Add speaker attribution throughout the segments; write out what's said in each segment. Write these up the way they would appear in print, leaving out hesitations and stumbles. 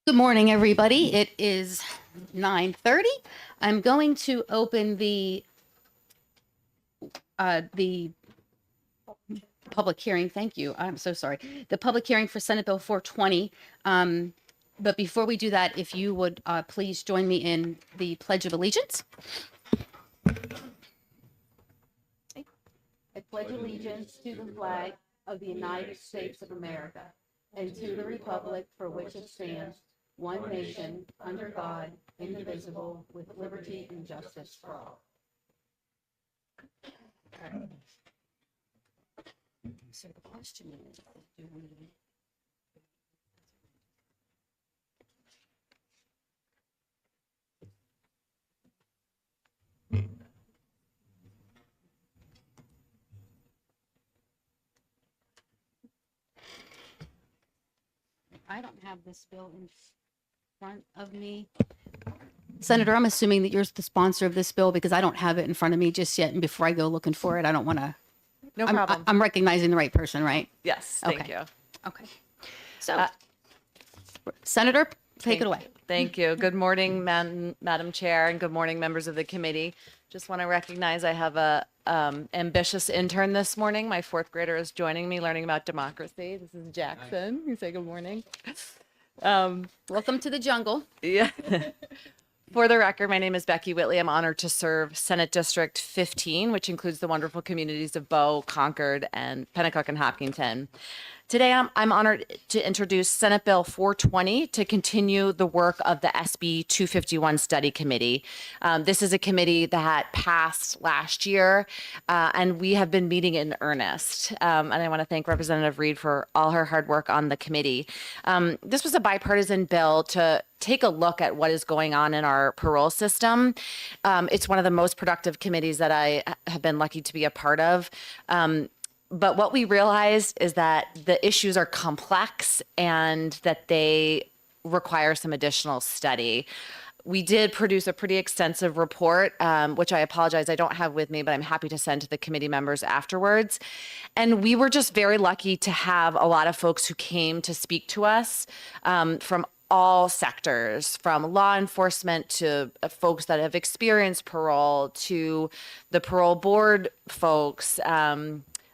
Speaker 1: Good morning, everybody. It is 9:30. I'm going to open the public hearing. Thank you. I'm so sorry. The public hearing for Senate Bill 420. But before we do that, if you would please join me in the Pledge of Allegiance. I pledge allegiance to the flag of the United States of America and to the republic for which it stands, one nation, under God, indivisible, with liberty and justice for all. So the question is, do we... I don't have this bill in front of me. Senator, I'm assuming that you're the sponsor of this bill because I don't have it in front of me just yet. And before I go looking for it, I don't want to.
Speaker 2: No problem.
Speaker 1: I'm recognizing the right person, right?
Speaker 2: Yes, thank
Speaker 1: Okay.
Speaker 2: you.
Speaker 1: Okay. So, Senator, take it away.
Speaker 2: Thank you. Good morning, Madam Chair, and good morning, members of the committee. Just want to recognize I have a ambitious intern this morning. My fourth grader is joining me learning about democracy. This is Jackson. You say good morning.
Speaker 1: Welcome to the jungle.
Speaker 2: Yeah. For the record, my name is Becky Whitley. I'm honored to serve Senate District 15, which includes the wonderful communities of Bow, Concord, and Pennacook and Hopkinton. Today, I'm honored to introduce Senate Bill 420 to continue the work of the SB 251 Study Committee. This is a committee that passed last year, and we have been meeting in earnest. And I want to thank Representative Reed for all her hard work on the committee. This was a bipartisan bill to take a look at what is going on in our parole system. It's one of the most productive committees that I have been lucky to be a part of. But what we realized is that the issues are complex and that they require some additional study. We did produce a pretty extensive report, which I apologize I don't have with me, but I'm happy to send to the committee members afterwards. And we were just very lucky to have a lot of folks who came to speak to us from all sectors, from law enforcement to folks that have experienced parole, to the parole board folks,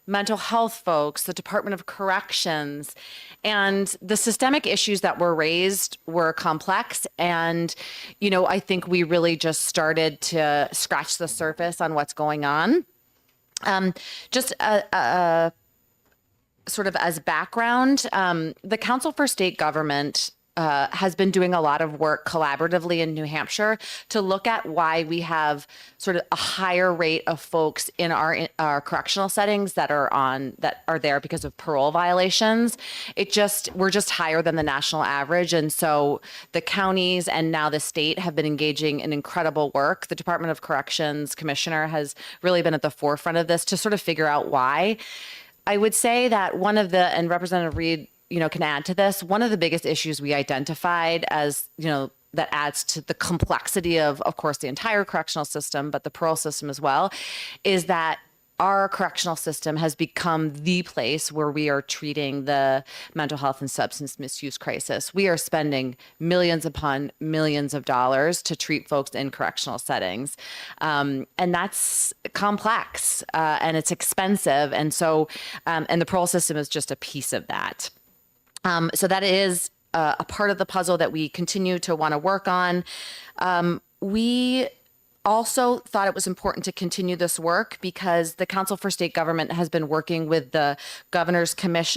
Speaker 2: mental health folks, the Department of Corrections, and the systemic issues that were raised were complex. And, you know, I think we really just started to scratch the surface on what's going on. Just sort of as background, the Council for State Government has been doing a lot of work collaboratively in New Hampshire to look at why we have sort of a higher rate of folks in our correctional settings that are there because of parole violations. We're just higher than the national average. And so the counties and now the state have been engaging in incredible work. The Department of Corrections Commissioner has really been at the forefront of this to sort of figure out why. I would say that and Representative Reed, can add to this. One of the biggest issues we identified as, that adds to the complexity of course, the entire correctional system, but the parole system as well, is that our correctional system has become the place where we are treating the mental health and substance misuse crisis. We are spending millions upon millions of dollars to treat folks in correctional settings. And that's complex and it's expensive. And so, and the parole system is just a piece of that. So that is a part of the puzzle that we continue to want to work on. We also thought it was important to continue this work because the Council for State Government has been working with the Governor's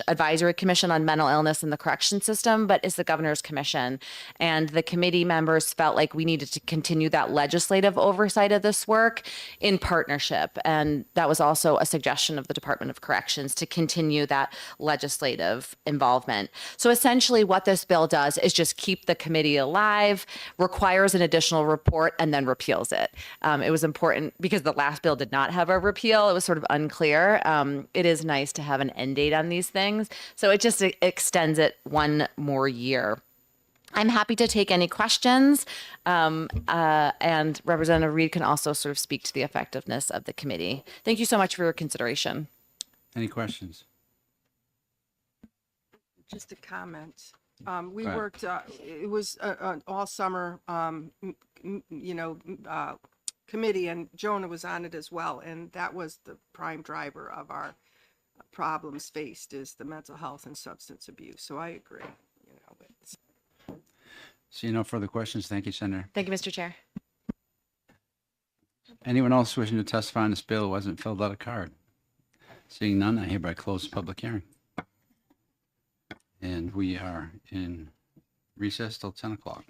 Speaker 2: Advisory Commission on Mental Illness in the Correction System, but it's the Governor's Commission. And the committee members felt like we needed to continue that legislative oversight of this work in partnership. And that was also a suggestion of the Department of Corrections to continue that legislative involvement. So essentially what this bill does is just keep the committee alive, requires an additional report, and then repeals it. It was important because the last bill did not have a repeal. It was sort of unclear. It is nice to have an end date on these things. So it just extends it one more year. I'm happy to take any questions. And Representative Reed can also sort of speak to the effectiveness of the committee. Thank you so much for your consideration.
Speaker 3: Any questions?
Speaker 4: Just a comment.
Speaker 3: We
Speaker 4: Go ahead.
Speaker 3: worked, it was an all summer, committee, and Jonah was on it as well. And that was the prime driver of our problems faced, is the mental health and substance abuse. So I agree, it's.
Speaker 4: Seeing no further questions, thank you, Senator.
Speaker 2: Thank you, Mr. Chair.
Speaker 4: Anyone else wishing to testify on this bill who wasn't filled out a card? Seeing none, I hereby close the public hearing. And we are in recess till 10 o'clock.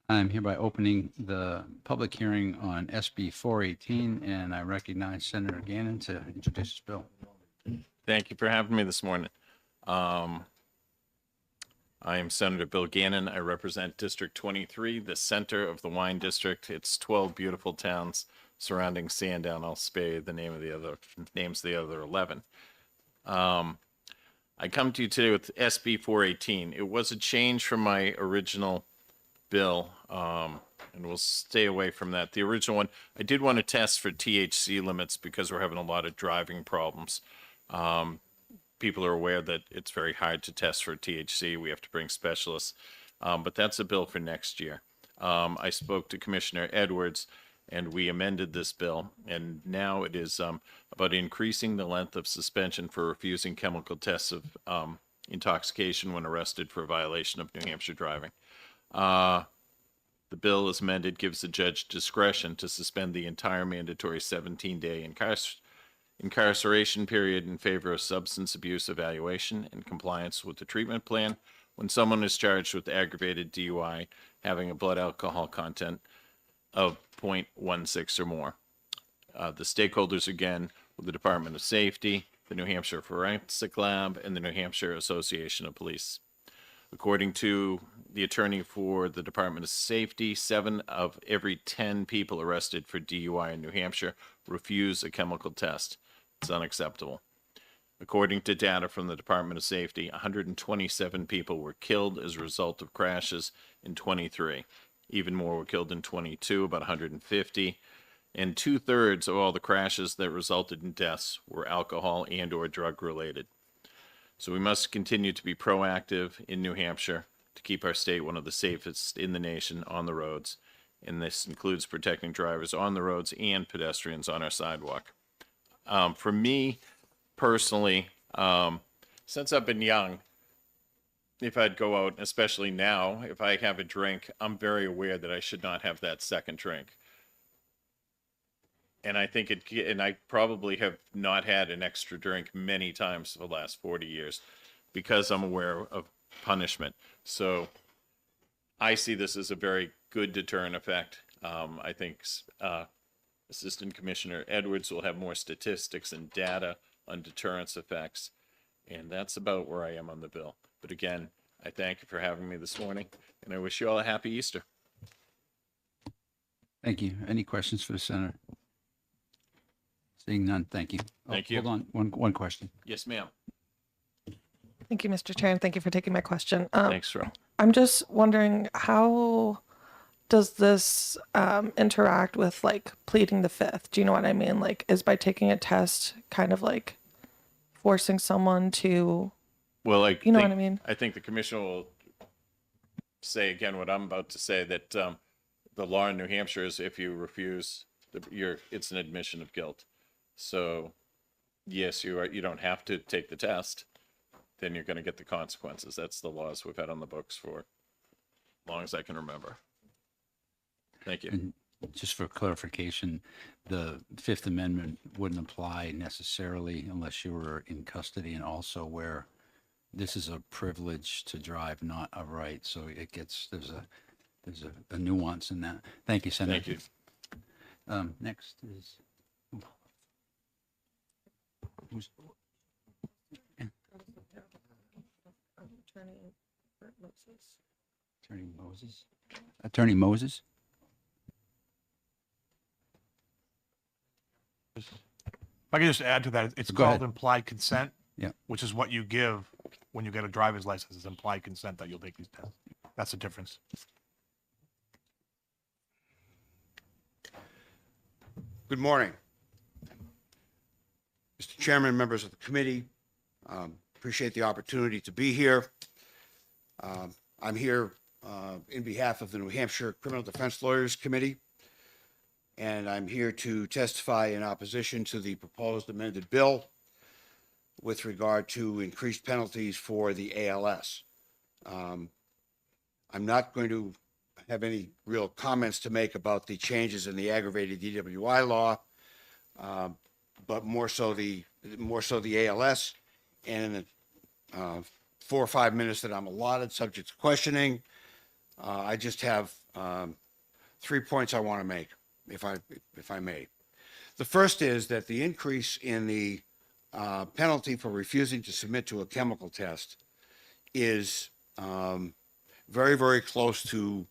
Speaker 4: I'm hereby opening the public hearing on SB 418, and I recognize Senator Gannon to introduce this bill.
Speaker 5: Thank you for having me this morning. I am Senator Bill Gannon. I represent District 23, the center of the wine district. It's 12 beautiful towns surrounding Sandown. I'll spare you the names of the other 11. I come to you today with SB 418. It was a change from my original bill, and we'll stay away from that. The original one, I did want to test for THC limits because we're having a lot of driving problems. People are aware that it's very hard to test for THC. We have to bring specialists, but that's a bill for next year. I spoke to Commissioner Edwards, and we amended this bill, and now it is about increasing the length of suspension for refusing chemical tests of intoxication when arrested for a violation of New Hampshire driving. The bill, as amended, gives the judge discretion to suspend the entire mandatory 17-day incarceration period in favor of substance abuse evaluation and compliance with the treatment plan when someone is charged with aggravated DUI having a blood alcohol content of 0.16 or more. The stakeholders, again, with the Department of Safety, the New Hampshire Forensic Lab, and the New Hampshire Association of Police. According to the attorney for the Department of Safety, 7 of every 10 people arrested for DUI in New Hampshire refuse a chemical test. It's unacceptable. According to data from the Department of Safety, 127 people were killed as a result of crashes in 23. Even more were killed in 22, about 150. And 2/3 of all the crashes that resulted in deaths were alcohol and or drug related. So we must continue to be proactive in New Hampshire to keep our state one of the safest in the nation on the roads. And this includes protecting drivers on the roads and pedestrians on our sidewalk. For me personally, since I've been young, if I'd go out, especially now, if I have a drink, I'm very aware that I should not have that second drink. And I probably have not had an extra drink many times for the last 40 years because I'm aware of punishment. So I see this as a very good deterrent effect. I think Assistant Commissioner Edwards will have more statistics and data on deterrence effects. And that's about where I am on the bill. But again, I thank you for having me this morning, and I wish you all a happy Easter.
Speaker 4: Thank you. Any questions for the senator? Seeing none, thank you.
Speaker 5: Thank you.
Speaker 4: Hold on, one question.
Speaker 5: Yes, ma'am.
Speaker 6: Thank you, Mr. Chair, and thank you for taking my question.
Speaker 5: Thanks, Ro.
Speaker 6: I'm just wondering, how does this interact with like pleading the fifth? Do you know what I mean? Like, is by taking a test kind of like forcing someone to,
Speaker 5: Well,
Speaker 6: you know what I mean?
Speaker 5: I think the commissioner will say again what I'm about to say, that the law in New Hampshire is if you refuse, it's an admission of guilt. So, yes, you don't have to take the test. Then you're going to get the consequences. That's the laws we've had on the books for as long as I can remember. Thank you.
Speaker 4: And just for clarification, the Fifth Amendment wouldn't apply necessarily unless you were in custody, and also where this is a privilege to drive, not a right. So it gets, there's a nuance in that. Thank you, Senator.
Speaker 5: Thank you.
Speaker 4: Next is, who's, Attorney Moses? Attorney Moses?
Speaker 7: If I could just add to that, it's
Speaker 4: Go
Speaker 7: called
Speaker 4: ahead.
Speaker 7: implied consent.
Speaker 4: Yeah.
Speaker 7: Which is what you give when you get a driver's license, it's implied consent that you'll take these tests. That's the difference.
Speaker 8: Good morning. Mr. Chairman, members of the committee, appreciate the opportunity to be here. I'm here in behalf of the New Hampshire Criminal Defense Lawyers Committee, and I'm here to testify in opposition to the proposed amended bill with regard to increased penalties for the ALS. I'm not going to have any real comments to make about the changes in the aggravated DWI law, but more so the ALS. And in the 4 or 5 minutes that I'm allotted, subject to questioning, I just have 3 points I want to make, if I may. The first is that the increase in the penalty for refusing to submit to a chemical test is very, very close to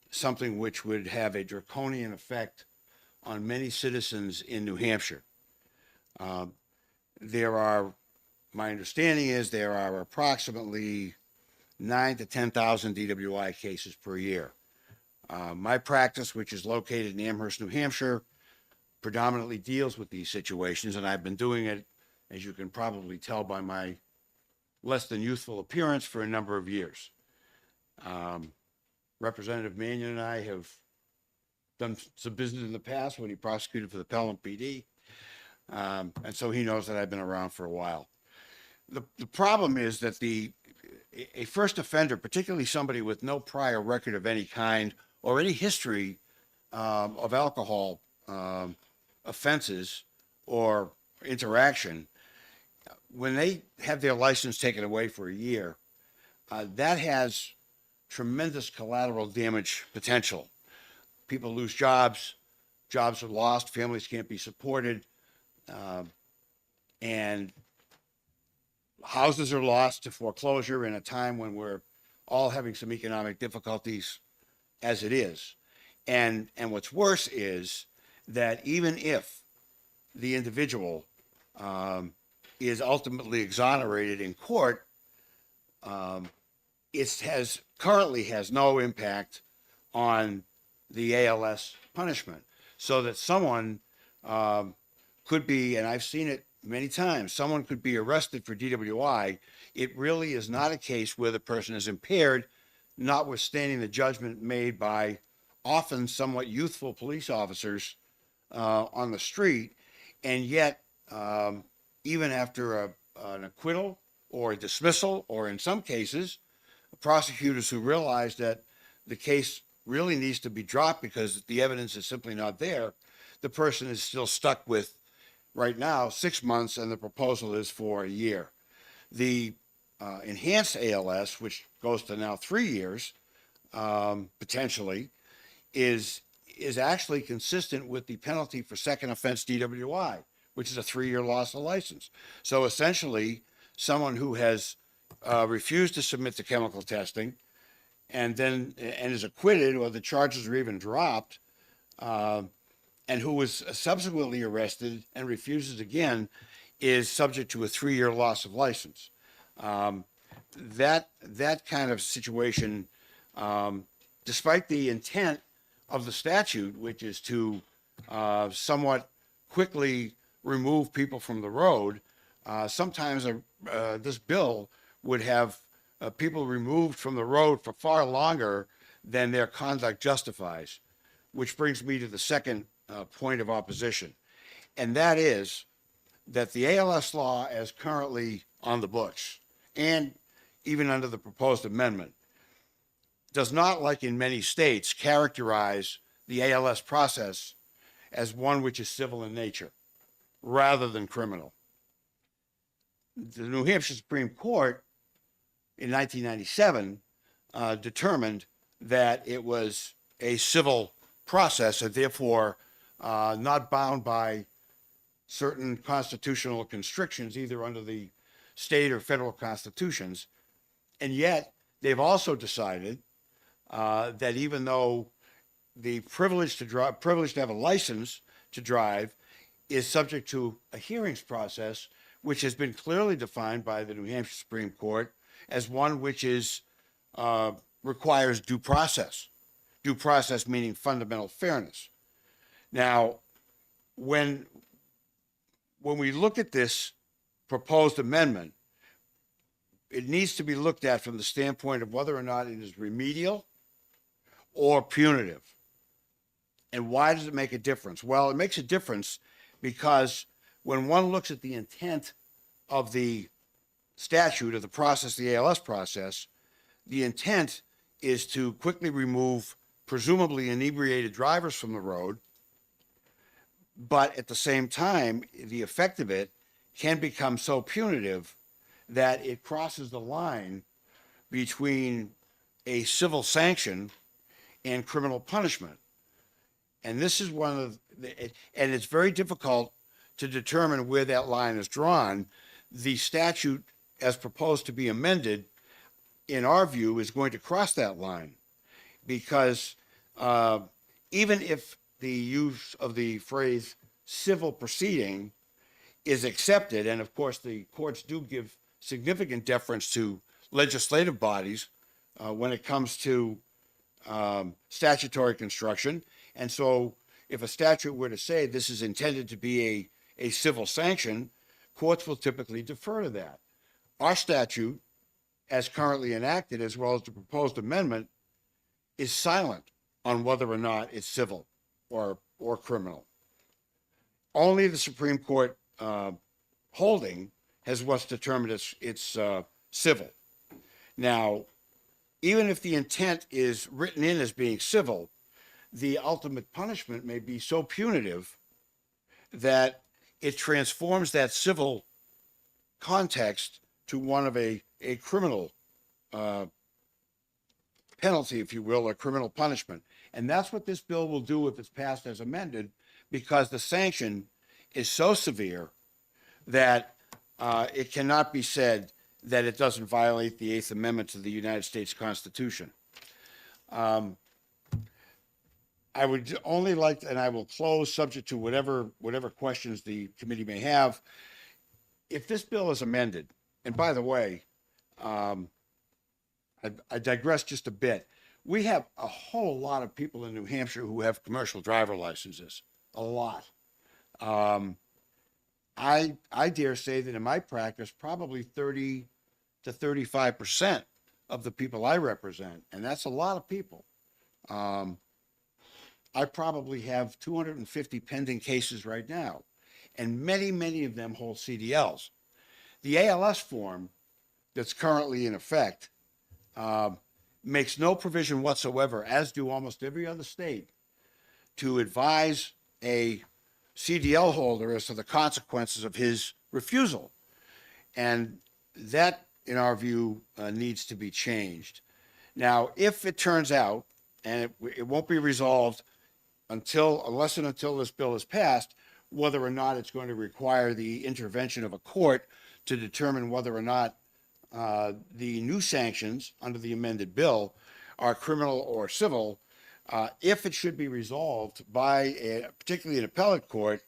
Speaker 8: something which would have a draconian effect on many citizens in New Hampshire. My understanding is there are approximately 9,000 to 10,000 DWI cases per year. My practice, which is located in Amherst, New Hampshire, predominantly deals with these situations, and I've been doing it, as you can probably tell by my less than youthful appearance, for a number of years. Representative Mannion and I have done some business in the past when he prosecuted for the Pelham PD, and so he knows that I've been around for a while. The problem is that a first offender, particularly somebody with no prior record of any kind or any history of alcohol offenses or interaction, when they have their license taken away for a year, that has tremendous collateral damage potential. People lose jobs, jobs are lost, families can't be supported, and houses are lost to foreclosure in a time when we're all having some economic difficulties as it is. And what's worse is that even if the individual is ultimately exonerated in court, it currently has no impact on the ALS punishment. So that someone could be, and I've seen it many times, someone could be arrested for DWI. It really is not a case where the person is impaired, notwithstanding the judgment made by often somewhat youthful police officers on the street. And yet, even after an acquittal or a dismissal, or in some cases, prosecutors who realize that the case really needs to be dropped because the evidence is simply not there, the person is still stuck with, right now, 6 months, and the proposal is for a year. The enhanced ALS, which goes to now 3 years, potentially, is actually consistent with the penalty for second offense DWI, which is a 3-year loss of license. So essentially, someone who has refused to submit to chemical testing and is acquitted, or the charges are even dropped, and who was subsequently arrested and refuses again, is subject to a 3-year loss of license. That kind of situation, despite the intent of the statute, which is to somewhat quickly remove people from the road, sometimes this bill would have people removed from the road for far longer than their conduct justifies, which brings me to the second point of opposition. And that is that the ALS law, as currently on the books, and even under the proposed amendment, does not, like in many states, characterize the ALS process as one which is civil in nature, rather than criminal. The New Hampshire Supreme Court in 1997 determined that it was a civil process, and therefore not bound by certain constitutional constrictions, either under the state or federal constitutions. And yet they've also decided that even though the privilege to have a license to drive is subject to a hearings process, which has been clearly defined by the New Hampshire Supreme Court as one which is requires due process. Due process meaning fundamental fairness. Now, when we look at this proposed amendment, it needs to be looked at from the standpoint of whether or not it is remedial or punitive. And why does it make a difference? Well, it makes a difference because when one looks at the intent of the statute, of the process, the ALS process, the intent is to quickly remove presumably inebriated drivers from the road, but at the same time, the effect of it can become so punitive that it crosses the line between a civil sanction and criminal punishment. And this is one of the, and it's very difficult to determine where that line is drawn. The statute, as proposed to be amended, in our view, is going to cross that line because even if the use of the phrase civil proceeding is accepted, and of course the courts do give significant deference to legislative bodies when it comes to statutory construction. And so if a statute were to say this is intended to be a civil sanction, courts will typically defer to that. Our statute, as currently enacted, as well as the proposed amendment, is silent on whether or not it's civil or criminal. Only the Supreme Court holding has what's determined it's civil. Now, even if the intent is written in as being civil, the ultimate punishment may be so punitive that it transforms that civil context to one of a criminal penalty, if you will, or criminal punishment. And that's what this bill will do if it's passed as amended, because the sanction is so severe that it cannot be said that it doesn't violate the Eighth Amendment to the United States Constitution. I would only like, and I will close subject to whatever questions the committee may have. If this bill is amended, and by the way, I digress just a bit. We have a whole lot of people in New Hampshire who have commercial driver licenses, a lot. I dare say that in my practice, probably 30 to 35% of the people I represent, and that's a lot of people. I probably have 250 pending cases right now, and many of them hold CDLs. The ALS form that's currently in effect makes no provision whatsoever, as do almost every other state, to advise a CDL holder as to the consequences of his refusal. And that, in our view, needs to be changed. Now, if it turns out, and it won't be resolved unless and until this bill is passed, whether or not it's going to require the intervention of a court to determine whether or not the new sanctions under the amended bill are criminal or civil. If it should be resolved by particularly an appellate court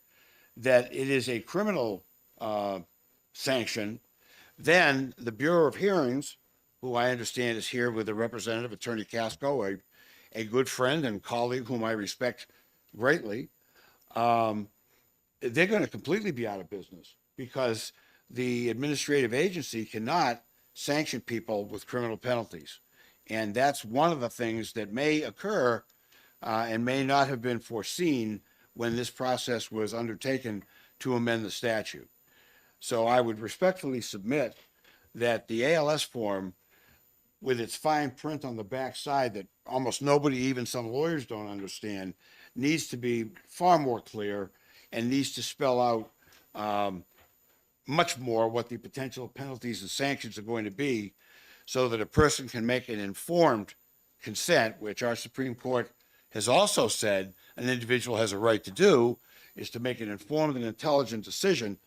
Speaker 8: that it is a criminal sanction, then the Bureau of Hearings, who I understand is here with a representative, Attorney Casco, a good friend and colleague whom I respect greatly, they're going to completely be out of business because the administrative agency cannot sanction people with criminal penalties. And that's one of the things that may occur and may not have been foreseen when this process was undertaken to amend the statute. So I would respectfully submit that the ALS form, with its fine print on the back side that almost nobody, even some lawyers, don't understand, needs to be far more clear and needs to spell out much more what the potential penalties and sanctions are going to be so that a person can make an informed consent, which our Supreme Court has also said an individual has a right to do, is to make an informed and intelligent decision,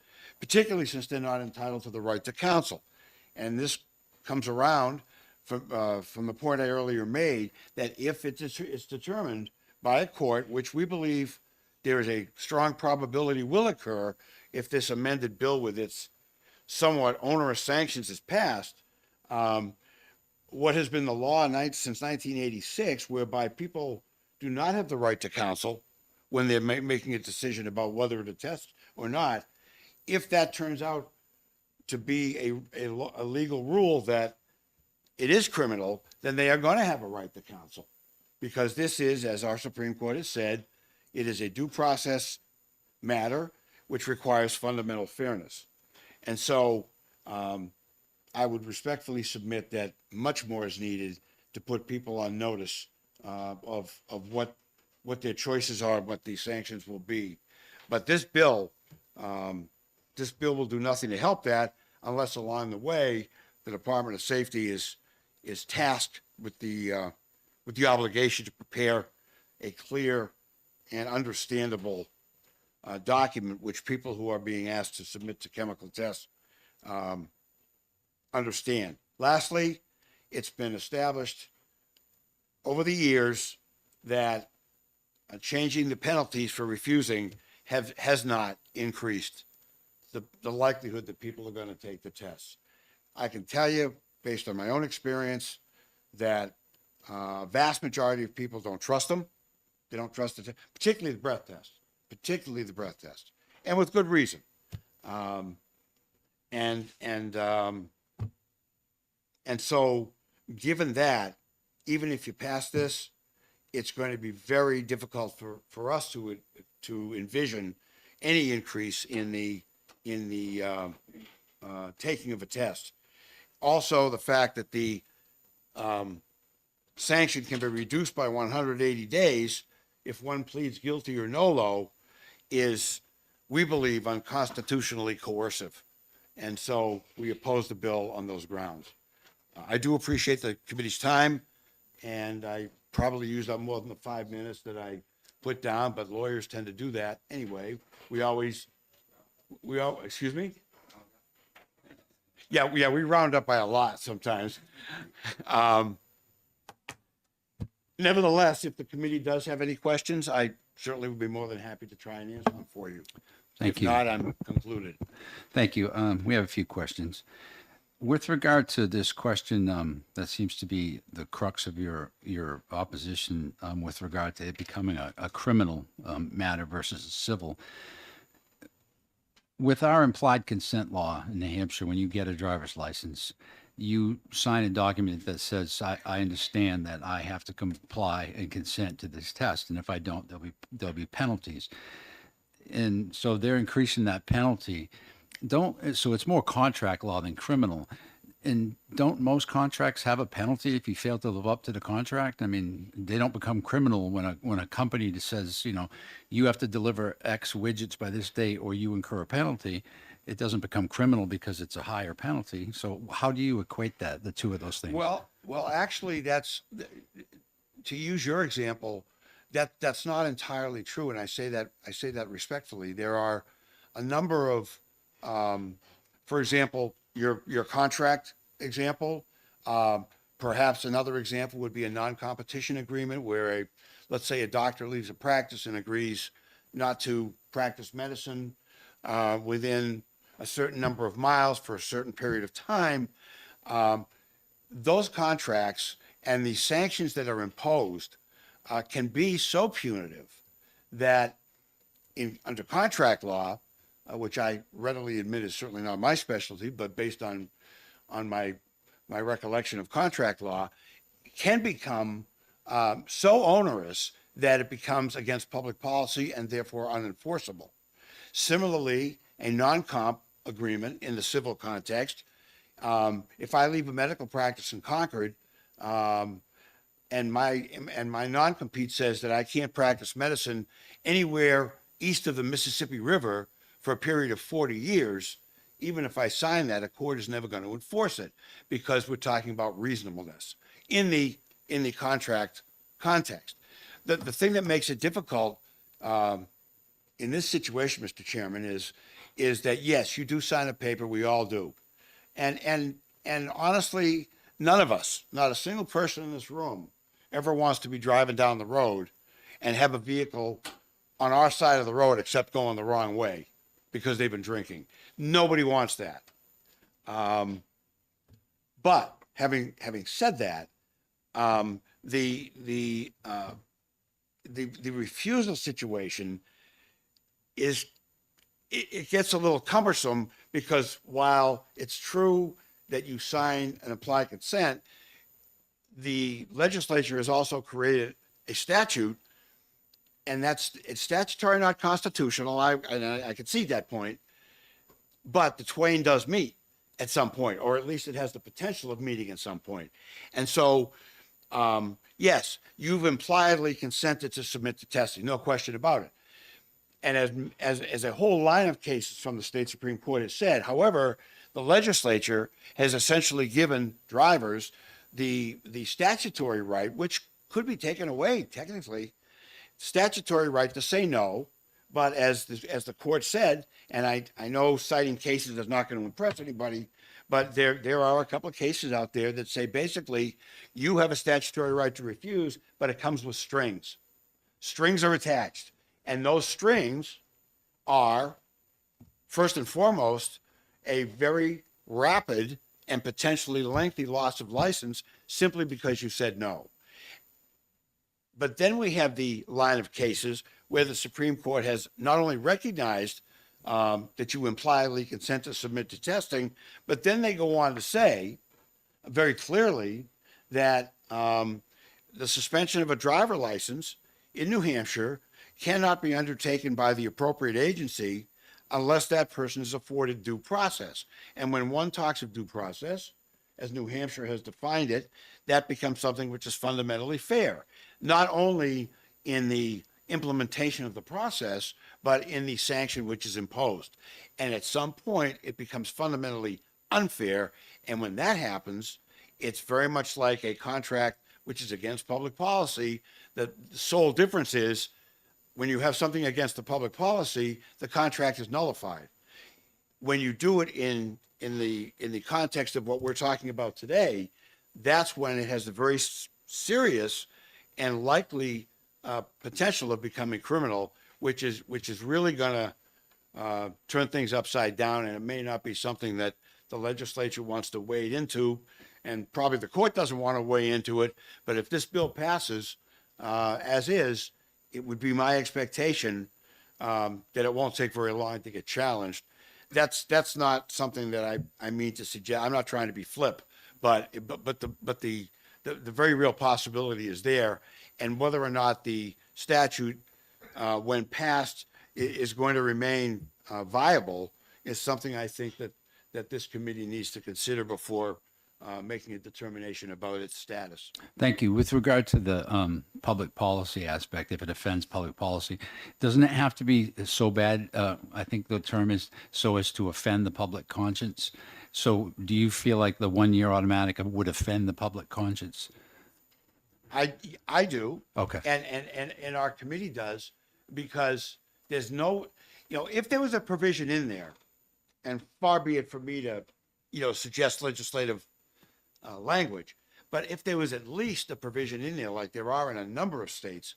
Speaker 8: particularly since they're not entitled to the right to counsel. And this comes around from the point I earlier made, that if it's determined by a court, which we believe there is a strong probability will occur if this amended bill with its somewhat onerous sanctions is passed, what has been the law since 1986, whereby people do not have the right to counsel when they're making a decision about whether to test or not, if that turns out to be a legal rule that it is criminal, then they are going to have a right to counsel. Because this is, as our Supreme Court has said, it is a due process matter which requires fundamental fairness. And so I would respectfully submit that much more is needed to put people on notice of what their choices are, what these sanctions will be. But this bill will do nothing to help that unless along the way the Department of Safety is tasked with the obligation to prepare a clear and understandable document which people who are being asked to submit to chemical tests understand. Lastly, it's been established over the years that changing the penalties for refusing has not increased the likelihood that people are going to take the tests. I can tell you, based on my own experience, that vast majority of people don't trust them. They don't trust the particularly the breath test, and with good reason. And so, given that, even if you pass this, it's going to be very difficult for us to envision any increase in the taking of a test. Also, the fact that the sanction can be reduced by 180 days if one pleads guilty or nolo is, we believe, unconstitutionally coercive. And so we oppose the bill on those grounds. I do appreciate the committee's time, and I probably used up more than the 5 minutes that I put down, but lawyers tend to do that anyway. Excuse me? Yeah, we round up by a lot sometimes. Nevertheless, if the committee does have any questions, I certainly would be more than happy to try and answer them for you.
Speaker 4: Thank
Speaker 8: If
Speaker 4: you.
Speaker 8: not, I'm concluded.
Speaker 4: Thank you. We have a few questions. With regard to this question, that seems to be the crux of your opposition with regard to it becoming a criminal matter versus a civil. With our implied consent law in New Hampshire, when you get a driver's license, you sign a document that says, I understand that I have to comply and consent to this test, and if I don't, there'll be penalties. And so they're increasing that penalty. So it's more contract law than criminal. And don't most contracts have a penalty if you fail to live up to the contract? I mean, they don't become criminal when a company says, you have to deliver X widgets by this date or you incur a penalty. It doesn't become criminal because it's a higher penalty. So how do you equate that, the two of those things?
Speaker 8: Well, actually, that's, to use your example, that's not entirely true, and I say that respectfully. There are a number of, for example, your contract example. Perhaps another example would be a non-competition agreement where let's say a doctor leaves a practice and agrees not to practice medicine within a certain number of miles for a certain period of time. Those contracts and the sanctions that are imposed can be so punitive that under contract law, which I readily admit is certainly not my specialty, but based on my recollection of contract law, can become so onerous that it becomes against public policy and therefore unenforceable. Similarly, a non-comp agreement in the civil context, if I leave a medical practice in Concord, and my non-compete says that I can't practice medicine anywhere east of the Mississippi River for a period of 40 years, even if I sign that, a court is never going to enforce it because we're talking about reasonableness in the contract context. The thing that makes it difficult in this situation, Mr. Chairman, is that yes, you do sign a paper, we all do, and honestly, none of us, not a single person in this room, ever wants to be driving down the road and have a vehicle on our side of the road except going the wrong way because they've been drinking. Nobody wants that. But having said that, the refusal situation is it gets a little cumbersome because while it's true that you sign an implied consent, the legislature has also created a statute, and it's statutory, not constitutional. I concede that point, but the twain does meet at some point, or at least it has the potential of meeting at some point. And so, yes, you've impliedly consented to submit to testing, no question about it. And as a whole line of cases from the state Supreme Court has said, however, the legislature has essentially given drivers the statutory right, which could be taken away technically, statutory right to say no. But as the court said, and I know citing cases is not going to impress anybody, but there are a couple of cases out there that say basically you have a statutory right to refuse, but it comes with strings. Strings are attached. And those strings are, first and foremost, a very rapid and potentially lengthy loss of license simply because you said no. But then we have the line of cases where the Supreme Court has not only recognized that you impliedly consent to submit to testing, but then they go on to say very clearly that the suspension of a driver license in New Hampshire cannot be undertaken by the appropriate agency unless that person is afforded due process. And when one talks of due process, as New Hampshire has defined it, that becomes something which is fundamentally fair, not only in the implementation of the process, but in the sanction which is imposed. And at some point, it becomes fundamentally unfair. And when that happens, it's very much like a contract which is against public policy. The sole difference is when you have something against the public policy, the contract is nullified. When you do it in the context of what we're talking about today, that's when it has the very serious and likely potential of becoming criminal, which is really going to turn things upside down, and it may not be something that the legislature wants to wade into, and probably the court doesn't want to weigh into it. But if this bill passes as is, it would be my expectation that it won't take very long to get challenged. That's not something that I mean to suggest. I'm not trying to be flip, but the very real possibility is there, and whether or not the statute, when passed, is going to remain viable is something I think that this committee needs to consider before making a determination about its status.
Speaker 4: Thank you. With regard to the public policy aspect, if it offends public policy, doesn't it have to be so bad? I think the term is so as to offend the public conscience. So do you feel like the 1 year automatic would offend the public conscience?
Speaker 8: I do.
Speaker 4: Okay.
Speaker 8: And our committee does, because there's no, if there was a provision in there, and far be it for me to, suggest legislative language, but if there was at least a provision in there, like there are in a number of states,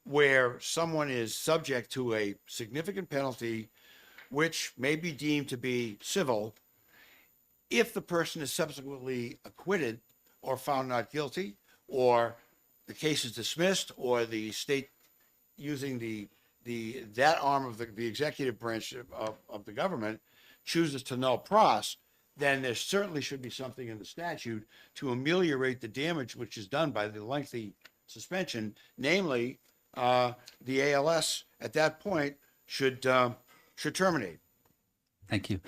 Speaker 8: where someone is subject to a significant penalty, which may be deemed to be civil, if the person is subsequently acquitted or found not guilty, or the case is dismissed, or the state using that arm of the executive branch of the government chooses to null pros, then there certainly should be something in the statute to ameliorate the damage which is done by the lengthy suspension. Namely, the ALS at that point should terminate.
Speaker 4: Thank you.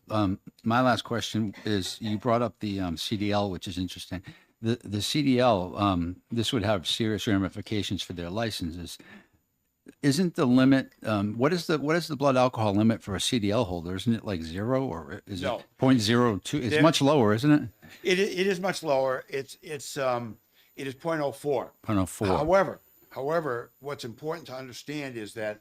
Speaker 4: My last question is, you brought up the CDL, which is interesting. The CDL, this would have serious ramifications for their licenses. Isn't the limit, what is the blood alcohol limit for a CDL holder? Isn't it like 0, or is
Speaker 8: No.
Speaker 4: it 0.02? It's much lower, isn't it?
Speaker 8: It is much lower. It is 0.04.
Speaker 4: 0.04.
Speaker 8: However, what's important to understand is that,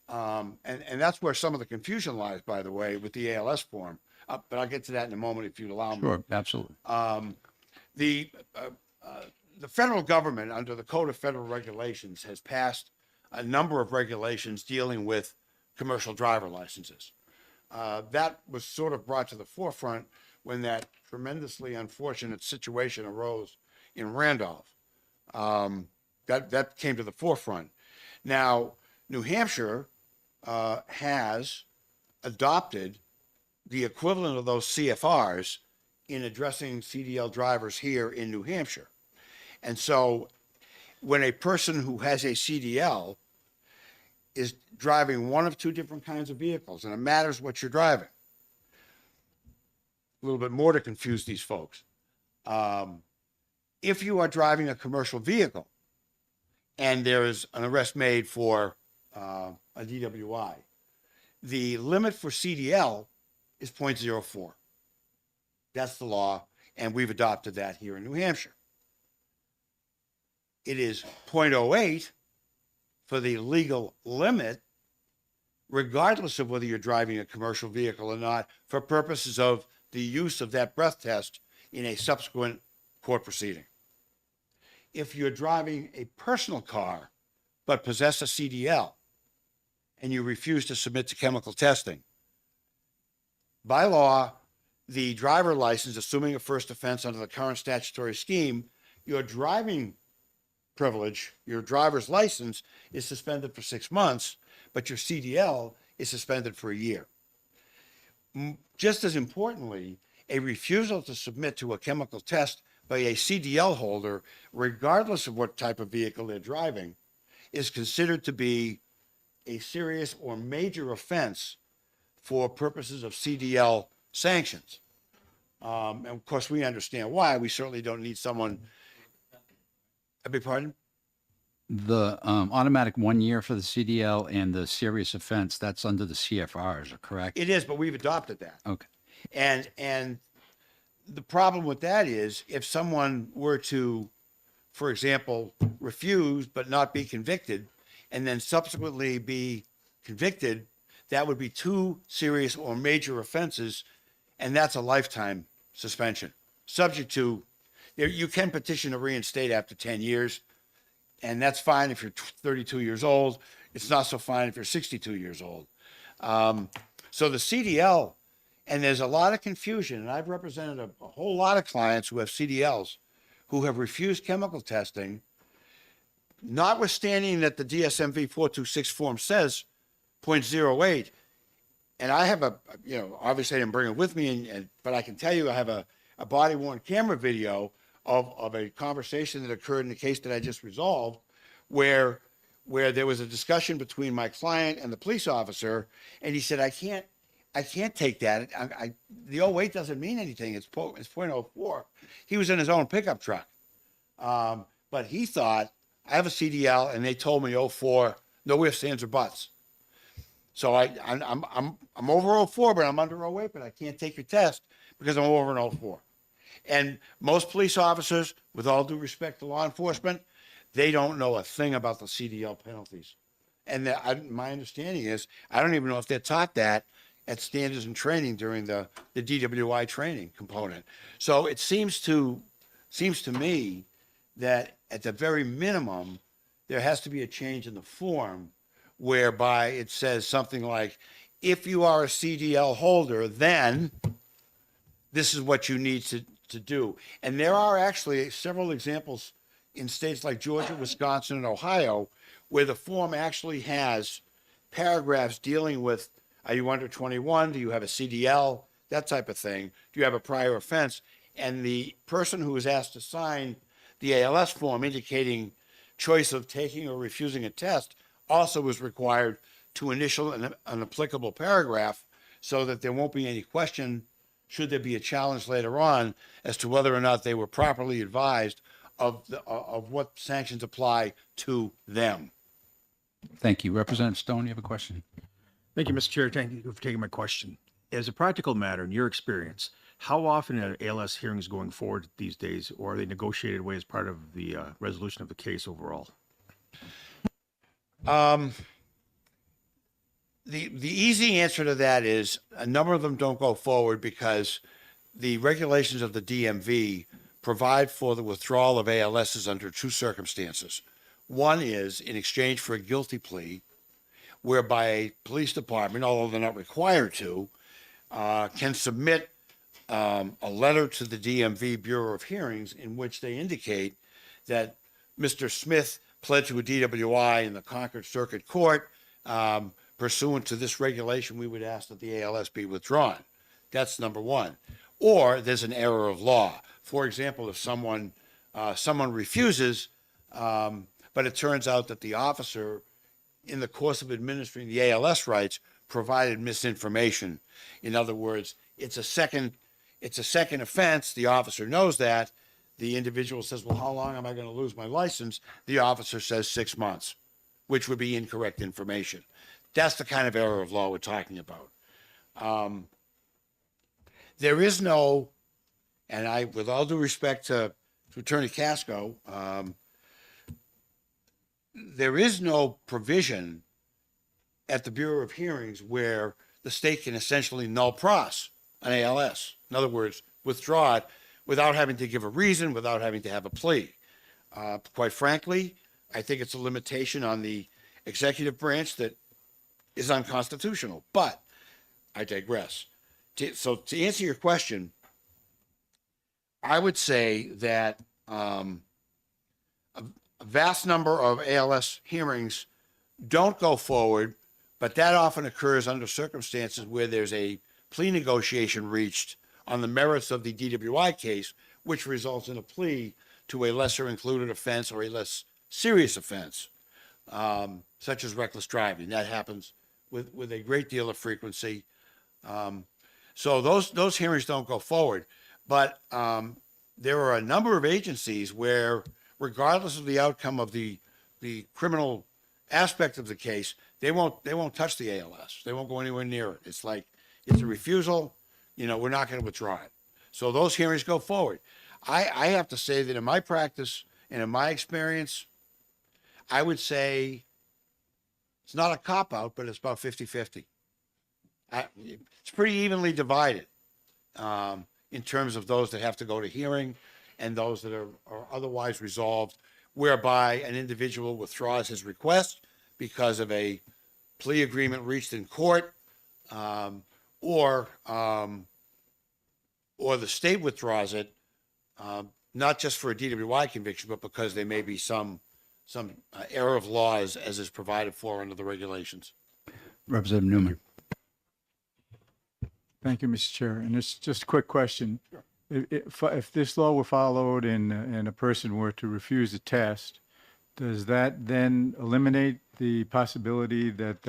Speaker 8: and that's where some of the confusion lies, by the way, with the ALS form. But I'll get to that in a moment if you'd allow me.
Speaker 4: Sure, absolutely.
Speaker 8: The federal government, under the Code of Federal Regulations, has passed a number of regulations dealing with commercial driver licenses. that was sort of brought to the forefront when that tremendously unfortunate situation arose in Randolph. That came to the forefront. Now, New Hampshire has adopted the equivalent of those CFRs in addressing CDL drivers here in New Hampshire. And so when a person who has a CDL is driving one of two different kinds of vehicles, and it matters what you're driving, a little bit more to confuse these folks. If you are driving a commercial vehicle and there is an arrest made for a DWI, the limit for CDL is 0.04. That's the law, and we've adopted that here in New Hampshire. It is 0.08 for the legal limit, regardless of whether you're driving a commercial vehicle or not, for purposes of the use of that breath test in a subsequent court proceeding. If you're driving a personal car but possess a CDL and you refuse to submit to chemical testing, by law, the driver license, assuming a first offense under the current statutory scheme, your driving privilege, your driver's license is suspended for 6 months, but your CDL is suspended for a year. Just as importantly, a refusal to submit to a chemical test by a CDL holder, regardless of what type of vehicle they're driving, is considered to be a serious or major offense for purposes of CDL sanctions. And of course, we understand why. We certainly don't need someone. I beg your pardon?
Speaker 4: The automatic 1 year for the CDL and the serious offense, that's under the CFRs, correct?
Speaker 8: It is, but we've adopted that.
Speaker 4: Okay.
Speaker 8: And the problem with that is if someone were to, for example, refuse but not be convicted, and then subsequently be convicted, that would be 2 serious or major offenses, and that's a lifetime suspension. Subject to, you can petition to reinstate after 10 years, and that's fine if you're 32 years old. It's not so fine if you're 62 years old. So the CDL, and there's a lot of confusion, and I've represented a whole lot of clients who have CDLs who have refused chemical testing, notwithstanding that the DSMV 426 form says 0.08. And I have obviously I didn't bring it with me, but I can tell you I have a body-worn camera video of a conversation that occurred in the case that I just resolved, where there was a discussion between my client and the police officer, and he said, I can't take that. The 08 doesn't mean anything. It's 0.04. He was in his own pickup truck. But he thought, I have a CDL, and they told me 04, no ifs, ands, or buts. So I'm over 04, but I'm under 08, but I can't take your test because I'm over an 04. And most police officers, with all due respect to law enforcement, they don't know a thing about the CDL penalties. And my understanding is, I don't even know if they're taught that at standards and training during the DWI training component. So it seems to me that at the very minimum, there has to be a change in the form whereby it says something like, if you are a CDL holder, then this is what you need to do. And there are actually several examples in states like Georgia, Wisconsin, and Ohio, where the form actually has paragraphs dealing with, are you under 21? Do you have a CDL? That type of thing. Do you have a prior offense? And the person who is asked to sign the ALS form indicating choice of taking or refusing a test also is required to initial an applicable paragraph so that there won't be any question, should there be a challenge later on, as to whether or not they were properly advised of what sanctions apply to them.
Speaker 4: Thank you. Representative Stone, you have a question?
Speaker 7: Thank you, Mr. Chair. Thank you for taking my question. As a practical matter, in your experience, how often are ALS hearings going forward these days, or are they negotiated away as part of the resolution of the case overall?
Speaker 8: The easy answer to that is a number of them don't go forward because the regulations of the DMV provide for the withdrawal of ALSs under 2 circumstances. One is in exchange for a guilty plea, whereby a police department, although they're not required to, can submit a letter to the DMV Bureau of Hearings in which they indicate that Mr. Smith pled to a DWI in the Concord Circuit Court. Pursuant to this regulation, we would ask that the ALS be withdrawn. That's number one. Or there's an error of law. For example, if someone refuses, but it turns out that the officer, in the course of administering the ALS rights, provided misinformation. In other words, it's a second offense. The officer knows that. The individual says, well, how long am I going to lose my license? The officer says 6 months, which would be incorrect information. That's the kind of error of law we're talking about. There is no, and I, with all due respect to Attorney Casco, there is no provision at the Bureau of Hearings where the state can essentially null pros an ALS. In other words, withdraw it without having to give a reason, without having to have a plea. Quite frankly, I think it's a limitation on the executive branch that is unconstitutional, but I digress. So to answer your question, I would say that a vast number of ALS hearings don't go forward, but that often occurs under circumstances where there's a plea negotiation reached on the merits of the DWI case, which results in a plea to a lesser included offense or a less serious offense, such as reckless driving. That happens with a great deal of frequency. So those hearings don't go forward. But there are a number of agencies where, regardless of the outcome of the criminal aspect of the case, they won't touch the ALS. They won't go anywhere near it. It's like, it's a refusal. We're not going to withdraw it. So those hearings go forward. I have to say that in my practice and in my experience, I would say it's not a cop-out, but it's about 50-50. It's pretty evenly divided in terms of those that have to go to hearing and those that are otherwise resolved, whereby an individual withdraws his request because of a plea agreement reached in court, or the state withdraws it, not just for a DWI conviction, but because there may be some error of law as is provided for under the regulations.
Speaker 4: Representative Newman.
Speaker 9: Thank you, Mr. Chair. And it's just a quick question. If this law were followed and a person were to refuse the test, does that then eliminate the possibility that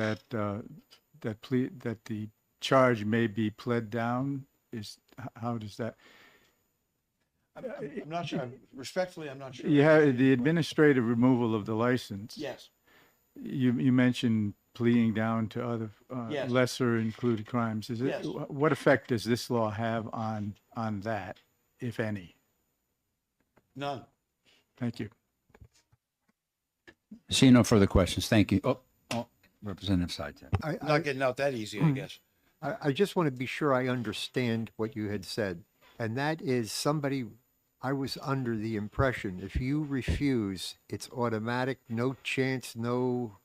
Speaker 9: the charge may be pled down? How does that?
Speaker 8: I'm not sure. Respectfully, I'm not sure.
Speaker 9: You have the administrative removal of the license.
Speaker 8: Yes.
Speaker 9: You mentioned pleading down to other
Speaker 8: Yes.
Speaker 9: lesser included crimes.
Speaker 8: Yes.
Speaker 9: What effect does this law have on that, if any?
Speaker 8: None.
Speaker 9: Thank you.
Speaker 4: Seeing no further questions, thank you. Representative Seitek.
Speaker 8: Not getting out that easy, I guess.
Speaker 10: I just want to be sure I understand what you had said. And that is I was under the impression if you refuse, it's automatic, no chance, no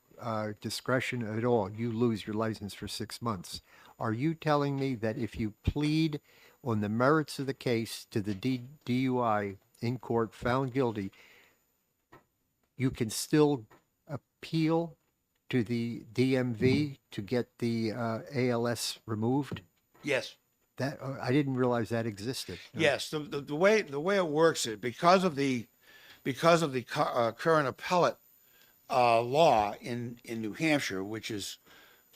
Speaker 10: discretion at all. You lose your license for 6 months. Are you telling me that if you plead on the merits of the case to the DUI in court, found guilty, you can still appeal to the DMV to get the ALS removed?
Speaker 8: Yes.
Speaker 10: That I didn't realize that existed.
Speaker 8: Yes. The way it works is because of the current appellate law in New Hampshire, which is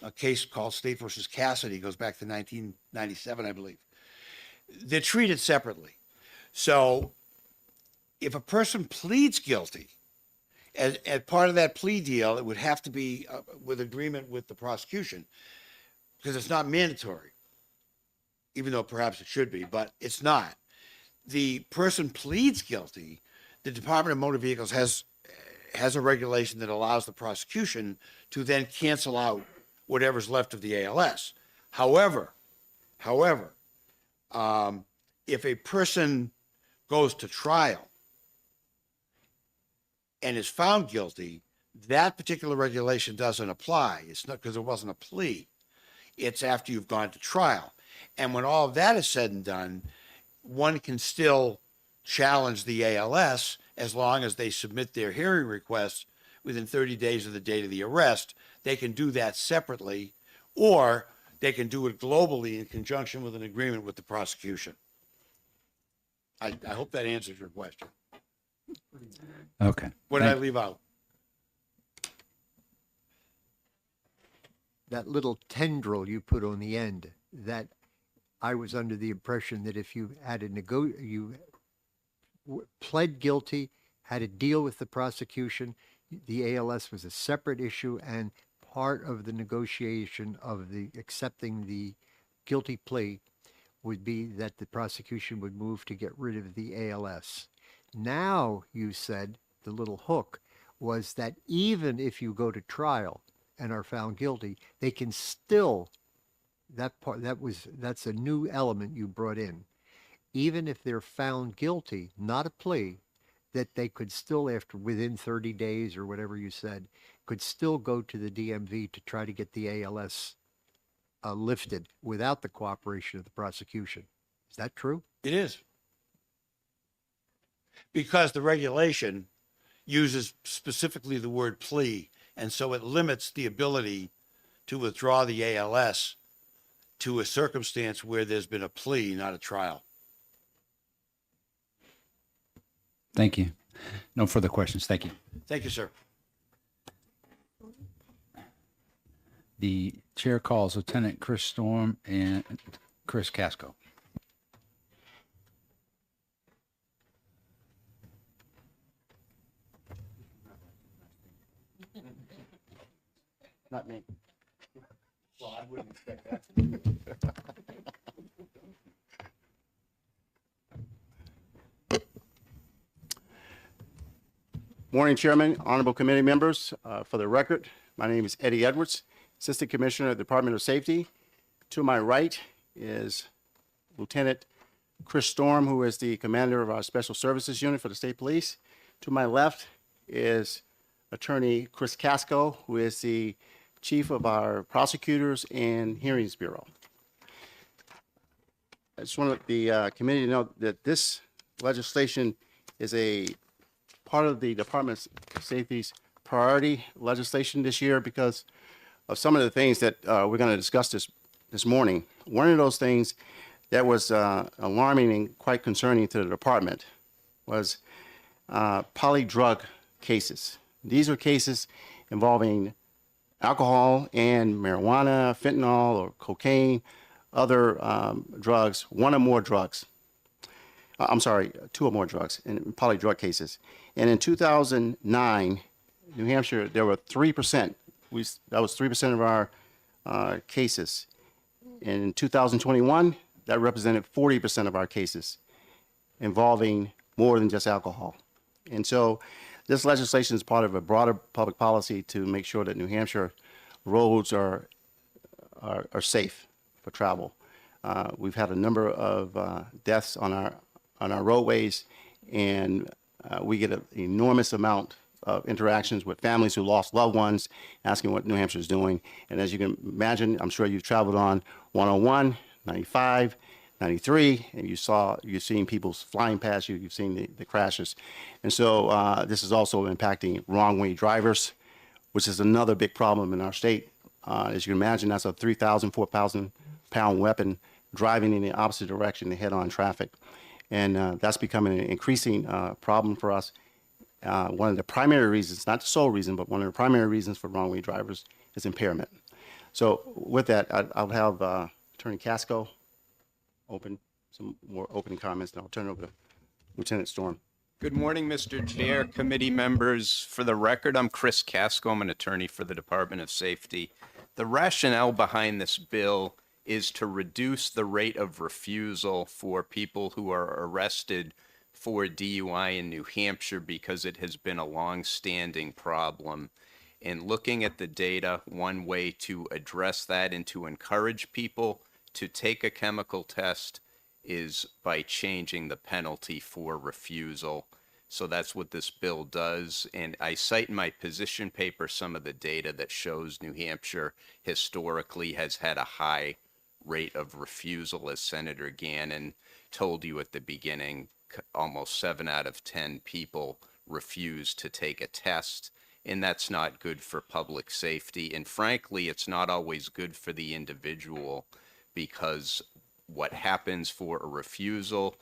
Speaker 8: a case called State versus Cassidy, goes back to 1997, I believe. They're treated separately. So if a person pleads guilty, as part of that plea deal, it would have to be with agreement with the prosecution, because it's not mandatory, even though perhaps it should be, but it's not. The person pleads guilty, the Department of Motor Vehicles has a regulation that allows the prosecution to then cancel out whatever's left of the ALS. However, if a person goes to trial and is found guilty, that particular regulation doesn't apply. It's not because it wasn't a plea. It's after you've gone to trial. And when all of that is said and done, one can still challenge the ALS as long as they submit their hearing request within 30 days of the date of the arrest. They can do that separately, or they can do it globally in conjunction with an agreement with the prosecution. I hope that answers your question.
Speaker 4: Okay.
Speaker 8: What did I
Speaker 4: Thank-
Speaker 8: leave out?
Speaker 10: That little tendril you put on the end, that I was under the impression that if you had pled guilty, had a deal with the prosecution, the ALS was a separate issue, and part of the negotiation of the accepting the guilty plea would be that the prosecution would move to get rid of the ALS. Now you said the little hook was that even if you go to trial and are found guilty, they can still, that's a new element you brought in. Even if they're found guilty, not a plea, that they could still, within 30 days or whatever you said, could still go to the DMV to try to get the ALS lifted without the cooperation of the prosecution. Is that true?
Speaker 8: It is. Because the regulation uses specifically the word plea, and so it limits the ability to withdraw the ALS to a circumstance where there's been a plea, not a trial.
Speaker 4: Thank you. No further questions. Thank you.
Speaker 8: Thank you, sir.
Speaker 4: The chair calls Lieutenant Chris Storm and Chris Casco.
Speaker 8: Not me. Well, I wouldn't expect that.
Speaker 11: Morning, Chairman, honorable committee members. For the record, my name is Eddie Edwards, Assistant Commissioner of the Department of Safety. To my right is Lieutenant Chris Storm, who is the commander of our Special Services Unit for the State Police. To my left is Attorney Chris Casco, who is the Chief of our Prosecutors and Hearings Bureau. I just want the committee to know that this legislation is a part of the Department of Safety's priority legislation this year because of some of the things that we're going to discuss this morning. One of those things that was alarming and quite concerning to the department was polydrug cases. These are cases involving alcohol and marijuana, fentanyl, or cocaine, other drugs, one or more drugs. I'm sorry, two or more drugs in polydrug cases. And in 2009, New Hampshire, there were 3%. That was 3% of our cases. And in 2021, that represented 40% of our cases involving more than just alcohol. And so this legislation is part of a broader public policy to make sure that New Hampshire roads are safe for travel. We've had a number of deaths on our roadways, and we get an enormous amount of interactions with families who lost loved ones, asking what New Hampshire is doing. And as you can imagine, I'm sure you've traveled on 101, 95, 93, and you've seen people flying past you, you've seen the crashes. And so this is also impacting wrong-way drivers, which is another big problem in our state. As you can imagine, that's a 3,000, 4,000 pound weapon driving in the opposite direction to head-on traffic. And that's becoming an increasing problem for us. One of the primary reasons, not the sole reason, but one of the primary reasons for wrong-way drivers is impairment. So with that, I'll have Attorney Casco open some more opening comments, and I'll turn it over to Lieutenant Storm.
Speaker 12: Good morning, Mr. Chair, committee members. For the record, I'm Chris Casco. I'm an attorney for the Department of Safety. The rationale behind this bill is to reduce the rate of refusal for people who are arrested for DUI in New Hampshire because it has been a long-standing problem. And looking at the data, one way to address that and to encourage people to take a chemical test is by changing the penalty for refusal. So that's what this bill does. And I cite in my position paper some of the data that shows New Hampshire historically has had a high rate of refusal. As Senator Gannon told you at the beginning, almost 7 out of 10 people refuse to take a test, and that's not good for public safety. And frankly, it's not always good for the individual, because what happens for a refusal,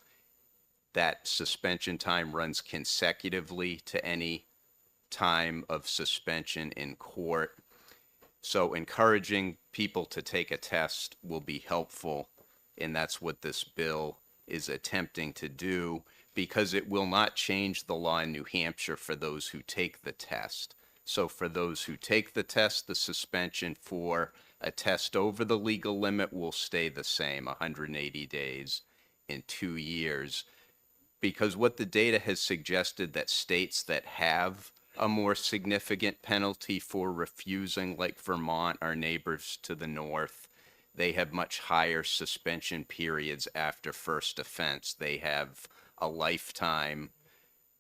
Speaker 12: that suspension time runs consecutively to any time of suspension in court. So encouraging people to take a test will be helpful, and that's what this bill is attempting to do, because it will not change the law in New Hampshire for those who take the test. So for those who take the test, the suspension for a test over the legal limit will stay the same, 180 days in 2 years. Because what the data has suggested, that states that have a more significant penalty for refusing, like Vermont, our neighbors to the north, they have much higher suspension periods after first offense. They have a lifetime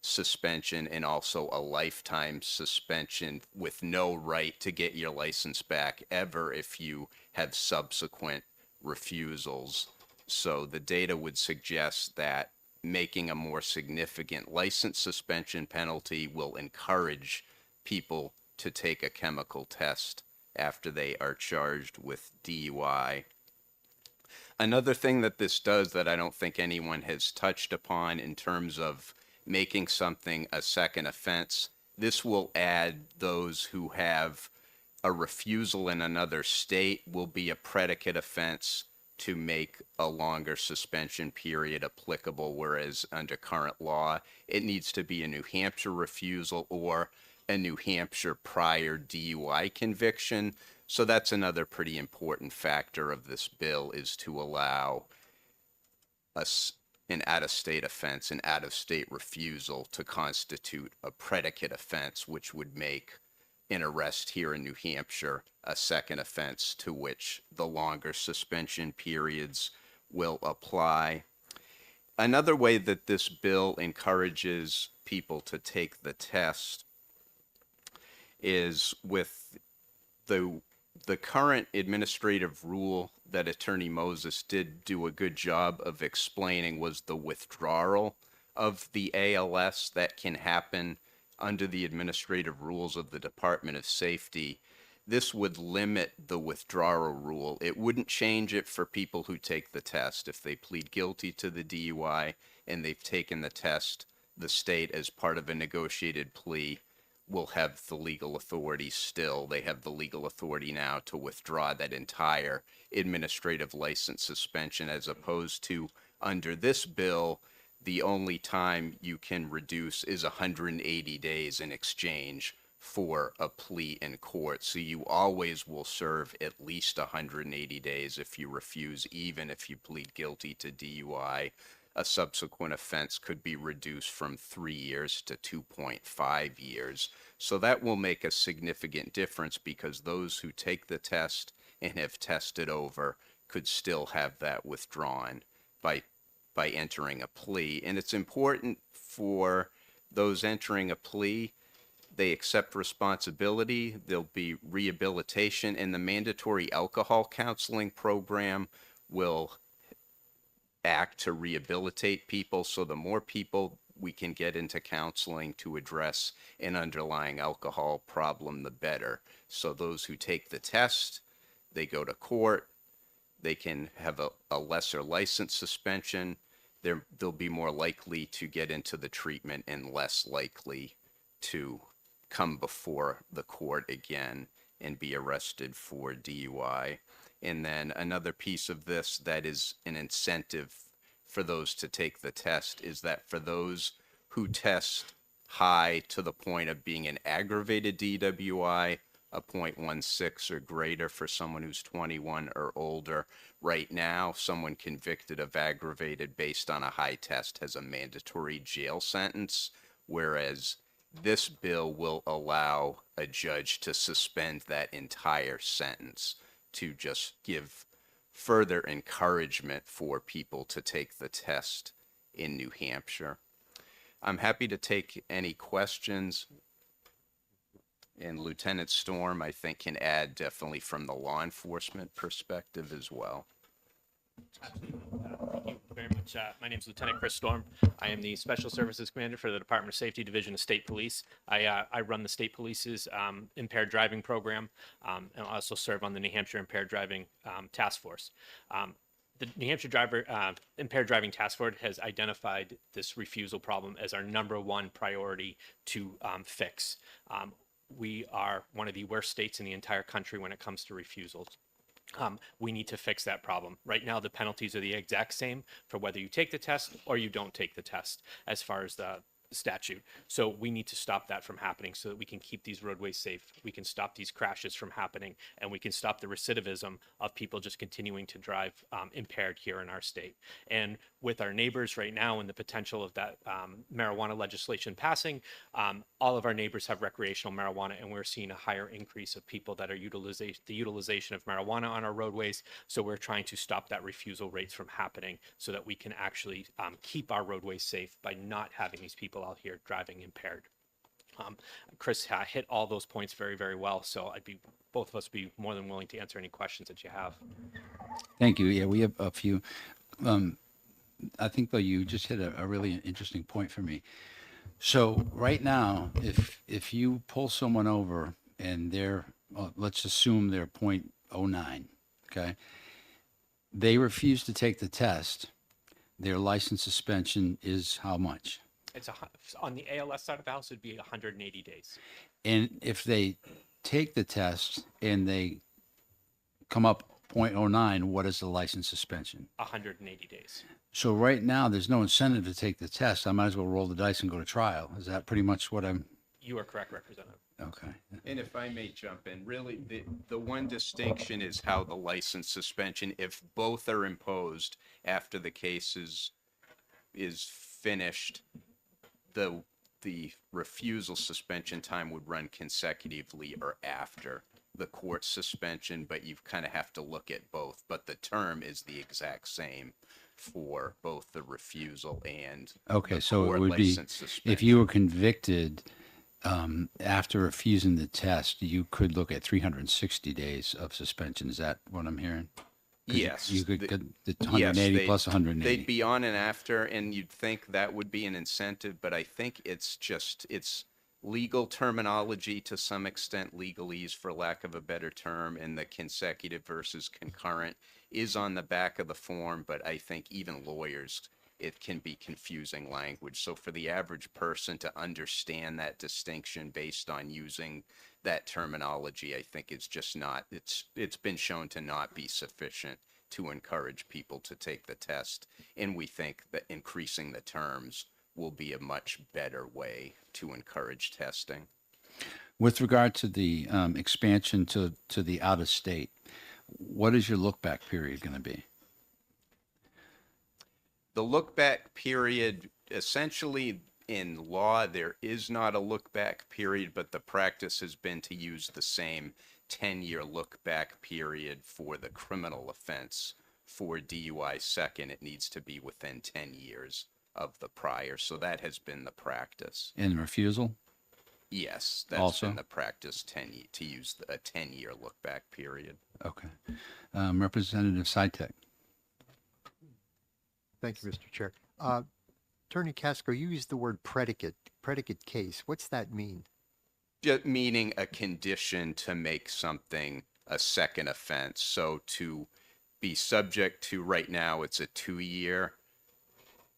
Speaker 12: suspension and also a lifetime suspension with no right to get your license back ever if you have subsequent refusals. So the data would suggest that making a more significant license suspension penalty will encourage people to take a chemical test after they are charged with DUI. Another thing that this does that I don't think anyone has touched upon in terms of making something a second offense, this will add those who have a refusal in another state will be a predicate offense to make a longer suspension period applicable, whereas under current law, it needs to be a New Hampshire refusal or a New Hampshire prior DUI conviction. So that's another pretty important factor of this bill, is to allow an out-of-state offense, an out-of-state refusal to constitute a predicate offense, which would make an arrest here in New Hampshire a second offense to which the longer suspension periods will apply. Another way that this bill encourages people to take the test is with the current administrative rule that Attorney Moses did do a good job of explaining, was the withdrawal of the ALS that can happen under the administrative rules of the Department of Safety. This would limit the withdrawal rule. It wouldn't change it for people who take the test. If they plead guilty to the DUI and they've taken the test, the state, as part of a negotiated plea, will have the legal authority still. They have the legal authority now to withdraw that entire administrative license suspension, as opposed to under this bill, the only time you can reduce is 180 days in exchange for a plea in court. So you always will serve at least 180 days if you refuse, even if you plead guilty to DUI. A subsequent offense could be reduced from 3 years to 2.5 years. So that will make a significant difference, because those who take the test and have tested over could still have that withdrawn by entering a plea. And it's important for those entering a plea, they accept responsibility, there'll be rehabilitation, and the mandatory alcohol counseling program will act to rehabilitate people. So the more people we can get into counseling to address an underlying alcohol problem, the better. So those who take the test, they go to court, they can have a lesser license suspension. They'll be more likely to get into the treatment and less likely to come before the court again and be arrested for DUI. And then another piece of this that is an incentive for those to take the test is that for those who test high to the point of being an aggravated DWI, a 0.16 or greater for someone who's 21 or older. Right now, someone convicted of aggravated based on a high test has a mandatory jail sentence, whereas this bill will allow a judge to suspend that entire sentence to just give further encouragement for people to take the test in New Hampshire. I'm happy to take any questions. And Lieutenant Storm, I think, can add definitely from the law enforcement perspective as well.
Speaker 13: Thank you very much. My name is Lieutenant Chris Storm. I am the Special Services Commander for the Department of Safety Division of State Police. I run the State Police's impaired driving program, and I also serve on the New Hampshire Impaired Driving Task Force. The New Hampshire Impaired Driving Task Force has identified this refusal problem as our #1 priority to fix. We are one of the worst states in the entire country when it comes to refusals. We need to fix that problem. Right now, the penalties are the exact same for whether you take the test or you don't take the test as far as the statute. So we need to stop that from happening so that we can keep these roadways safe. We can stop these crashes from happening, and we can stop the recidivism of people just continuing to drive impaired here in our state. And with our neighbors right now and the potential of that marijuana legislation passing, all of our neighbors have recreational marijuana, and we're seeing a higher increase of people that are the utilization of marijuana on our roadways. So we're trying to stop that refusal rates from happening so that we can actually keep our roadways safe by not having these people out here driving impaired. Chris hit all those points very, very well. So both of us would be more than willing to answer any questions that you have.
Speaker 4: Thank you. Yeah, we have a few. I think, though, you just hit a really interesting point for me. So right now, if you pull someone over and let's assume they're 0.09, okay, they refuse to take the test, their license suspension is how much?
Speaker 13: It's on the ALS side of the house, it'd be 180 days.
Speaker 4: And if they take the test and they come up 0.09, what is the license suspension?
Speaker 13: 180 days.
Speaker 4: So right now, there's no incentive to take the test. I might as well roll the dice and go to trial. Is that pretty much what I'm?
Speaker 13: You are correct, Representative.
Speaker 4: Okay.
Speaker 12: And if I may jump in, really, the one distinction is how the license suspension, if both are imposed after the case is finished, the refusal suspension time would run consecutively or after the court suspension, but you kind of have to look at both. But the term is the exact same for both the refusal and
Speaker 4: Okay,
Speaker 12: the
Speaker 4: so it
Speaker 12: court
Speaker 4: would be,
Speaker 12: license suspension.
Speaker 4: if you were convicted after refusing the test, you could look at 360 days of suspension. Is that what I'm hearing? 'Cause
Speaker 12: Yes.
Speaker 4: You could
Speaker 12: the-
Speaker 4: get the 180
Speaker 12: they'd-
Speaker 4: plus 180.
Speaker 12: They'd be on and after, and you'd think that would be an incentive, but I think it's legal terminology to some extent, legalese for lack of a better term, and the consecutive versus concurrent is on the back of the form, but I think even lawyers, it can be confusing language. So for the average person to understand that distinction based on using that terminology, I think it's just not, it's been shown to not be sufficient to encourage people to take the test. And we think that increasing the terms will be a much better way to encourage testing.
Speaker 4: With regard to the expansion to the out of state, what is your look back period going to be?
Speaker 12: The look back period, essentially in law, there is not a look back period, but the practice has been to use the same 10-year look back period for the criminal offense. For DUI second, it needs to be within 10 years of the prior. So that has been the practice.
Speaker 4: And refusal?
Speaker 12: Yes, that's
Speaker 4: Also?
Speaker 12: been the practice to use a 10-year look back period.
Speaker 4: Okay. Representative Sitek.
Speaker 10: Thank you, Mr. Chair. Attorney Casco, you used the word predicate case. What's that mean?
Speaker 12: Just meaning a condition to make something a second offense. So to be subject to, right now, it's a 2-year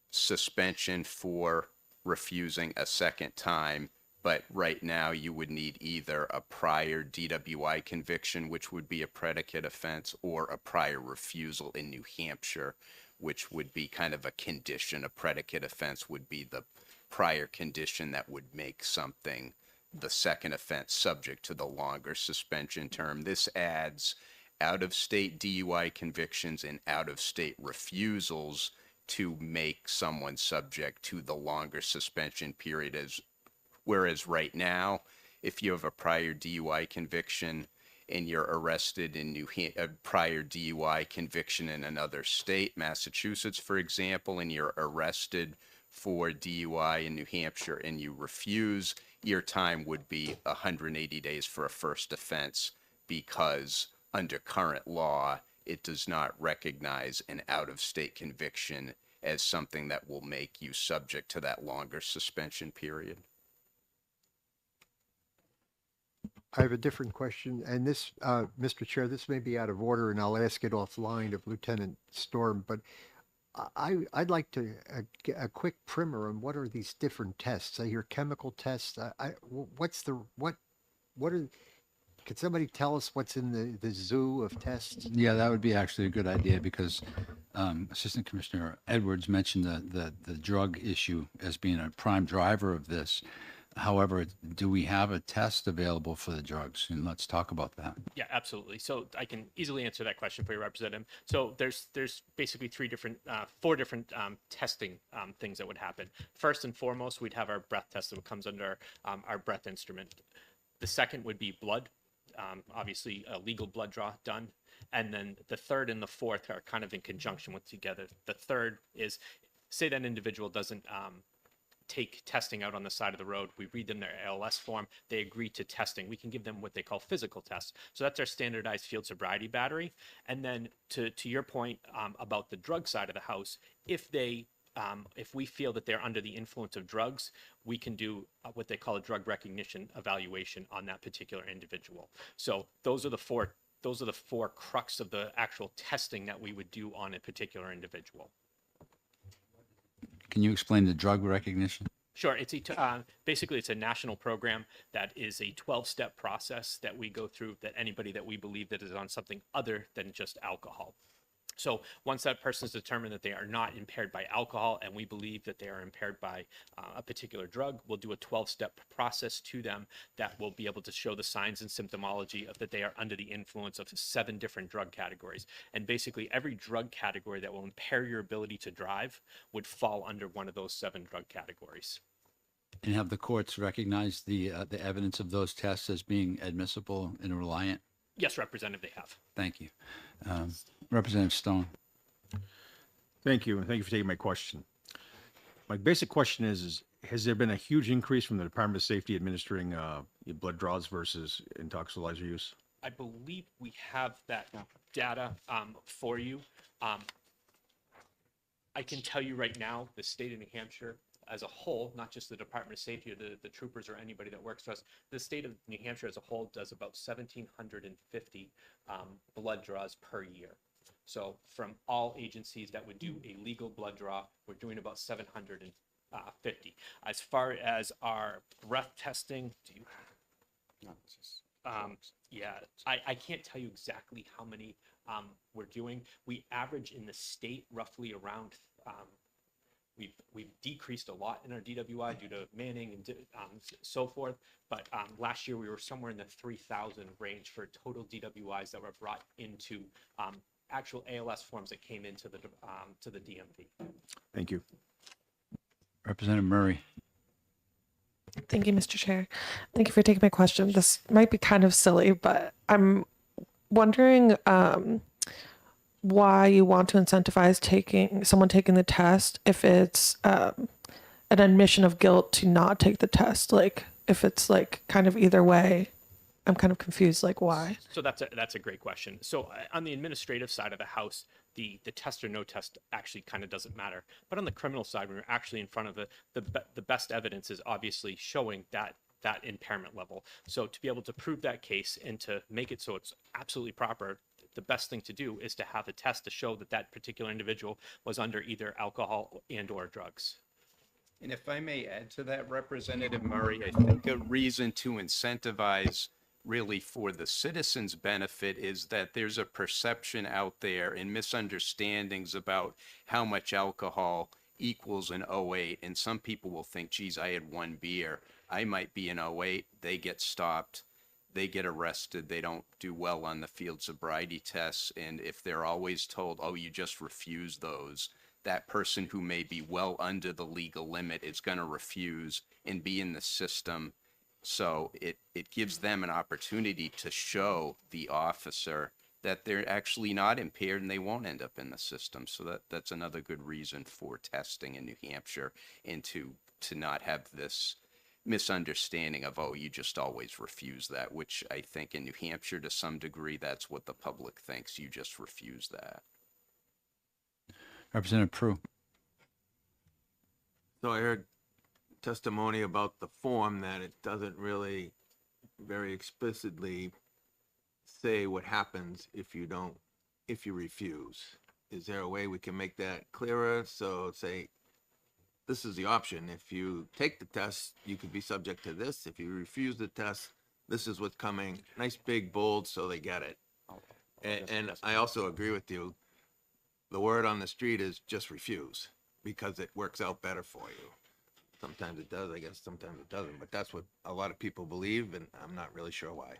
Speaker 12: suspension for refusing a second time. But right now, you would need either a prior DWI conviction, which would be a predicate offense, or a prior refusal in New Hampshire, which would be kind of a condition. A predicate offense would be the prior condition that would make something the second offense subject to the longer suspension term. This adds out-of-state DUI convictions and out-of-state refusals to make someone subject to the longer suspension period. Whereas right now, if you have a prior DUI conviction and you're arrested in a prior DUI conviction in another state, Massachusetts, for example, and you're arrested for DUI in New Hampshire and you refuse, your time would be 180 days for a first offense, because under current law, it does not recognize an out-of-state conviction as something that will make you subject to that longer suspension period.
Speaker 10: I have a different question, and this, Mr. Chair, this may be out of order, and I'll ask it offline of Lieutenant Storm, but I'd like to get a quick primer on what are these different tests. I hear chemical tests. Could somebody tell us what's in the zoo of tests?
Speaker 4: Yeah, that would be actually a good idea because Assistant Commissioner Edwards mentioned the drug issue as being a prime driver of this. However, do we have a test available for the drugs? And let's talk about that.
Speaker 13: Yeah, absolutely. So I can easily answer that question for your representative. So there's basically four different testing things that would happen. First and foremost, we'd have our breath test that comes under our breath instrument. The second would be blood, obviously a legal blood draw done. And then the third and the fourth are kind of in conjunction with together. The third is, say that individual doesn't take testing out on the side of the road. We read them their ALS form. They agree to testing. We can give them what they call physical tests. So that's our standardized field sobriety battery. And then to your point about the drug side of the house, if we feel that they're under the influence of drugs, we can do what they call a drug recognition evaluation on that particular individual. So those are the four crux of the actual testing that we would do on a particular individual.
Speaker 4: Can you explain the drug recognition?
Speaker 13: Sure. It's basically it's a national program that is a 12-step process that we go through, that anybody that we believe that is on something other than just alcohol. So once that person is determined that they are not impaired by alcohol, and we believe that they are impaired by a particular drug, we'll do a 12-step process to them that will be able to show the signs and symptomology of that they are under the influence of 7 different drug categories. And basically every drug category that will impair your ability to drive would fall under one of those 7 drug categories.
Speaker 4: And have the courts recognized the evidence of those tests as being admissible and reliant?
Speaker 13: Yes, Representative, they have.
Speaker 4: Thank you. Representative Stone.
Speaker 7: Thank you, and thank you for taking my question. My basic question is has there been a huge increase from the Department of Safety administering blood draws versus intoxilizer use?
Speaker 13: I believe we have that data for you. I can tell you right now, the state of New Hampshire as a whole, not just the Department of Safety or the troopers or anybody that works for us, the state of New Hampshire as a whole does about 1,750 blood draws per year. So from all agencies that would do a legal blood draw, we're doing about 750. As far as our breath testing, do you yeah, I can't tell you exactly how many we're doing. We average in the state roughly around we've decreased a lot in our DWI due to manning and so forth. But last year we were somewhere in the 3,000 range for total DWIs that were brought into actual ALS forms that came into the to the DMV.
Speaker 7: Thank you.
Speaker 4: Representative Murray.
Speaker 6: Thank you, Mr. Chair. Thank you for taking my question. This might be kind of silly, but I'm wondering why you want to incentivize someone taking the test if it's an admission of guilt to not take the test. Like if it's like kind of either way, I'm kind of confused. Like why?
Speaker 13: So that's a great question. So on the administrative side of the house, the test or no test actually kind of doesn't matter. But on the criminal side, when we're actually in front of the best evidence is obviously showing that impairment level. So to be able to prove that case and to make it so it's absolutely proper, the best thing to do is to have a test to show that that particular individual was under either alcohol and or drugs.
Speaker 12: And if I may add to that, Representative Murray, I think a reason to incentivize really for the citizens' benefit is that there's a perception out there and misunderstandings about how much alcohol equals an 08. And some people will think, geez, I had 1 beer. I might be an 08. They get stopped. They get arrested. They don't do well on the field sobriety tests. And if they're always told, oh, you just refuse those, that person who may be well under the legal limit is going to refuse and be in the system. So it gives them an opportunity to show the officer that they're actually not impaired and they won't end up in the system. So that's another good reason for testing in New Hampshire and to not have this misunderstanding of, oh, you just always refuse that, which I think in New Hampshire to some degree, that's what the public thinks. You just refuse that.
Speaker 4: Representative Prue.
Speaker 14: So I heard testimony about the form that it doesn't really very explicitly say what happens if you refuse. Is there a way we can make that clearer? So say, this is the option. If you take the test, you could be subject to this. If you refuse the test, this is what's coming. Nice big bold so they get it. And I also agree with you. The word on the street is just refuse because it works out better for you. Sometimes it does, I guess. Sometimes it doesn't. But that's what a lot of people believe, and I'm not really sure why.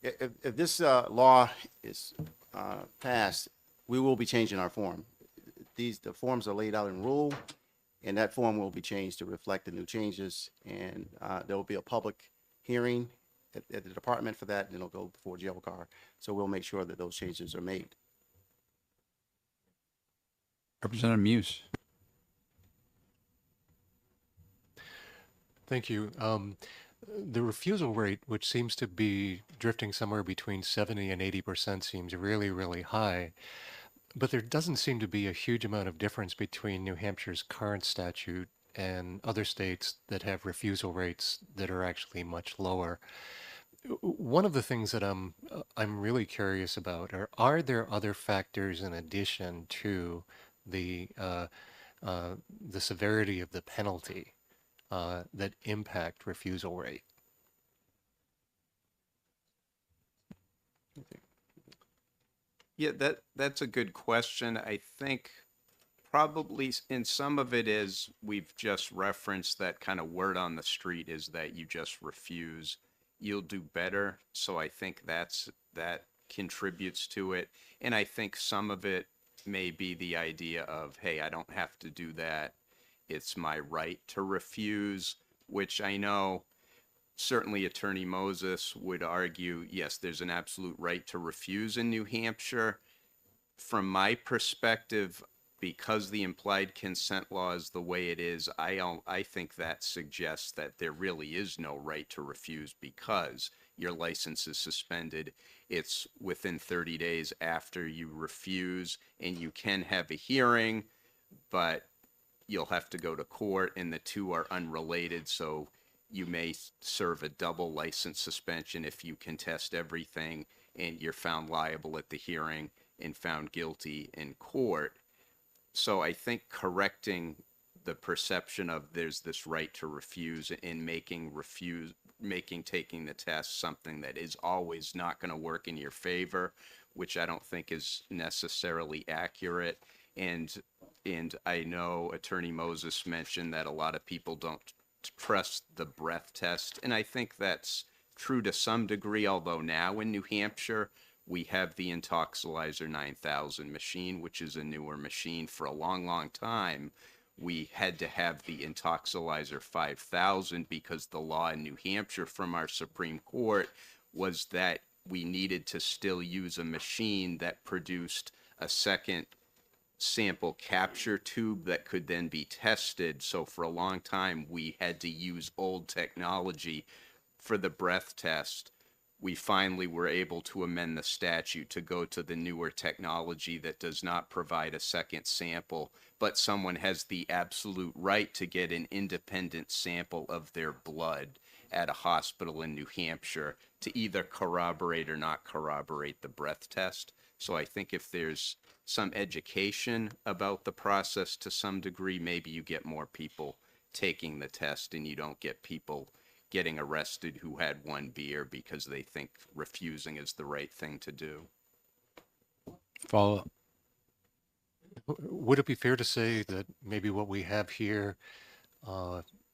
Speaker 11: If this law is passed, we will be changing our form. The forms are laid out in rule, and that form will be changed to reflect the new changes. And there will be a public hearing at the department for that, and it'll go before GLCAR. So we'll make sure that those changes are made.
Speaker 4: Representative Muse.
Speaker 15: Thank you. The refusal rate, which seems to be drifting somewhere between 70 and 80%, seems really, really high. But there doesn't seem to be a huge amount of difference between New Hampshire's current statute and other states that have refusal rates that are actually much lower. One of the things that I'm really curious about are there other factors in addition to the severity of the penalty that impact refusal rate?
Speaker 12: Yeah, that's a good question. I think probably in some of it is we've just referenced that kind of word on the street is that you just refuse, you'll do better. So I think that contributes to it. And I think some of it may be the idea of, hey, I don't have to do that. It's my right to refuse, which I know certainly Attorney Moses would argue, yes, there's an absolute right to refuse in New Hampshire. From my perspective, because the implied consent law is the way it is, I think that suggests that there really is no right to refuse because your license is suspended. It's within 30 days after you refuse, and you can have a hearing, but you'll have to go to court, and the two are unrelated, so you may serve a double license suspension if you contest everything and you're found liable at the hearing and found guilty in court. So I think correcting the perception of there's this right to refuse and making taking the test something that is always not going to work in your favor, which I don't think is necessarily accurate. And I know Attorney Moses mentioned that a lot of people don't trust the breath test. And I think that's true to some degree, although now in New Hampshire, we have the Intoxilyzer 9000 machine, which is a newer machine. For a long, long time, we had to have the Intoxilyzer 5000 because the law in New Hampshire from our Supreme Court was that we needed to still use a machine that produced a second sample capture tube that could then be tested. So for a long time, we had to use old technology for the breath test. We finally were able to amend the statute to go to the newer technology that does not provide a second sample, but someone has the absolute right to get an independent sample of their blood at a hospital in New Hampshire to either corroborate or not corroborate the breath test. So I think if there's some education about the process to some degree, maybe you get more people taking the test and you don't get people getting arrested who had one beer because they think refusing is the right thing to do.
Speaker 4: Follow up.
Speaker 15: Would it be fair to say that maybe what we have here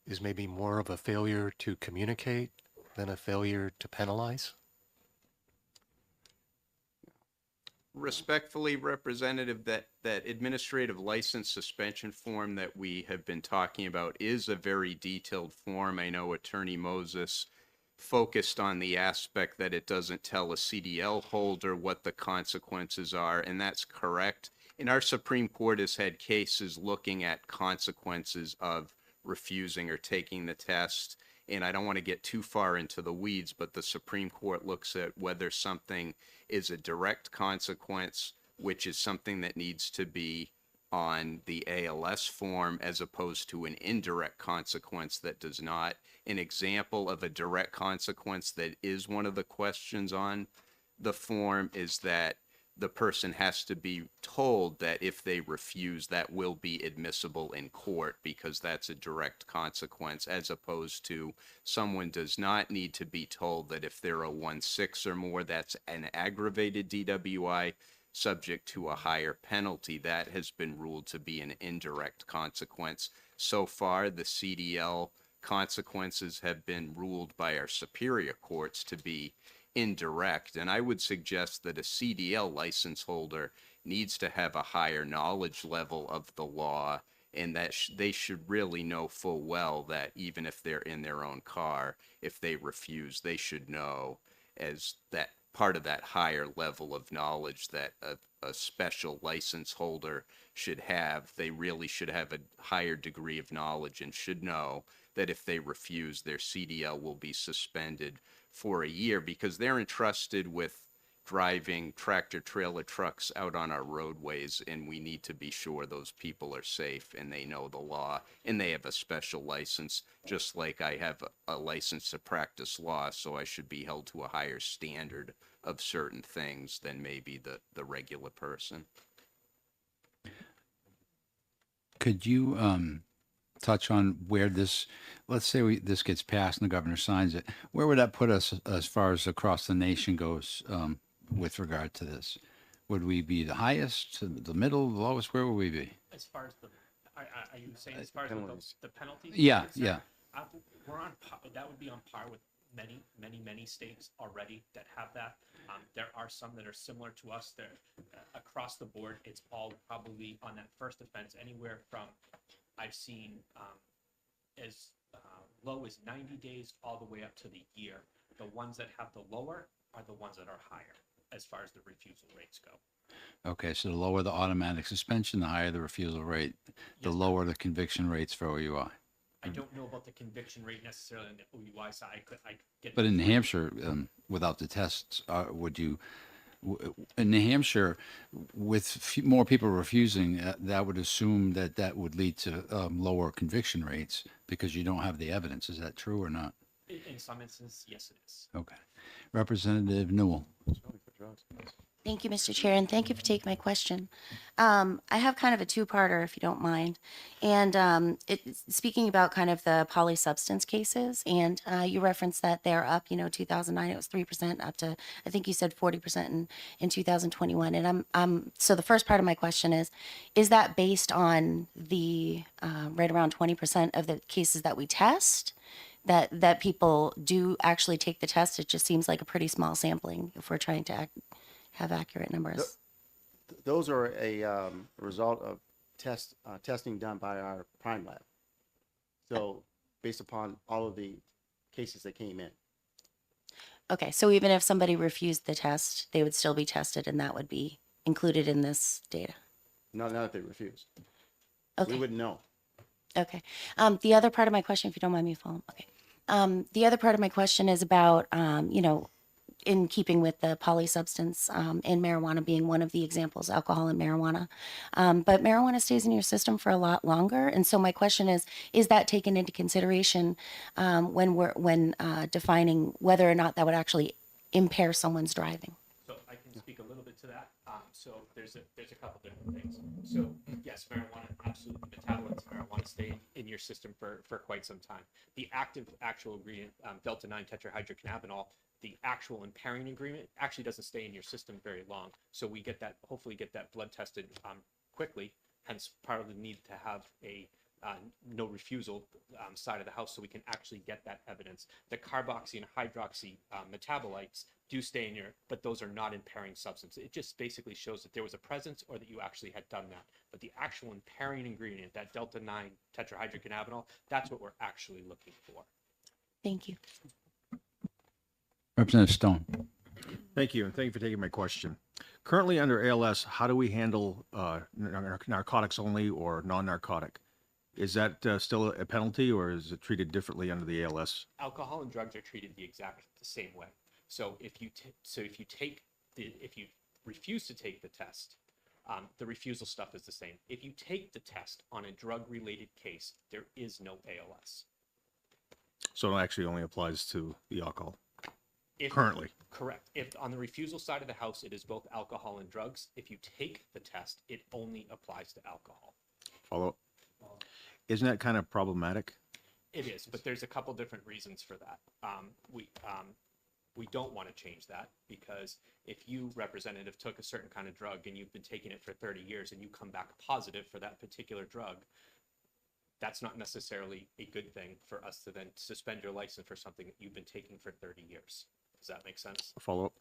Speaker 15: is maybe more of a failure to communicate than a failure to penalize?
Speaker 12: Respectfully, Representative, that administrative license suspension form that we have been talking about is a very detailed form. I know Attorney Moses focused on the aspect that it doesn't tell a CDL holder what the consequences are, and that's correct. And our Supreme Court has had cases looking at consequences of refusing or taking the test. and I don't want to get too far into the weeds, but the Supreme Court looks at whether something is a direct consequence, which is something that needs to be on the ALS form, as opposed to an indirect consequence that does not. An example of a direct consequence that is one of the questions on the form is that the person has to be told that if they refuse, that will be admissible in court, because that's a direct consequence, as opposed to someone does not need to be told that if they're a 1/6 or more, that's an aggravated DWI subject to a higher penalty. That has been ruled to be an indirect consequence. So far, the CDL consequences have been ruled by our superior courts to be indirect, and I would suggest that a CDL license holder needs to have a higher knowledge level of the law, and that they should really know full well that even if they're in their own car, if they refuse, they should know, as that part of that higher level of knowledge that a special license holder should have. They really should have a higher degree of knowledge and should know that if they refuse, their CDL will be suspended for a year, because they're entrusted with driving tractor trailer trucks out on our roadways, and we need to be sure those people are safe and they know the law and they have a special license, just like I have a license to practice law, so I should be held to a higher standard of certain things than maybe the regular person.
Speaker 4: Could you touch on where this, let's say this gets passed and the governor signs it, where would that put us as far as across the nation goes with regard to this? Would we be the highest, the middle, the lowest? Where would we be?
Speaker 13: As far as the, are you saying as far as the penalties?
Speaker 4: Yeah,
Speaker 13: concerned?
Speaker 4: yeah.
Speaker 13: We're on par, that would be on par with many states already that have that. There are some that are similar to us. They're across the board. It's all probably on that first offense, anywhere from, I've seen as low as 90 days all the way up to the year. The ones that have the lower are the ones that are higher as far as the refusal rates go.
Speaker 4: Okay, so the lower the automatic suspension, the higher the refusal rate, the lower the conviction rates for OUI.
Speaker 13: I don't know about the conviction rate necessarily on the OUI side. I could get.
Speaker 4: But in New Hampshire, without the tests, would you, in New Hampshire, with more people refusing, that would assume that that would lead to lower conviction rates because you don't have the evidence. Is that true or not?
Speaker 13: In some instances, yes, it is.
Speaker 4: Okay. Representative Newell.
Speaker 16: Thank you, Mr. Chair, and thank you for taking my question. I have kind of a two-parter, if you don't mind. And speaking about kind of the polysubstance cases, and you referenced that they're up, 2009 it was 3%, up to, I think you said 40% in 2021. And so the first part of my question is that based on the right around 20% of the cases that we test, that people do actually take the test? It just seems like a pretty small sampling if we're trying to have accurate numbers.
Speaker 11: Those are a result of testing done by our Prime Lab. So based upon all of the cases that came in.
Speaker 16: Okay, so even if somebody refused the test, they would still be tested and that would be included in this data?
Speaker 11: Not if they refuse.
Speaker 16: Okay.
Speaker 11: We wouldn't know.
Speaker 16: Okay. The other part of my question, if you don't mind me following, okay. The other part of my question is about, in keeping with the polysubstance in marijuana being one of the examples, alcohol and marijuana. But marijuana stays in your system for a lot longer. And so my question is that taken into consideration when defining whether or not that would actually impair someone's driving?
Speaker 13: So I can speak a little bit to that. So there's a couple different things. So yes, marijuana, absolutely, metabolites of marijuana stay in your system for quite some time. The actual ingredient, delta-9 tetrahydrocannabinol, the actual impairing ingredient actually doesn't stay in your system very long. So we hopefully get that blood tested quickly, hence part of the need to have a no refusal side of the house so we can actually get that evidence. The carboxy and hydroxy metabolites do stay in but those are not impairing substance. It just basically shows that there was a presence or that you actually had done that. But the actual impairing ingredient, that delta-9 tetrahydrocannabinol, that's what we're actually looking for.
Speaker 16: Thank you.
Speaker 4: Representative Stone.
Speaker 7: Thank you, and thank you for taking my question. Currently under ALS, how do we handle narcotics only or non-narcotic? Is that still a penalty, or is it treated differently under the ALS?
Speaker 13: Alcohol and drugs are treated the same way. So if you refuse to take the test, the refusal stuff is the same. If you take the test on a drug-related case, there is no ALS.
Speaker 7: So it actually only applies to the alcohol
Speaker 13: If-
Speaker 7: currently.
Speaker 13: Correct. If on the refusal side of the house, it is both alcohol and drugs. If you take the test, it only applies to alcohol.
Speaker 7: Follow up. Isn't that kind of problematic?
Speaker 13: It is, but there's a couple different reasons for that. We don't want to change that because if you, representative, took a certain kind of drug and you've been taking it for 30 years and you come back positive for that particular drug, that's not necessarily a good thing for us to then suspend your license for something that you've been taking for 30 years. Does that make sense?
Speaker 7: Follow up.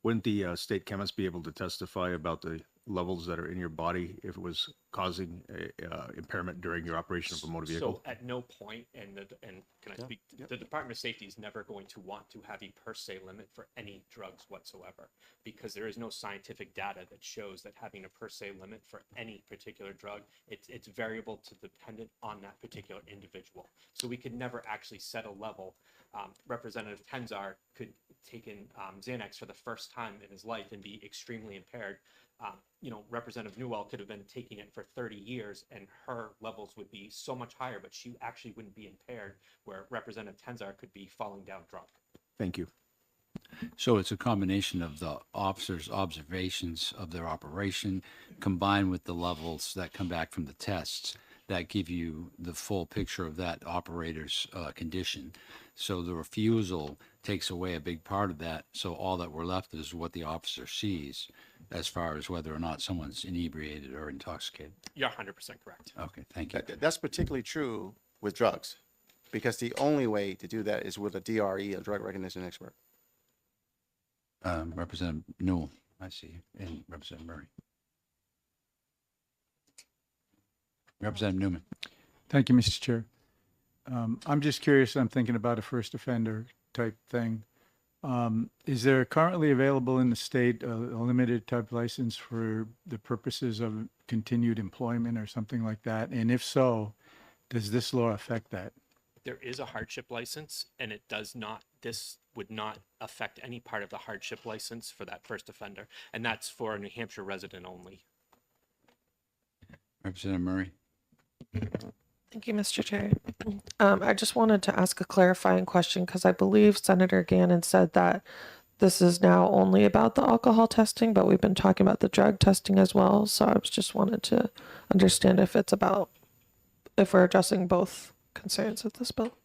Speaker 7: Wouldn't the state chemist be able to testify about the levels that are in your body if it was causing a impairment during your operation of a motor vehicle?
Speaker 13: So at no point, and can I speak? The Department of Safety is never going to want to have a per se limit for any drugs whatsoever, because there is no scientific data that shows that having a per se limit for any particular drug, it's variable to dependent on that particular individual. So we could never actually set a level. Representative Tenzar could take in Xanax for the first time in his life and be extremely impaired. Representative Newell could have been taking it for 30 years and her levels would be so much higher, but she actually wouldn't be impaired, where Representative Tenzar could be falling down drunk.
Speaker 7: Thank you.
Speaker 4: So it's a combination of the officer's observations of their operation combined with the levels that come back from the tests that give you the full picture of that operator's condition. So the refusal takes away a big part of that. So all that we're left is what the officer sees as far as whether or not someone's inebriated or intoxicated.
Speaker 13: You're 100% correct.
Speaker 4: Okay, thank you.
Speaker 11: That's particularly true with drugs, because the only way to do that is with a DRE, a drug recognition expert.
Speaker 4: Representative Newell, I see you, and Representative Murray. Representative Newman.
Speaker 9: Thank you, Mr. Chair. I'm just curious, I'm thinking about a first offender type thing. Is there currently available in the state a limited type license for the purposes of continued employment or something like that? And if so, does this law affect that?
Speaker 13: There is a hardship license, and it does not, this would not affect any part of the hardship license for that first offender, and that's for a New Hampshire resident only.
Speaker 4: Representative Murray.
Speaker 6: Thank you, Mr. Chair. I just wanted to ask a clarifying question because I believe Senator Gannon said that this is now only about the alcohol testing, but we've been talking about the drug testing as well. So I just wanted to understand if we're addressing both concerns of this bill.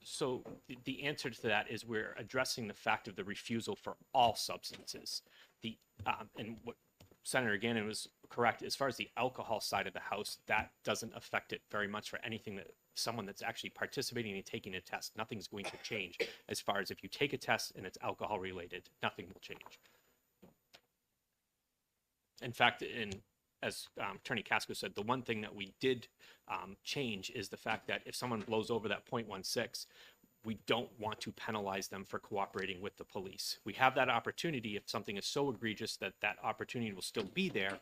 Speaker 13: So the answer to that is we're addressing the fact of the refusal for all substances. And what Senator Gannon was correct, as far as the alcohol side of the house, that doesn't affect it very much for anything that someone that's actually participating and taking a test. Nothing's going to change as far as if you take a test and it's alcohol related, nothing will change. In fact, as Attorney Casco said, the one thing that we did change is the fact that if someone blows over that 0.16, we don't want to penalize them for cooperating with the police. We have that opportunity if something is so egregious that that opportunity will still be there,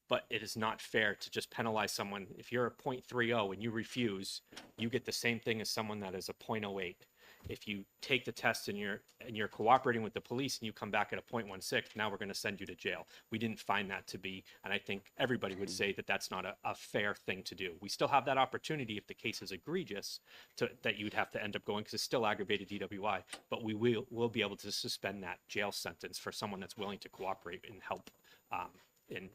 Speaker 13: but it is not fair to just penalize someone. If you're a 0.30 and you refuse, you get the same thing as someone that is a 0.08. If you take the test and you're cooperating with the police and you come back at a 0.16, now we're going to send you to jail. We didn't find that to be, and I think everybody would say that that's not a fair thing to do. We still have that opportunity if the case is egregious that you would have to end up going, because it's still aggravated DWI, but we will be able to suspend that jail sentence for someone that's willing to cooperate and help and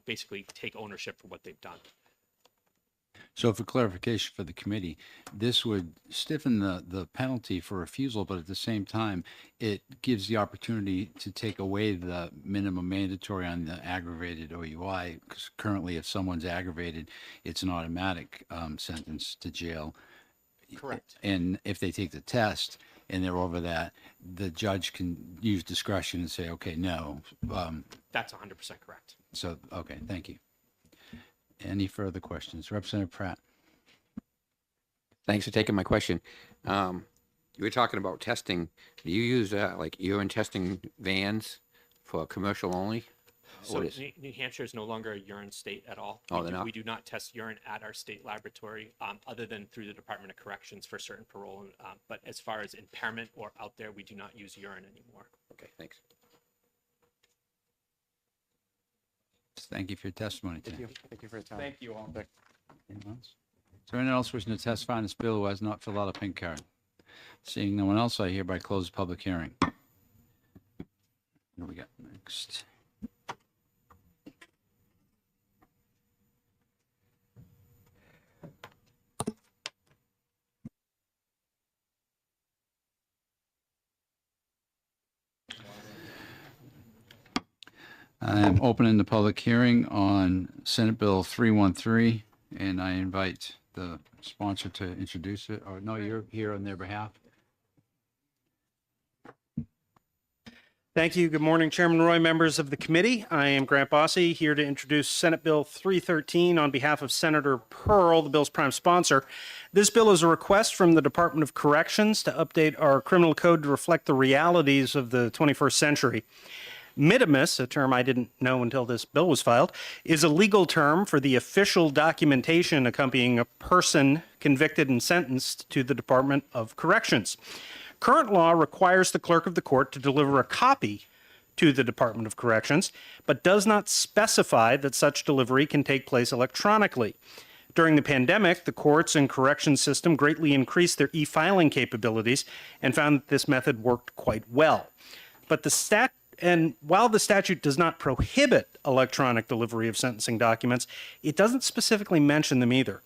Speaker 13: basically take ownership for what they've done.
Speaker 4: So for clarification for the committee, this would stiffen the penalty for refusal, but at the same time, it gives the opportunity to take away the minimum mandatory on the aggravated OUI, because currently if someone's aggravated, it's an automatic sentence to jail.
Speaker 13: Correct.
Speaker 4: And if they take the test and they're over that, the judge can use discretion and say, okay, no.
Speaker 13: That's 100% correct.
Speaker 4: So, okay, thank you. Any further questions? Representative Pratt.
Speaker 17: Thanks for taking my question. You were talking about testing. Do you use like urine testing vans for commercial only?
Speaker 13: So
Speaker 17: What is?
Speaker 13: New Hampshire is no longer a urine state at all.
Speaker 17: Oh, they're not?
Speaker 13: We do not test urine at our state laboratory, other than through the Department of Corrections for certain parole. But as far as impairment or out there, we do not use urine anymore.
Speaker 17: Okay, thanks.
Speaker 4: Thank you for your testimony. Tim.
Speaker 17: Thank you for your time.
Speaker 13: Thank you all.
Speaker 4: Anyone else? Is there anyone else wishing to testify on this bill who has not filled out a pink card? Seeing no one else, I hereby close the public hearing. What do we got next? I am opening the public hearing on Senate Bill 313, and I invite the sponsor to introduce it. Or no, you're here on their behalf.
Speaker 18: Thank you. Good morning, Chairman Roy, members of the committee. I am Grant Bossy, here to introduce Senate Bill 313 on behalf of Senator Pearl, the bill's prime sponsor. This bill is a request from the Department of Corrections to update our criminal code to reflect the realities of the 21st century. Minimus, a term I didn't know until this bill was filed, is a legal term for the official documentation accompanying a person convicted and sentenced to the Department of Corrections. Current law requires the clerk of the court to deliver a copy to the Department of Corrections, but does not specify that such delivery can take place electronically. During the pandemic, the courts and corrections system greatly increased their e-filing capabilities and found that this method worked quite well. But while the statute does not prohibit electronic delivery of sentencing documents, it doesn't specifically mention them either.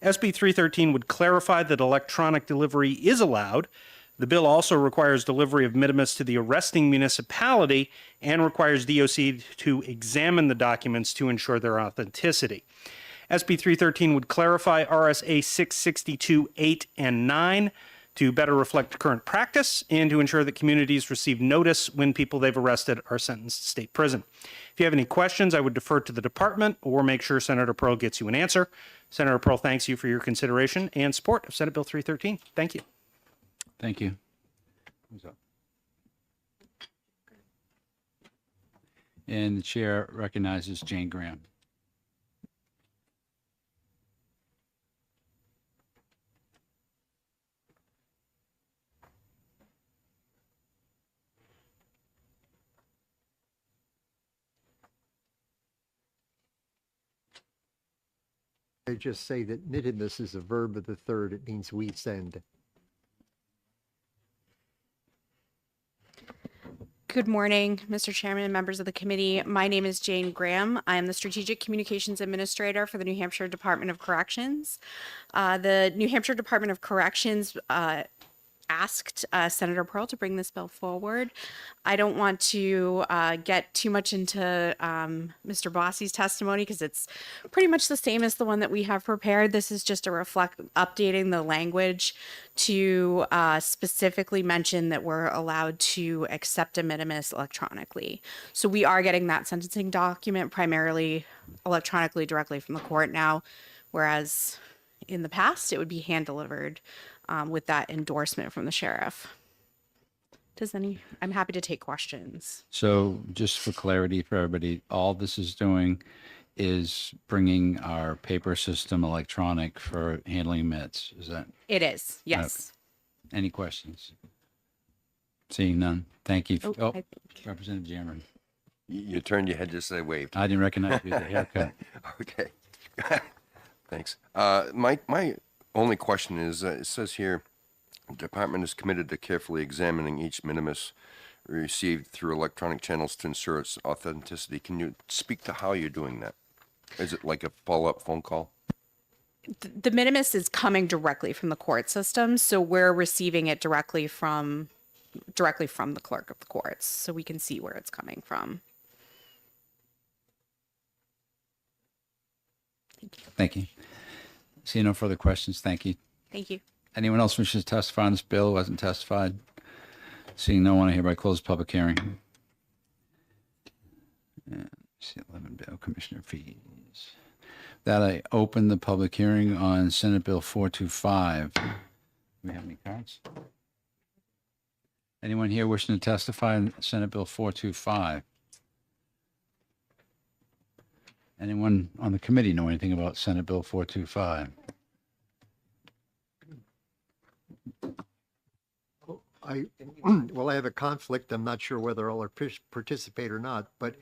Speaker 18: SB 313 would clarify that electronic delivery is allowed. The bill also requires delivery of minimus to the arresting municipality and requires DOC to examine the documents to ensure their authenticity. SB 313 would clarify RSA 662, 8, and 9 to better reflect current practice and to ensure that communities receive notice when people they've arrested are sentenced to state prison. If you have any questions, I would defer to the department or make sure Senator Pearl gets you an answer. Senator Pearl thanks you for your consideration and support of Senate Bill 313. Thank you.
Speaker 4: Thank you. Who's up? And the chair recognizes Jane Graham.
Speaker 10: They just say that minimus is a verb of the third. It means we send.
Speaker 19: Good morning, Mr. Chairman and members of the committee. My name is Jane Graham. I am the Strategic Communications Administrator for the New Hampshire Department of Corrections. The New Hampshire Department of Corrections asked Senator Pearl to bring this bill forward. I don't want to get too much into Mr. Bossy's testimony because it's pretty much the same as the one that we have prepared. This is just a updating the language to specifically mention that we're allowed to accept a minimus electronically. So we are getting that sentencing document primarily electronically directly from the court now, whereas in the past it would be hand delivered with that endorsement from the sheriff. I'm happy to take questions.
Speaker 4: So just for clarity for everybody, all this is doing is bringing our paper system electronic for handling meds. Is that?
Speaker 19: It is, yes.
Speaker 4: Okay. Any questions? Seeing none. Thank you.
Speaker 19: Oh,
Speaker 4: Representative Jammer.
Speaker 20: You turned your head just as I waved.
Speaker 4: I didn't recognize you with the haircut.
Speaker 20: Okay. Thanks. My only question is, it says here, the department is committed to carefully examining each minimus received through electronic channels to ensure its authenticity. Can you speak to how you're doing that? Is it like a follow-up phone call?
Speaker 19: The minimus is coming directly from the court system, so we're receiving it directly from the clerk of the courts, so we can see where it's coming from.
Speaker 4: Thank you. See no further questions. Thank you.
Speaker 19: Thank you.
Speaker 4: Anyone else wishes to testify on this bill who hasn't testified? Seeing no one, I hereby close the public hearing. See 11 bill commissioner fees. That I open the public hearing on Senate Bill 425. Do we have any cards? Anyone here wishing to testify on Senate Bill 425? Anyone on the committee know anything about Senate Bill 425?
Speaker 10: Well, I have a conflict. I'm not sure whether I'll participate or not, but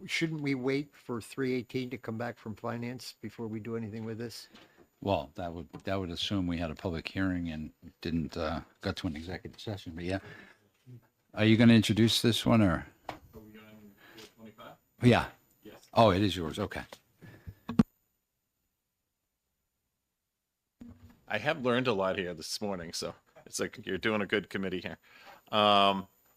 Speaker 10: shouldn't we wait for 318 to come back from finance before we do anything with this?
Speaker 4: Well, that would assume we had a public hearing and didn't got to an executive session. But yeah, are you going to introduce this one or? Yeah. Yes. Oh, it is yours. Okay.
Speaker 5: I have learned a lot here this morning, so it's like you're doing a good committee here.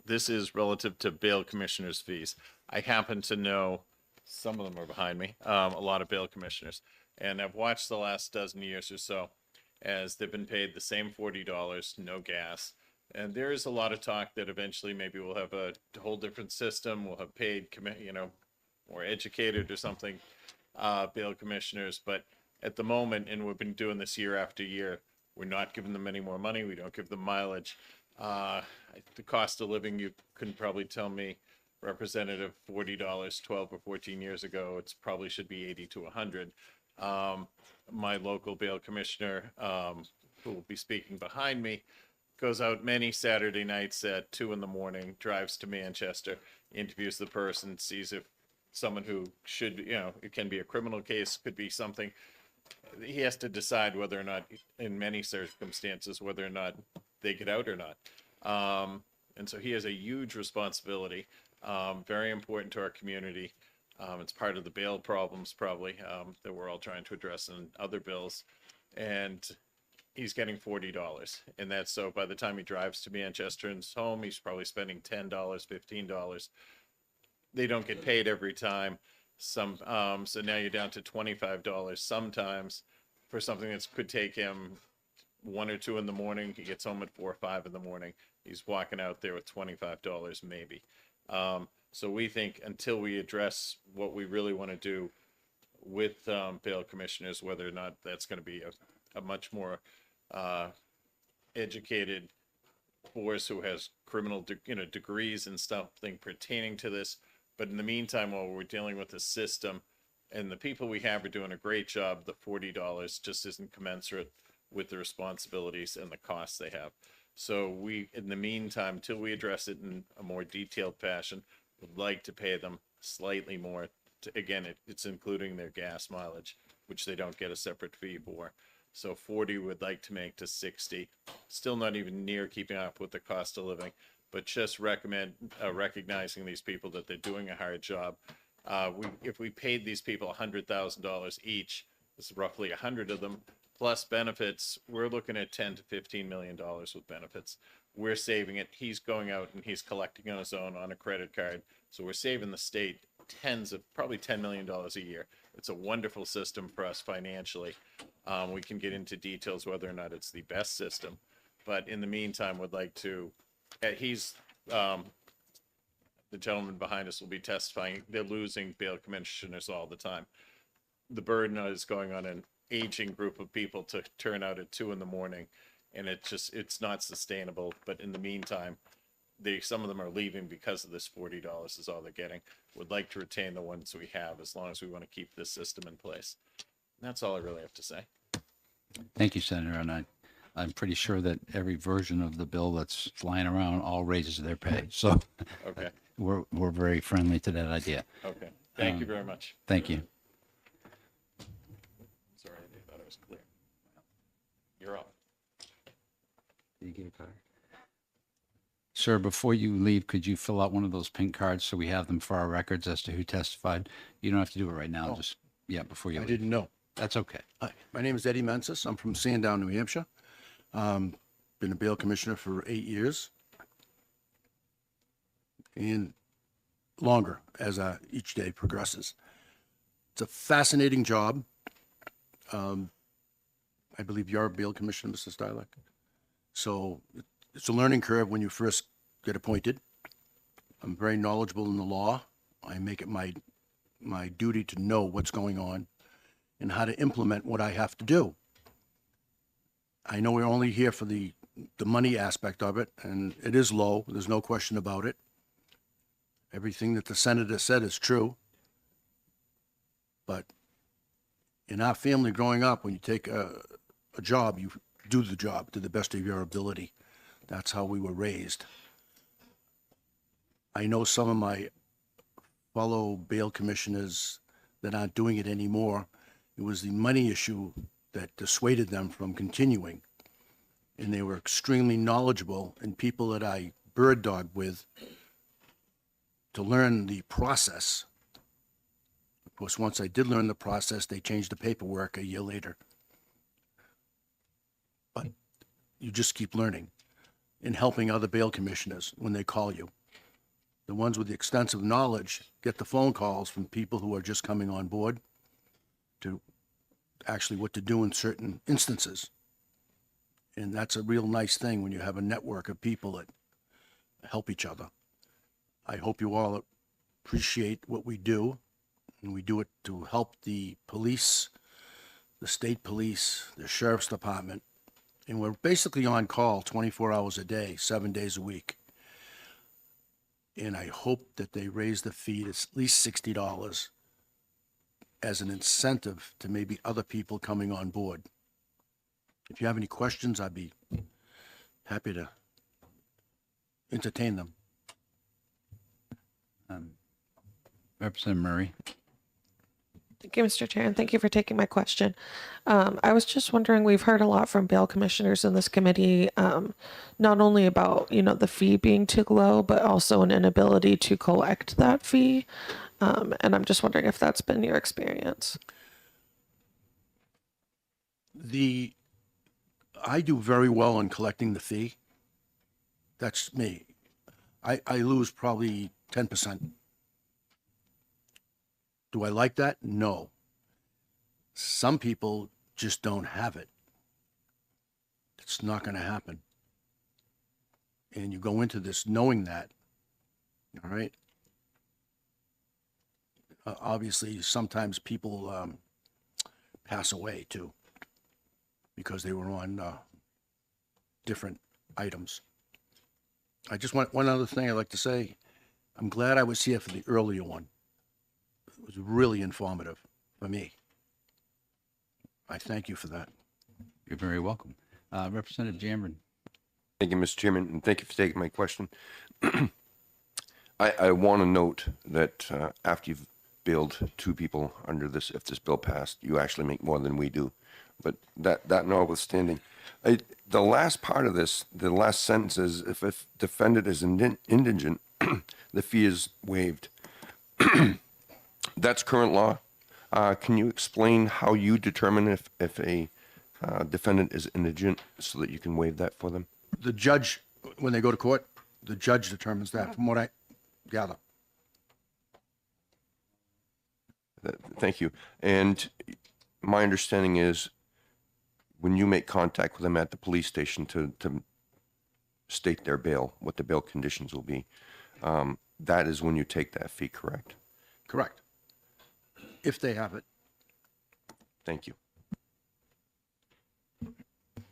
Speaker 5: This is relative to bail commissioners' fees. I happen to know some of them are behind me, a lot of bail commissioners, and I've watched the last dozen years or so as they've been paid the same $40, no gas. And there is a lot of talk that eventually maybe we'll have a whole different system. We'll have paid, more educated or something, bail commissioners. But at the moment, and we've been doing this year after year, we're not giving them any more money. We don't give them mileage. The cost of living, you couldn't probably tell me, Representative, $40 12 or 14 years ago. It's probably should be 80 to 100. My local bail commissioner, who will be speaking behind me, goes out many Saturday nights at 2 a.m, drives to Manchester, interviews the person, sees if someone who should, it can be a criminal case, could be something. He has to decide whether or not, in many circumstances, whether or not they get out or not. And so he has a huge responsibility, very important to our community. It's part of the bail problems probably that we're all trying to address in other bills. And he's getting $40. And that's so by the time he drives to Manchester and is home, he's probably spending $10, $15. They don't get paid every time. So now you're down to $25 sometimes for something that could take him 1 or 2 in the morning. He gets home at 4 or 5 in the morning. He's walking out there with $25 maybe. So we think until we address what we really want to do with bail commissioners, whether or not that's going to be a much more educated force who has criminal degrees and something pertaining to this. But in the meantime, while we're dealing with the system and the people we have are doing a great job, the $40 just isn't commensurate with the responsibilities and the costs they have. So we, in the meantime, till we address it in a more detailed fashion, would like to pay them slightly more. Again, it's including their gas mileage, which they don't get a separate fee for. So 40 would like to make to 60. Still not even near keeping up with the cost of living, but just recognizing these people that they're doing a hard job. If we paid these people $100,000 each, this is roughly 100 of them, plus benefits, we're looking at $10 to $15 million with benefits. We're saving it. He's going out and he's collecting on his own on a credit card. So we're saving the state probably $10 million a year. It's a wonderful system for us financially. We can get into details whether or not it's the best system. But in the meantime, would like to, the gentleman behind us will be testifying. They're losing bail commissioners all the time. The burden is going on an aging group of people to turn out at 2 a.m. And it's not sustainable. But in the meantime, some of them are leaving because of this $40 is all they're getting. Would like to retain the ones we have as long as we want to keep this system in place. And that's all I really have to say.
Speaker 4: Thank you, Senator. And I'm pretty sure that every version of the bill that's flying around all raises their pay. So
Speaker 5: Okay.
Speaker 4: we're very friendly to that idea.
Speaker 5: Okay. Thank you very much.
Speaker 4: Thank you.
Speaker 5: Sorry, I thought it was clear. You're up.
Speaker 17: Did you get a card?
Speaker 4: Sir, before you leave, could you fill out one of those pink cards so we have them for our records as to who testified? You don't have to do it right now. Just, before you
Speaker 21: I
Speaker 4: leave.
Speaker 21: didn't know.
Speaker 4: That's okay.
Speaker 21: Hi, my name is Eddie Mensis. I'm from Sandown, New Hampshire. Been a bail commissioner for 8 years. And longer as each day progresses. It's a fascinating job. I believe you're a bail commissioner, Mr. Stylek. So it's a learning curve when you first get appointed. I'm very knowledgeable in the law. I make it my duty to know what's going on and how to implement what I have to do. I know we're only here for the money aspect of it, and it is low. There's no question about it. Everything that the senator said is true. But in our family growing up, when you take a job, you do the job to the best of your ability. That's how we were raised. I know some of my fellow bail commissioners that aren't doing it anymore. It was the money issue that dissuaded them from continuing. And they were extremely knowledgeable and people that I bird dog with to learn the process. Of course, once I did learn the process, they changed the paperwork a year later. But you just keep learning and helping other bail commissioners when they call you. The ones with the extensive knowledge get the phone calls from people who are just coming on board to actually what to do in certain instances. And that's a real nice thing when you have a network of people that help each other. I hope you all appreciate what we do, and we do it to help the police, the state police, the sheriff's department, and we're basically on call 24 hours a day, 7 days a week. And I hope that they raise the fee to at least $60 as an incentive to maybe other people coming on board. If you have any questions, I'd be happy to entertain them.
Speaker 4: Representative Murray.
Speaker 6: Thank you, Mr. Chair, and thank you for taking my question. I was just wondering, we've heard a lot from bail commissioners in this committee, not only about, the fee being too low, but also an inability to collect that fee. And I'm just wondering if that's been your experience.
Speaker 21: I do very well on collecting the fee. That's me. I lose probably 10%. Do I like that? No. Some people just don't have it. It's not going to happen. And you go into this knowing that, all right? Obviously, sometimes people pass away too because they were on different items. I just want one other thing I'd like to say. I'm glad I was here for the earlier one. It was really informative for me. I thank you for that.
Speaker 4: You're very welcome. Representative Jambrin.
Speaker 20: Thank you, Mr. Chairman, and thank you for taking my question. I want to note that after you've billed 2 people under this, if this bill passed, you actually make more than we do. But that notwithstanding, the last part of this, the last sentence is, if a defendant is indigent, the fee is waived. That's current law. Can you explain how you determine if a defendant is indigent so that you can waive that for them?
Speaker 21: The judge, when they go to court, the judge determines that, from what I gather.
Speaker 20: Thank you. And my understanding is when you make contact with them at the police station to state their bail, what the bail conditions will be, that is when you take that fee, correct?
Speaker 21: Correct. If they have it.
Speaker 20: Thank you.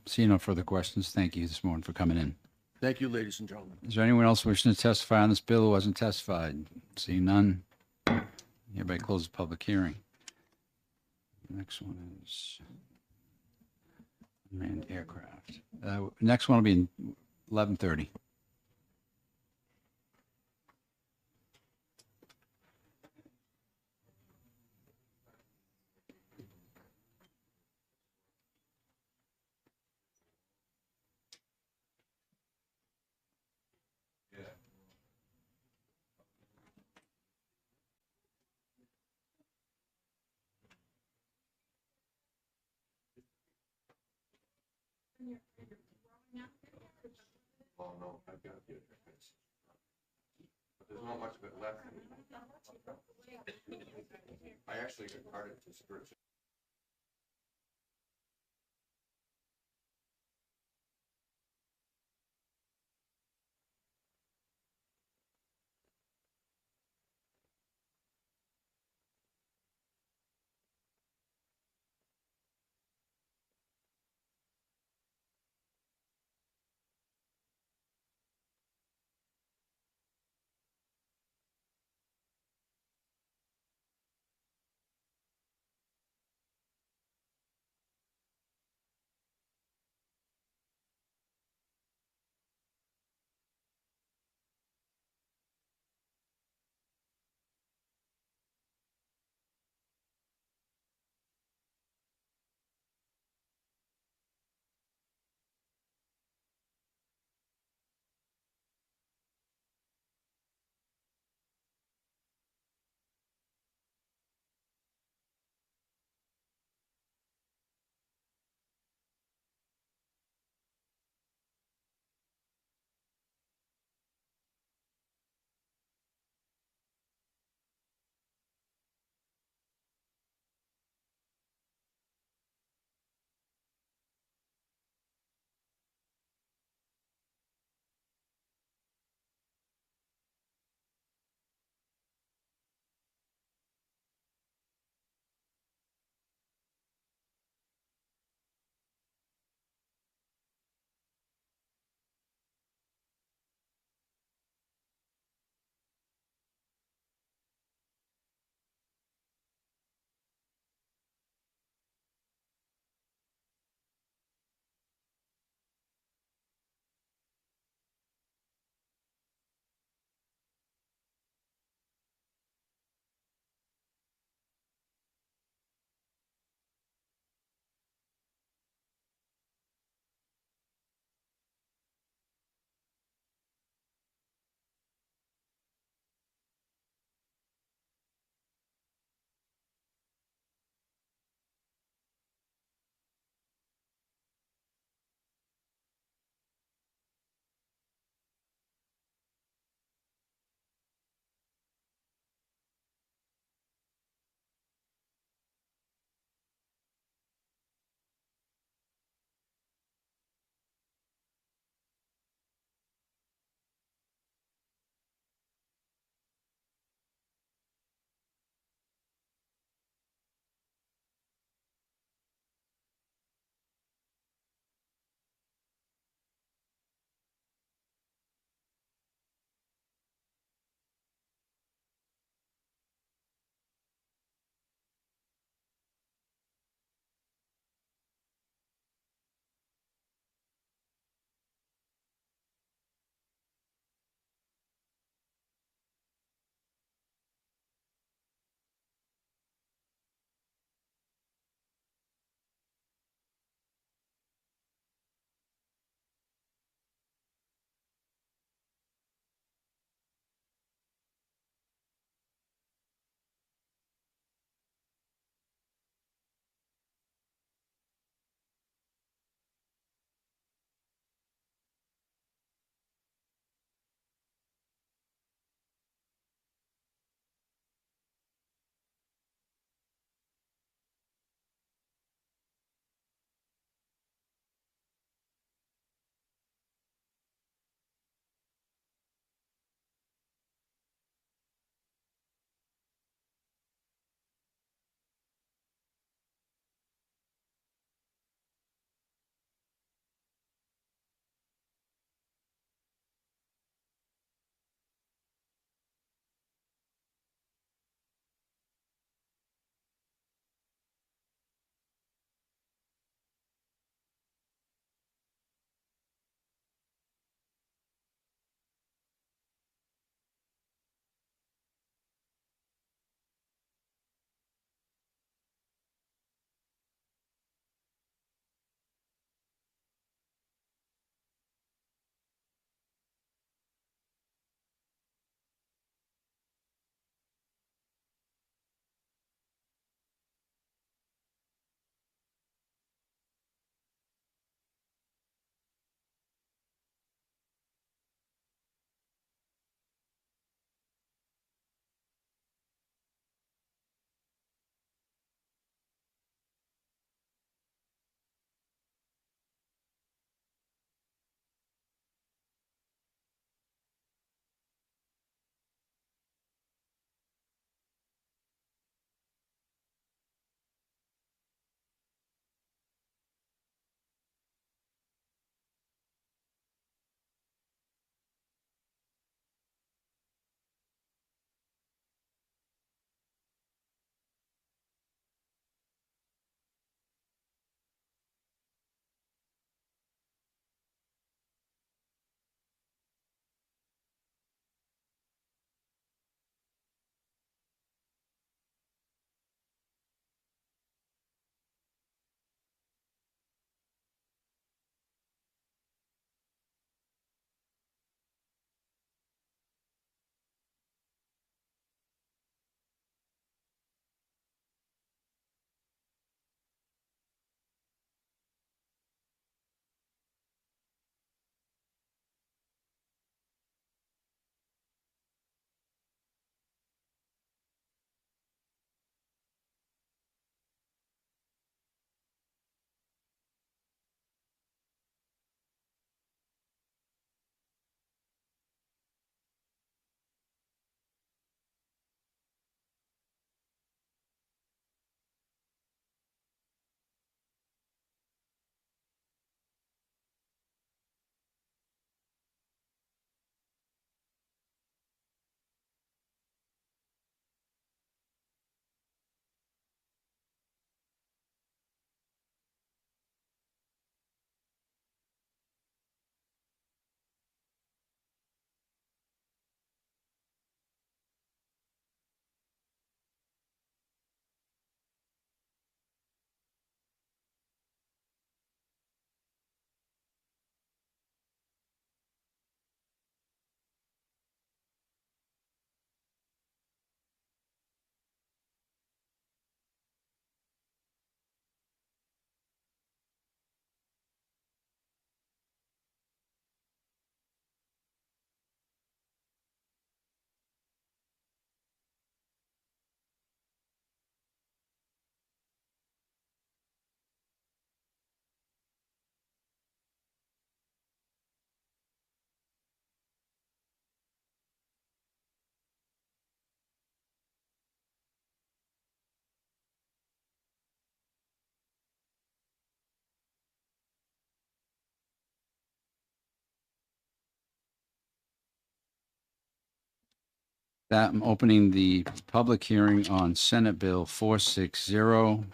Speaker 4: Seeing no further questions, thank you this morning for coming in.
Speaker 21: Thank you, ladies and gentlemen.
Speaker 4: Is there anyone else wishing to testify on this bill who wasn't testified? Seeing none, hereby close the public hearing. Next one is unmanned aircraft. Next one will be in 11:30.
Speaker 20: Oh, no, I've got to get it. But there's not much of it left. I actually got carded to Spirit
Speaker 4: that, I'm opening the public hearing on Senate Bill 460,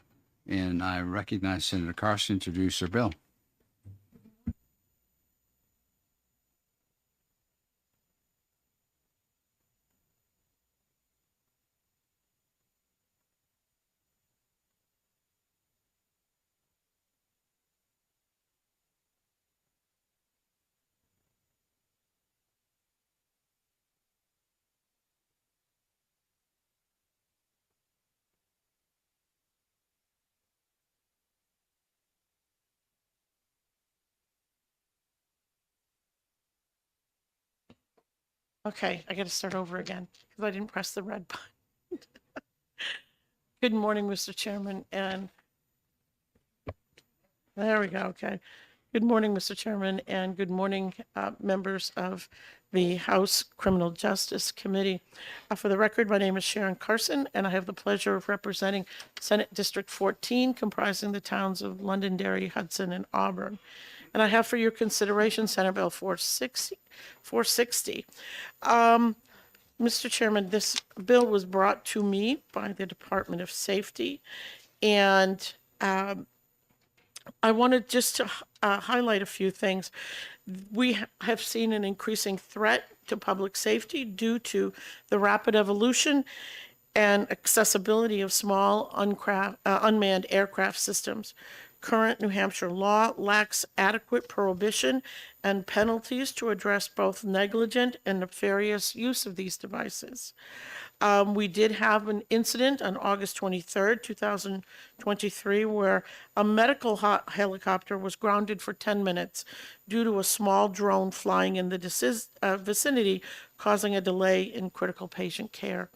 Speaker 4: and I recognize Senator Carson to introduce her bill.
Speaker 6: Okay, I got to start over again because I didn't press the red button. Good morning, Mr. Chairman, and there we go. Okay. Good morning, Mr. Chairman, and good morning, members of the House Criminal Justice Committee. For the record, my name is Sharon Carson, and I have the pleasure of representing Senate District 14, comprising the towns of Londonderry, Hudson, and Auburn. And I have for your consideration Senate Bill 460. Mr. Chairman, this bill was brought to me by the Department of Safety, and I wanted just to highlight a few things. We have seen an increasing threat to public safety due to the rapid evolution and accessibility of small unmanned aircraft systems. Current New Hampshire law lacks adequate prohibition and penalties to address both negligent and nefarious use of these devices. We did have an incident on August 23rd, 2023, where a medical helicopter was grounded for 10 minutes due to a small drone flying in the vicinity, causing a delay in critical patient care.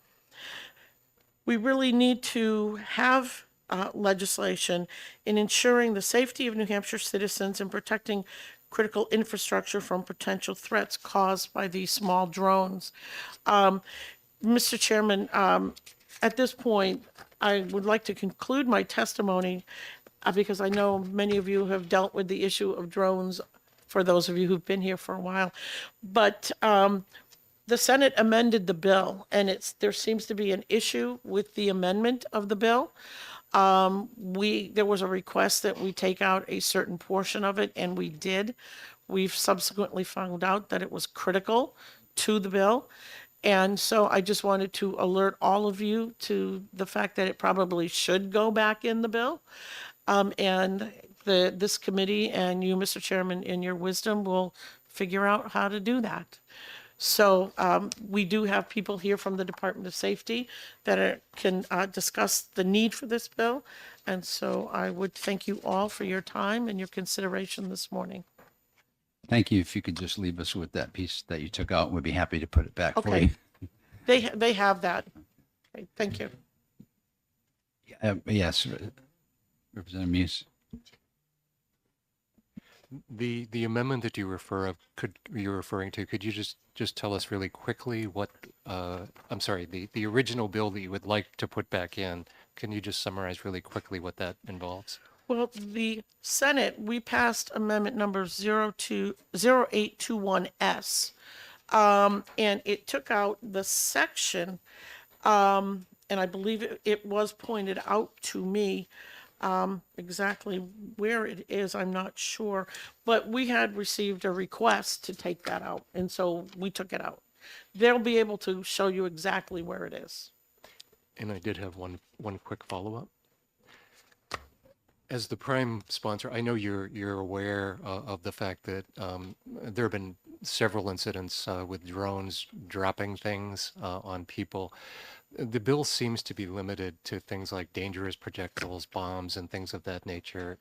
Speaker 6: We really need to have legislation in ensuring the safety of New Hampshire citizens and protecting critical infrastructure from potential threats caused by these small drones. Mr. Chairman, at this point, I would like to conclude my testimony because I know many of you have dealt with the issue of drones, for those of you who've been here for a while. But the Senate amended the bill, and there seems to be an issue with the amendment of the bill. There was a request that we take out a certain portion of it, and we did. We've subsequently found out that it was critical to the bill. And so I just wanted to alert all of you to the fact that it probably should go back in the bill. And this committee and you, Mr. Chairman, in your wisdom, will figure out how to do that. So we do have people here from the Department of Safety that can discuss the need for this bill. And so I would thank you all for your time and your consideration this morning.
Speaker 4: Thank you. If you could just leave us with that piece that you took out, we'd be happy to put it back for
Speaker 6: Okay.
Speaker 4: you.
Speaker 6: They have that. Okay, thank you.
Speaker 4: Yes, Representative Muse.
Speaker 15: The amendment that you're referring to, could you just tell us really quickly what, I'm sorry, the original bill that you would like to put back in, can you just summarize really quickly what that involves?
Speaker 6: Well, the Senate, we passed amendment number 0821S. And it took out the section, and I believe it was pointed out to me, exactly where it is, I'm not sure. But we had received a request to take that out, and so we took it out. They'll be able to show you exactly where it is.
Speaker 15: And I did have one quick follow-up. As the prime sponsor, I know you're aware of the fact that there have been several incidents with drones dropping things on people. The bill seems to be limited to things like dangerous projectiles, bombs, and things of that nature.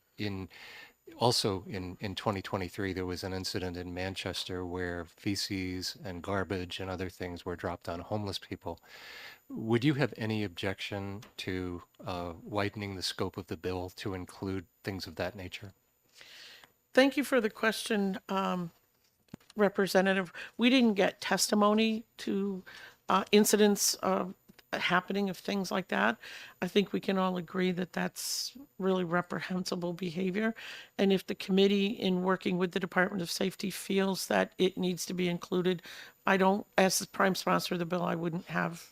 Speaker 15: Also in 2023, there was an incident in Manchester where feces and garbage and other things were dropped on homeless people. Would you have any objection to widening the scope of the bill to include things of that nature?
Speaker 6: Thank you for the question, Representative. We didn't get testimony to incidents happening of things like that, I think we can all agree that that's really reprehensible behavior. And if the committee, in working with the Department of Safety, feels that it needs to be included, I don't, as the prime sponsor of the bill, I wouldn't have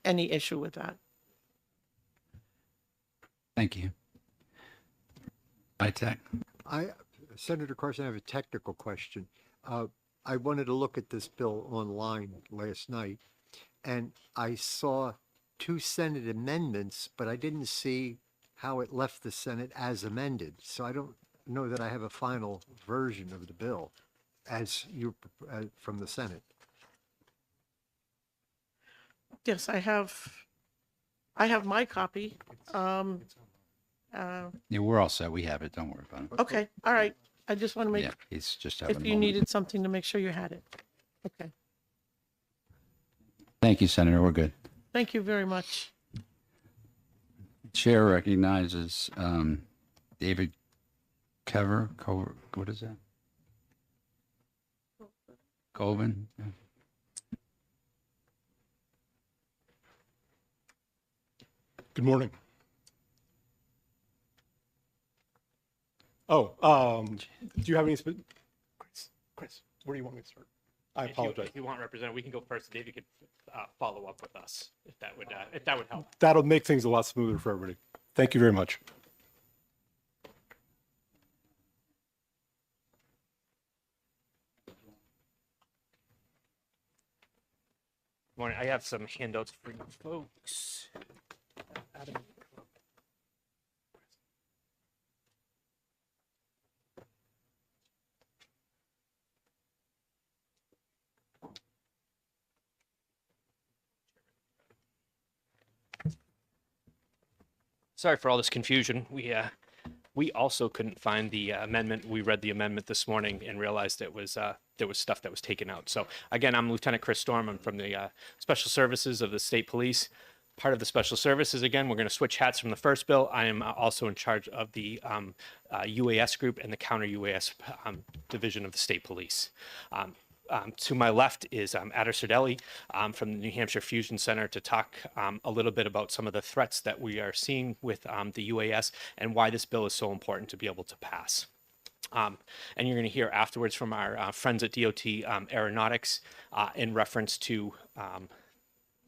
Speaker 6: any issue with that.
Speaker 4: Thank you. ITAC.
Speaker 10: Senator Carson, I have a technical question. I wanted to look at this bill online last night, and I saw 2 Senate amendments, but I didn't see how it left the Senate as amended. So I don't know that I have a final version of the bill as you from the Senate.
Speaker 6: Yes, I have my copy.
Speaker 4: Yeah, we're all set. We have it. Don't worry about it.
Speaker 6: Okay, all right. I just want to make,
Speaker 4: Yeah, he's just having
Speaker 6: if
Speaker 4: a
Speaker 6: you
Speaker 4: moment.
Speaker 6: needed something, to make sure you had it. Okay,
Speaker 4: Thank you, Senator. We're good.
Speaker 6: thank you very much.
Speaker 4: Chair recognizes David Cover. What is that? Colvin. Yeah.
Speaker 1: Good morning. Oh, do you have any, Chris, where do you want me to start? I apologize.
Speaker 13: If you want representative, we can go first. David could follow up with us if that would help.
Speaker 1: That'll make things a lot smoother for everybody. Thank you very much.
Speaker 13: Morning. I have some handouts for you folks. Adam. Sorry for all this confusion. We also couldn't find the amendment. We read the amendment this morning and realized it was there was stuff that was taken out. So again, I'm Lieutenant Chris Storm. I'm from the Special Services of the State Police. Part of the Special Services, again, we're going to switch hats from the first bill. I am also in charge of the UAS group and the counter UAS division of the State Police. To my left is Adder Sardelli from the New Hampshire Fusion Center to talk a little bit about some of the threats that we are seeing with the UAS and why this bill is so important to be able to pass. And you're going to hear afterwards from our friends at DOT Aeronautics in reference to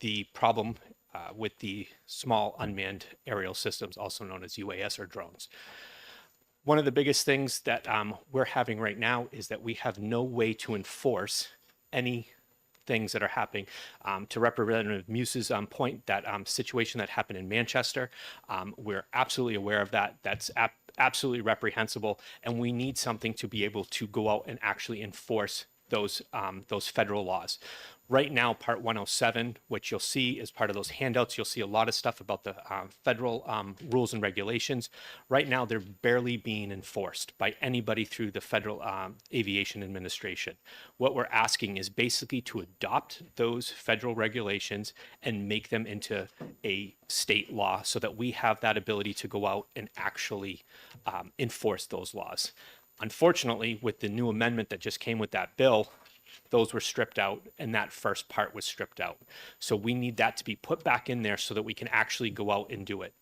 Speaker 13: the problem with the small unmanned aerial systems, also known as UAS or drones. One of the biggest things that we're having right now is that we have no way to enforce any things that are happening. To Representative Muse's point, that situation that happened in Manchester, we're absolutely aware of that. That's absolutely reprehensible, and we need something to be able to go out and actually enforce those federal laws. Right now, Part 107, which you'll see as part of those handouts, you'll see a lot of stuff about the federal rules and regulations. Right now, they're barely being enforced by anybody through the Federal Aviation Administration. What we're asking is basically to adopt those federal regulations and make them into a state law so that we have that ability to go out and actually enforce those laws. Unfortunately, with the new amendment that just came with that bill, those were stripped out and that first part was stripped out. So we need that to be put back in there so that we can actually go out and do it.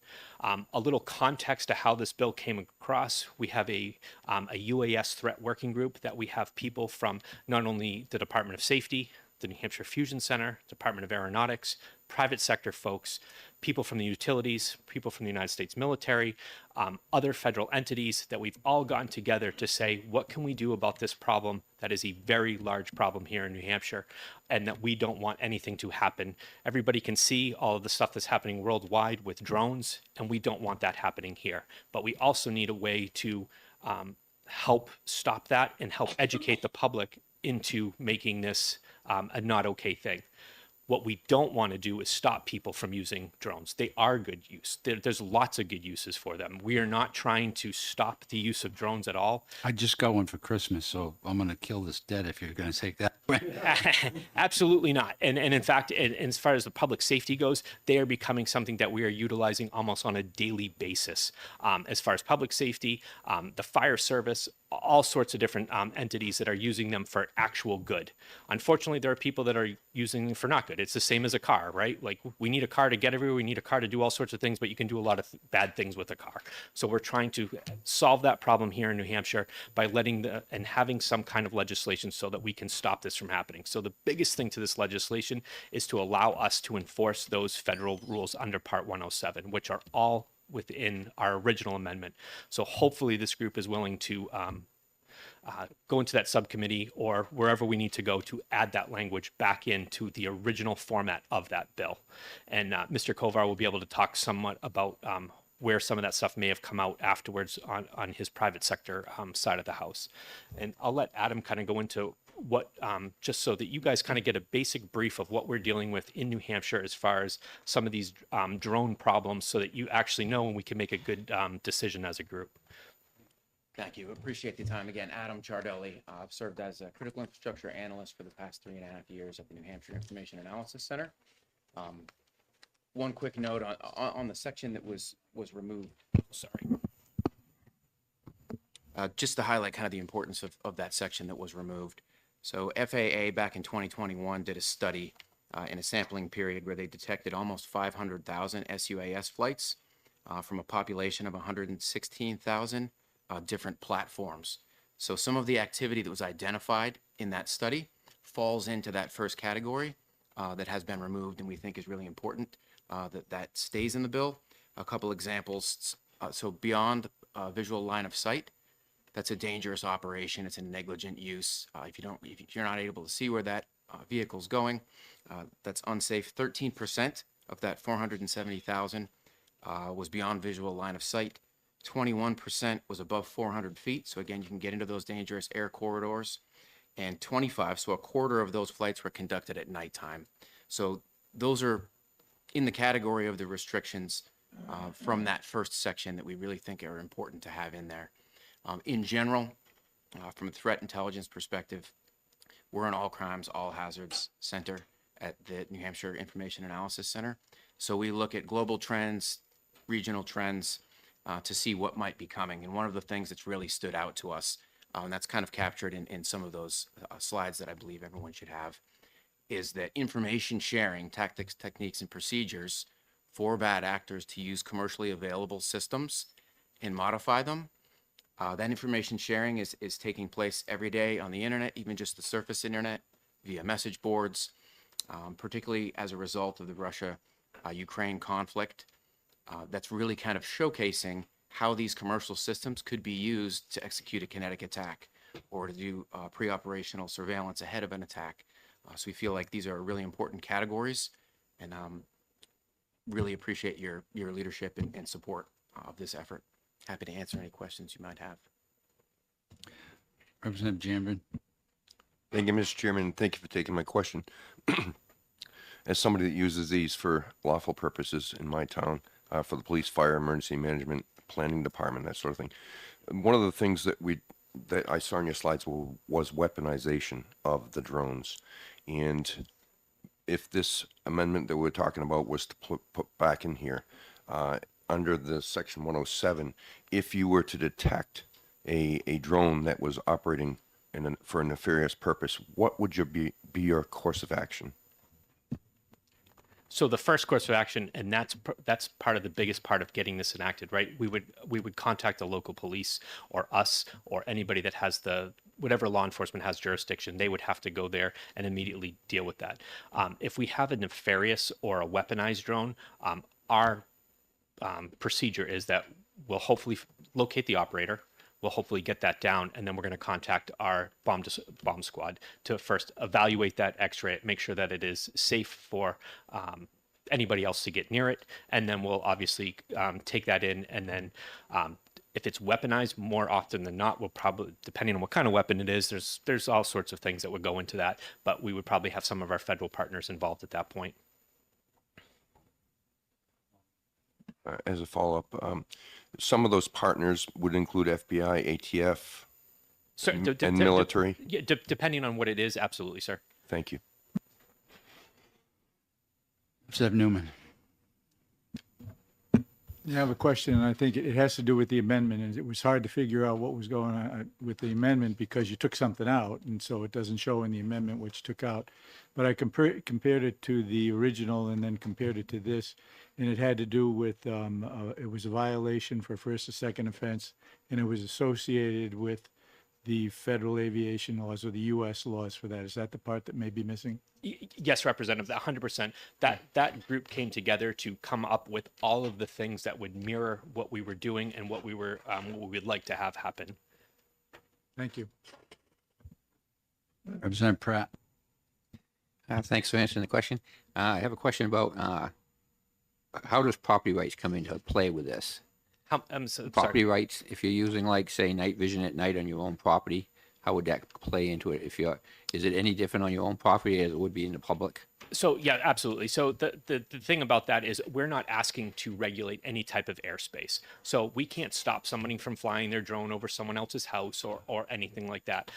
Speaker 13: A little context to how this bill came across. We have a UAS threat working group that we have people from not only the Department of Safety, the New Hampshire Fusion Center, Department of Aeronautics, private sector folks, people from the utilities, people from the United States military, other federal entities that we've all gotten together to say, what can we do about this problem that is a very large problem here in New Hampshire and that we don't want anything to happen. Everybody can see all of the stuff that's happening worldwide with drones, and we don't want that happening here. But we also need a way to help stop that and help educate the public into making this a not okay thing. What we don't want to do is stop people from using drones. They are good use. There's lots of good uses for them. We are not trying to stop the use of drones at all.
Speaker 4: I just got one for Christmas, so I'm going to kill this dead if you're going to take that.
Speaker 13: Absolutely not. And in fact, and as far as the public safety goes, they are becoming something that we are utilizing almost on a daily basis. As far as public safety, the fire service, all sorts of different entities that are using them for actual good. Unfortunately, there are people that are using them for not good. stupid. It's the same as a car, right? Like we need a car to get everywhere. We need a car to do all sorts of things, but you can do a lot of bad things with a car. So we're trying to solve that problem here in New Hampshire by and having some kind of legislation so that we can stop this from happening. So the biggest thing to this legislation is to allow us to enforce those federal rules under Part 107, which are all within our original amendment. So hopefully this group is willing to go into that subcommittee or wherever we need to go to add that language back into the original format of that bill. And Mr. Kovar will be able to talk somewhat about where some of that stuff may have come out afterwards on his private sector side of the house. And I'll let Adam kind of go into what, just so that you guys kind of get a basic brief of what we're dealing with in New Hampshire as far as some of these drone problems so that you actually know and we can make a good decision as a group.
Speaker 3: Thank you. Appreciate the time. Again, Adam Chardelli. I've served as a critical infrastructure analyst for the past 3.5 years at the New Hampshire Information Analysis Center. One quick note on the section that was removed. Sorry. Just to highlight kind of the importance of that section that was removed. So FAA back in 2021 did a study in a sampling period where they detected almost 500,000 SUAS flights from a population of 116,000. Different platforms. So some of the activity that was identified in that study falls into that first category that has been removed and we think is really important that stays in the bill. A couple examples. So beyond visual line of sight, that's a dangerous operation. It's a negligent use. If you're not able to see where that vehicle's going, that's unsafe. 13% of that 470,000 was beyond visual line of sight. 21% was above 400 feet. So again, you can get into those dangerous air corridors. And 25, so a quarter of those flights were conducted at nighttime. So those are in the category of the restrictions from that first section that we really think are important to have in there. In general, from a threat intelligence perspective, we're an all crimes, all hazards center at the New Hampshire Information Analysis Center. So we look at global trends, regional trends, to see what might be coming. And one of the things that's really stood out to us, and that's kind of captured in some of those slides that I believe everyone should have, is that information sharing, tactics, techniques, and procedures for bad actors to use commercially available systems and modify them. That information sharing is taking place every day on the internet, even just the surface internet, via message boards, particularly as a result of the Russia-Ukraine conflict. That's really kind of showcasing how these commercial systems could be used to execute a kinetic attack or to do pre-operational surveillance ahead of an attack. So we feel like these are really important categories and really appreciate your leadership and support of this effort. Happy to answer any questions you might have.
Speaker 4: Representative Jambrin.
Speaker 20: Thank you, Mr. Chairman. Thank you for taking my question. As somebody that uses these for lawful purposes in my town, for the police, fire, emergency management, planning department, that sort of thing. One of the things that I saw in your slides was weaponization of the drones. And if this amendment that we're talking about was to put back in here, under the section 107, if you were to detect a drone that was operating for a nefarious purpose, what would be your course of action?
Speaker 13: So the first course of action, and that's part of the biggest part of getting this enacted, right? We would contact the local police or us or anybody that has whatever law enforcement has jurisdiction. They would have to go there and immediately deal with that. If we have a nefarious or a weaponized drone, our procedure is that we'll hopefully locate the operator. We'll hopefully get that down, and then we're going to contact our bomb squad to first evaluate that, X-ray it, make sure that it is safe for anybody else to get near it, and then we'll obviously take that in, and then if it's weaponized, more often than not, we'll probably, depending on what kind of weapon it is, there's all sorts of things that would go into that, but we would probably have some of our federal partners involved at that point.
Speaker 20: As a follow-up, some of those partners would include FBI, ATF, and military?
Speaker 13: Yeah, depending on what it is, absolutely, sir.
Speaker 20: Thank you.
Speaker 4: Representative Newman.
Speaker 9: Yeah, I have a question, and I think it has to do with the amendment, and it was hard to figure out what was going on with the amendment because you took something out, and so it doesn't show in the amendment what you took out. But I compared it to the original and then compared it to this, and it had to do with, it was a violation for first or second offense, and it was associated with the federal aviation laws or the U.S. laws for that. Is that the part that may be missing?
Speaker 13: Yes, Representative, 100%. That group came together to come up with all of the things that would mirror what we were doing and what we would like to have happen.
Speaker 9: Thank you.
Speaker 4: Representative Pratt.
Speaker 17: Thanks for answering the question. I have a question about how does property rights come into play with this?
Speaker 13: I'm so
Speaker 17: Property
Speaker 13: sorry.
Speaker 17: rights, if you're using like, say, night vision at night on your own property, how would that play into it? Is it any different on your own property as it would be in the public?
Speaker 13: So yeah, absolutely. So the thing about that is we're not asking to regulate any type of airspace. So we can't stop somebody from flying their drone over someone else's house or anything like that.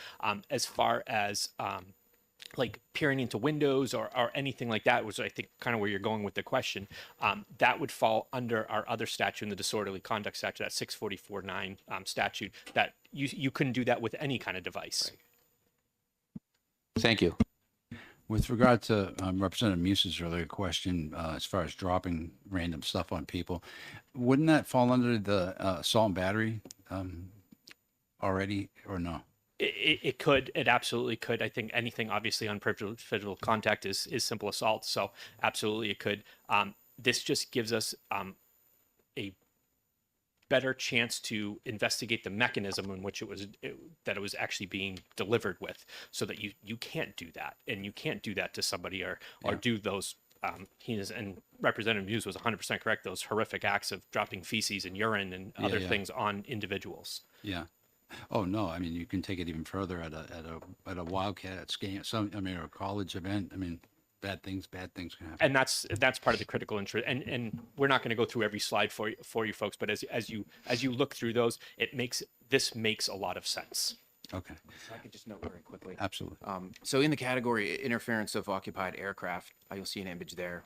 Speaker 13: As far as like peering into windows or anything like that, was I think kind of where you're going with the question, that would fall under our other statute in the disorderly conduct statute, that 644-9 statute, that you couldn't do that with any kind of device.
Speaker 17: Thank you.
Speaker 4: With regard to Representative Muse's earlier question, as far as dropping random stuff on people, wouldn't that fall under the assault and battery already, or no?
Speaker 13: It could. It absolutely could. I think anything obviously unprivileged physical contact is simple assault. So absolutely it could. This just gives us a better chance to investigate the mechanism in which it was actually being delivered with, so that you can't do that, and you can't do that to somebody or do those. And Representative Muse was 100% correct. Those horrific acts of dropping feces and urine and other things on individuals.
Speaker 4: Yeah. Oh, no, I mean, you can take it even further at a Wildcat game, or a college event. I mean, bad things can happen.
Speaker 13: And that's part of the critical interest. And we're not going to go through every slide for you folks, but as you look through those, this makes a lot of sense.
Speaker 4: Okay.
Speaker 3: If I could just note very quickly.
Speaker 4: Absolutely.
Speaker 3: So in the category interference of occupied aircraft, you'll see an image there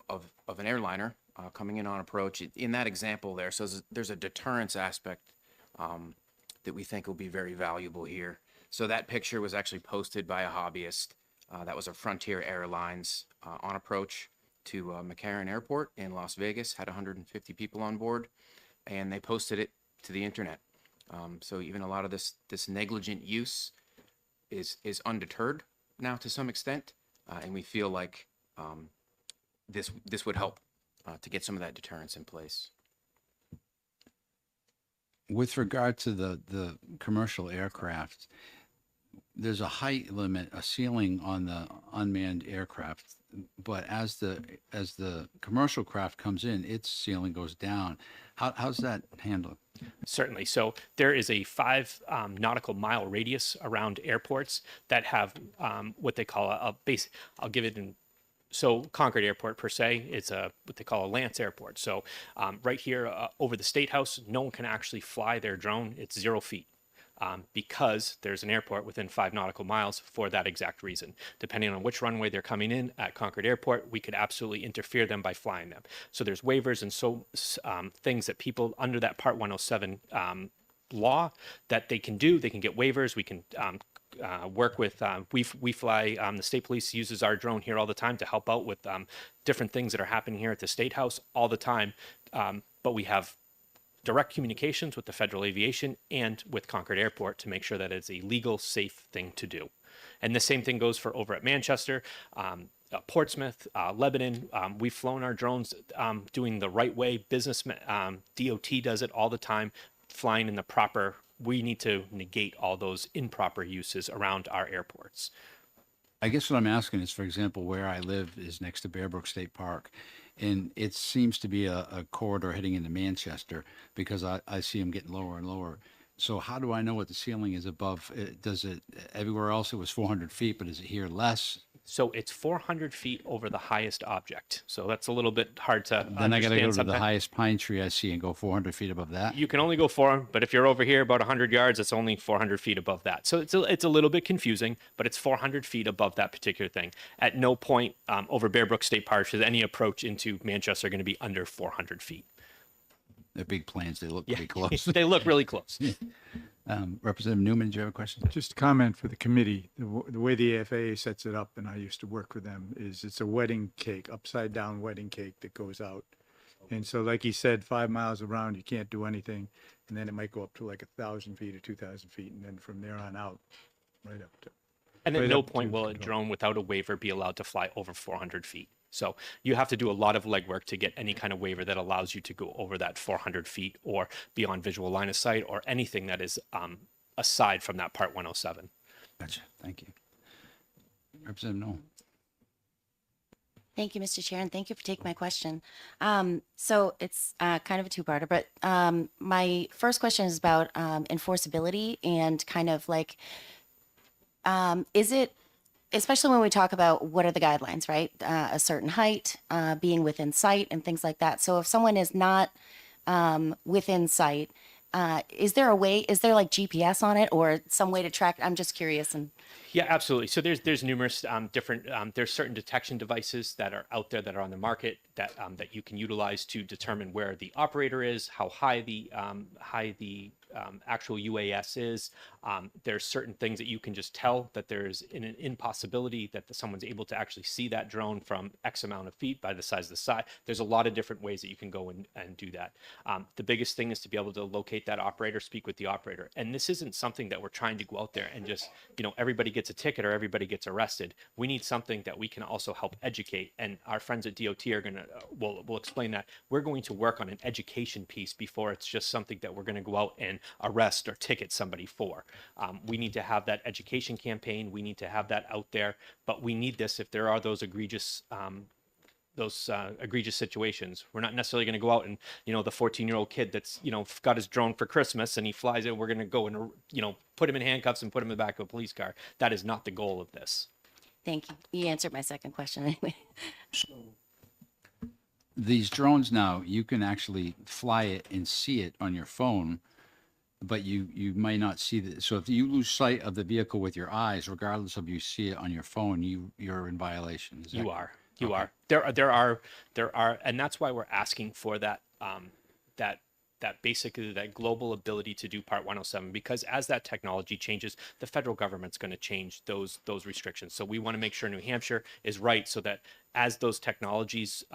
Speaker 3: of an airliner coming in on approach. In that example there, so there's a deterrence aspect that we think will be very valuable here. So that picture was actually posted by a hobbyist. That was a Frontier Airlines on approach to McCarran Airport in Las Vegas, had 150 people on board, and they posted it to the internet. So even a lot of this negligent use is undeterred now to some extent, and we feel like this would help to get some of that deterrence in place.
Speaker 4: With regard to the commercial aircraft, there's a height limit, a ceiling on the unmanned aircraft, but as the commercial craft comes in, its ceiling goes down. How's that handled?
Speaker 13: Certainly. So there is a 5 nautical mile radius around airports that have what they call a base. I'll give it in. So Concord Airport per se, it's what they call a Lance Airport. So right here over the State House, no one can actually fly their drone. It's 0 feet. Because there's an airport within 5 nautical miles for that exact reason. Depending on which runway they're coming in at Concord Airport, we could absolutely interfere them by flying them. So there's waivers and things that people under that Part 107 law that they can do. They can get waivers. We can work with, we fly, the state police uses our drone here all the time to help out with different things that are happening here at the State House all the time. But we have direct communications with the Federal Aviation and with Concord Airport to make sure that it's a legal, safe thing to do. And the same thing goes for over at Manchester, Portsmouth, Lebanon. We've flown our drones doing the right way. DOT does it all the time, flying in the proper. We need to negate all those improper uses around our airports.
Speaker 4: I guess what I'm asking is, for example, where I live is next to Bear Brook State Park, and it seems to be a corridor heading into Manchester because I see them getting lower and lower. So how do I know what the ceiling is above? Does it, everywhere else it was 400 feet, but is it here less?
Speaker 13: So it's 400 feet over the highest object. So that's a little bit hard to
Speaker 4: Then I got to go to
Speaker 13: sometimes.
Speaker 4: the highest pine tree I see and go 400 feet above that.
Speaker 13: You can only go 4, but if you're over here about 100 yards, it's only 400 feet above that. So it's a little bit confusing, but it's 400 feet above that particular thing. At no point over Bear Brook State Park is any approach into Manchester going to be under 400 feet.
Speaker 4: They're big planes. They look
Speaker 13: Yeah,
Speaker 4: pretty close.
Speaker 13: they look really close.
Speaker 4: Representative Newman, do you have a question?
Speaker 9: Just a comment for the committee. The way the FAA sets it up, and I used to work with them, is it's a wedding cake, upside down wedding cake that goes out. And so, like he said, 5 miles around, you can't do anything. And then it might go up to like 1,000 feet or 2,000 feet. And then from there on out, right up to.
Speaker 13: And at
Speaker 9: right
Speaker 13: no
Speaker 9: up
Speaker 13: point
Speaker 9: to
Speaker 13: will a
Speaker 9: control.
Speaker 13: drone without a waiver be allowed to fly over 400 feet. So you have to do a lot of legwork to get any kind of waiver that allows you to go over that 400 feet or beyond visual line of sight or anything that is aside from that Part 107.
Speaker 4: Gotcha. Thank you. Representative Noel.
Speaker 16: Thank you, Mr. Chair, and thank you for taking my question. So it's kind of a two-parter, but my first question is about enforceability and kind of like, is it, especially when we talk about what are the guidelines, right? A certain height, being within sight and things like that. So if someone is not within sight, is there a way, is there like GPS on it or some way to track? I'm just curious. And
Speaker 13: Yeah, absolutely. So there's numerous different there's certain detection devices that are out there that are on the market that that you can utilize to determine where the operator is, how high the actual UAS is. There's certain things that you can just tell that there's an impossibility that someone's able to actually see that drone from X amount of feet by the size of the side. There's a lot of different ways that you can go and do that. The biggest thing is to be able to locate that operator, speak with the operator. And this isn't something that we're trying to go out there and just, everybody gets a ticket or everybody gets arrested. We need something that we can also help educate. And our friends at DOT are going to, will explain that. We're going to work on an education piece before it's just something that we're going to go out and arrest or ticket somebody for. We need to have that education campaign. We need to have that out there, but we need this if there are those egregious situations. We're not necessarily going to go out and, the 14-year-old kid that's, got his drone for Christmas and he flies it, we're going to go and, put him in handcuffs and put him in the back of a police car. That is not the goal of this.
Speaker 16: thank you. You answered my second question anyway.
Speaker 4: These drones now, you can actually fly it and see it on your phone, but you might not see that. So if you lose sight of the vehicle with your eyes, regardless of you see it on your phone, you're in violation. Is that
Speaker 13: You are. You are. There are, and that's why we're asking for that, that basically that global ability to do Part 107, because as that technology changes, the federal government's going to change those restrictions. So we want to make sure New Hampshire is right so that as those technologies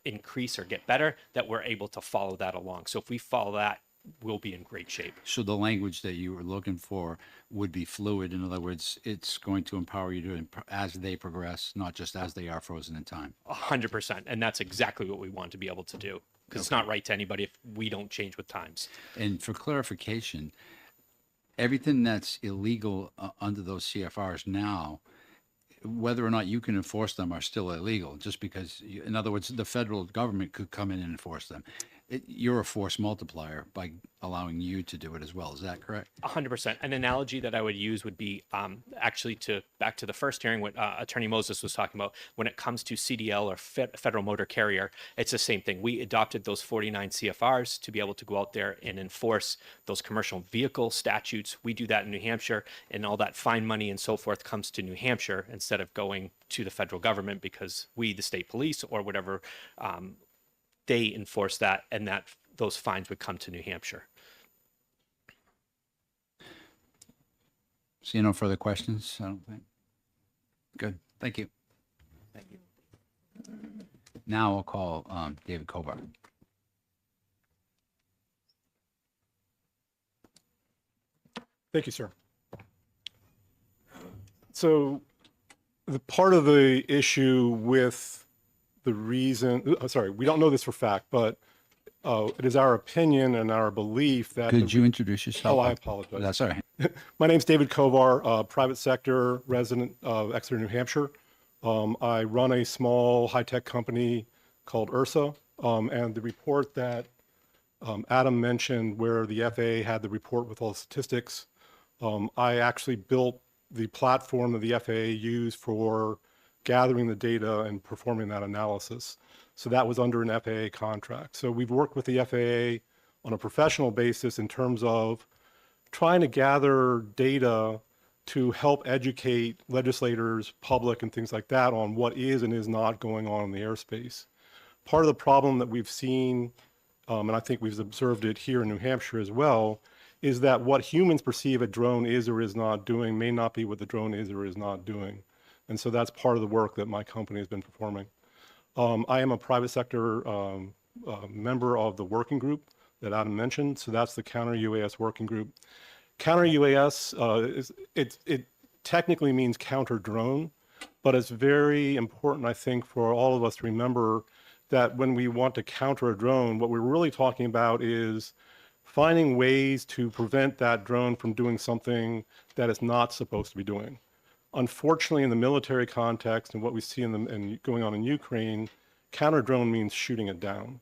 Speaker 13: increase or get better, that we're able to follow that along. So if we follow that, we'll be in great shape.
Speaker 4: So the language that you were looking for would be fluid. In other words, it's going to empower you to, as they progress, not just as they are frozen in time.
Speaker 13: 100%. And that's exactly what we want to be able to do, because it's not right to anybody if we don't change with times.
Speaker 4: And for clarification, everything that's illegal under those CFRs now, whether or not you can enforce them, are still illegal, just because, in other words, the federal government could come in and enforce them. You're a force multiplier by allowing you to do it as well. Is that correct?
Speaker 13: 100%. An analogy that I would use would be actually back to the first hearing, what Attorney Moses was talking about. When it comes to CDL or Federal Motor Carrier, it's the same thing. We adopted those 49 CFRs to be able to go out there and enforce those commercial vehicle statutes. We do that in New Hampshire, and all that fine money and so forth comes to New Hampshire instead of going to the federal government, because we, the state police or whatever, they enforce that, and that those fines would come to New Hampshire.
Speaker 4: See no further questions, I don't think. Good, thank you.
Speaker 13: Thank you.
Speaker 4: Now I'll call David Kovar.
Speaker 1: Thank you, sir. So the part of the issue with the reason, we don't know this for fact, but it is our opinion and our belief that.
Speaker 4: Could you introduce yourself?
Speaker 1: Oh, I apologize.
Speaker 4: That's all right.
Speaker 1: My name's David Kovar, private sector resident of Exeter, New Hampshire. I run a small high-tech company called Ursa, and the report that Adam mentioned, where the FAA had the report with all the statistics, I actually built the platform that the FAA used for gathering the data and performing that analysis. So that was under an FAA contract. So we've worked with the FAA on a professional basis in terms of trying to gather data to help educate legislators, public, and things like that on what is and is not going on in the airspace. Part of the problem that we've seen and I think we've observed it here in New Hampshire as well, is that what humans perceive a drone is or is not doing may not be what the drone is or is not doing. And so that's part of the work that my company has been performing. I am a private sector member of the working group that Adam mentioned. So that's the Counter UAS working group. Counter UAS, it technically means counter drone, but it's very important, I think, for all of us to remember that when we want to counter a drone, what we're really talking about is finding ways to prevent that drone from doing something that it's not supposed to be doing. Unfortunately, in the military context and what we see in going on in Ukraine, counter drone means shooting it down.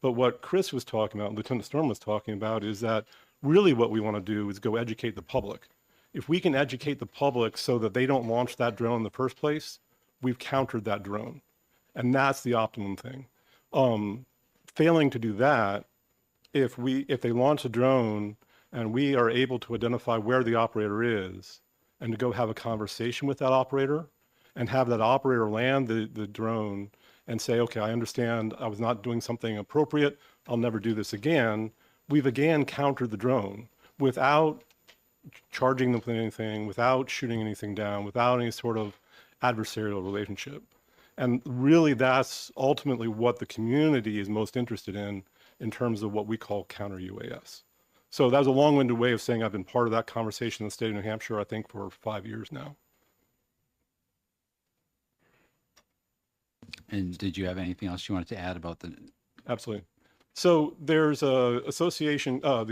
Speaker 1: But what Chris was talking about, Lieutenant Storm was talking about, is that really what we want to do is go educate the public. If we can educate the public so that they don't launch that drone in the first place, we've countered that drone. And that's the optimum thing. Failing to do that, if they launch a drone and we are able to identify where the operator is and to go have a conversation with that operator and have that operator land the drone and say, okay, I understand I was not doing something appropriate. I'll never do this again. We've again countered the drone without charging them with anything, without shooting anything down, without any sort of adversarial relationship. And really that's ultimately what the community is most interested in terms of what we call counter UAS. So that was a long-winded way of saying I've been part of that conversation in the state of New Hampshire, I think, for 5 years now.
Speaker 4: And did you have anything else you wanted to add about the?
Speaker 1: Absolutely. So there's the Association of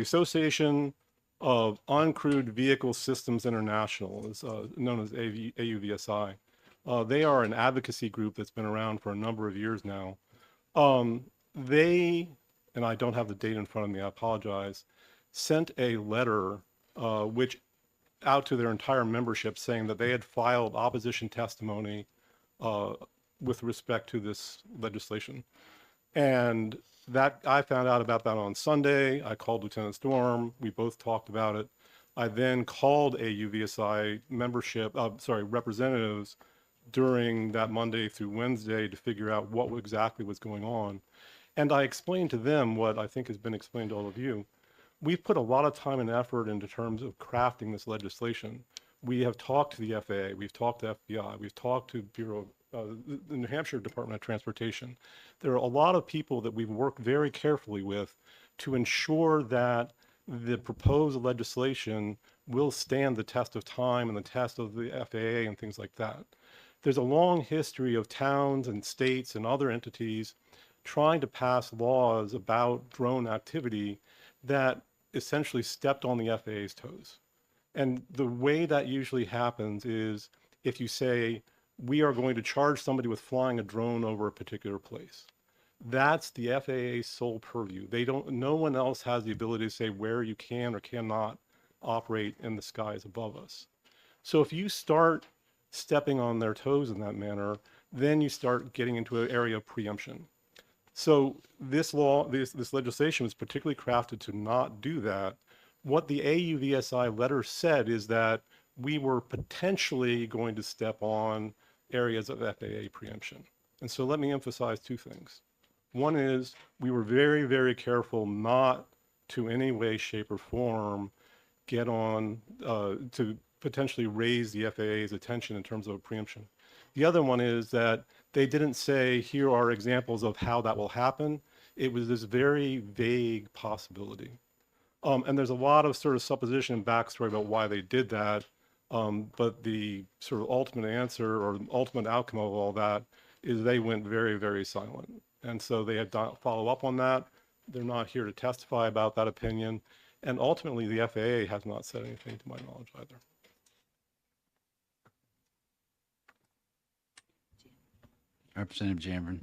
Speaker 1: Uncrewed Vehicle Systems International, is known as AUVSI. They are an advocacy group that's been around for a number of years now. They, and I don't have the date in front of me, I apologize, sent a letter which out to their entire membership saying that they had filed opposition testimony with respect to this legislation. And that I found out about that on Sunday. I called Lieutenant Storm. We both talked about it. I then called AUVSI representatives during that Monday through Wednesday to figure out what exactly was going on. And I explained to them what I think has been explained to all of you. We've put a lot of time and effort into terms of crafting this legislation. We have talked to the FAA, we've talked to FBI, we've talked to the New Hampshire Department of Transportation. There are a lot of people that we've worked very carefully with to ensure that the proposed legislation will stand the test of time and the test of the FAA and things like that. There's a long history of towns and states and other entities trying to pass laws about drone activity that essentially stepped on the FAA's toes. And the way that usually happens is if you say, we are going to charge somebody with flying a drone over a particular place. That's the FAA's sole purview. No one else has the ability to say where you can or cannot operate in the skies above us. So if you start stepping on their toes in that manner, then you start getting into an area of preemption. So this legislation was particularly crafted to not do that. What the AUVSI letter said is that we were potentially going to step on areas of FAA preemption. And so let me emphasize two things. One is we were very, very careful not to any way, shape, or form get on to potentially raise the FAA's attention in terms of preemption. The other one is that they didn't say, here are examples of how that will happen. It was this very vague possibility. And there's a lot of sort of supposition and backstory about why they did that. But the sort of ultimate answer or ultimate outcome of all that is they went very, very silent. And so they had to follow up on that. They're not here to testify about that opinion. And ultimately, the FAA has not said anything to my knowledge either.
Speaker 4: Representative Janvin.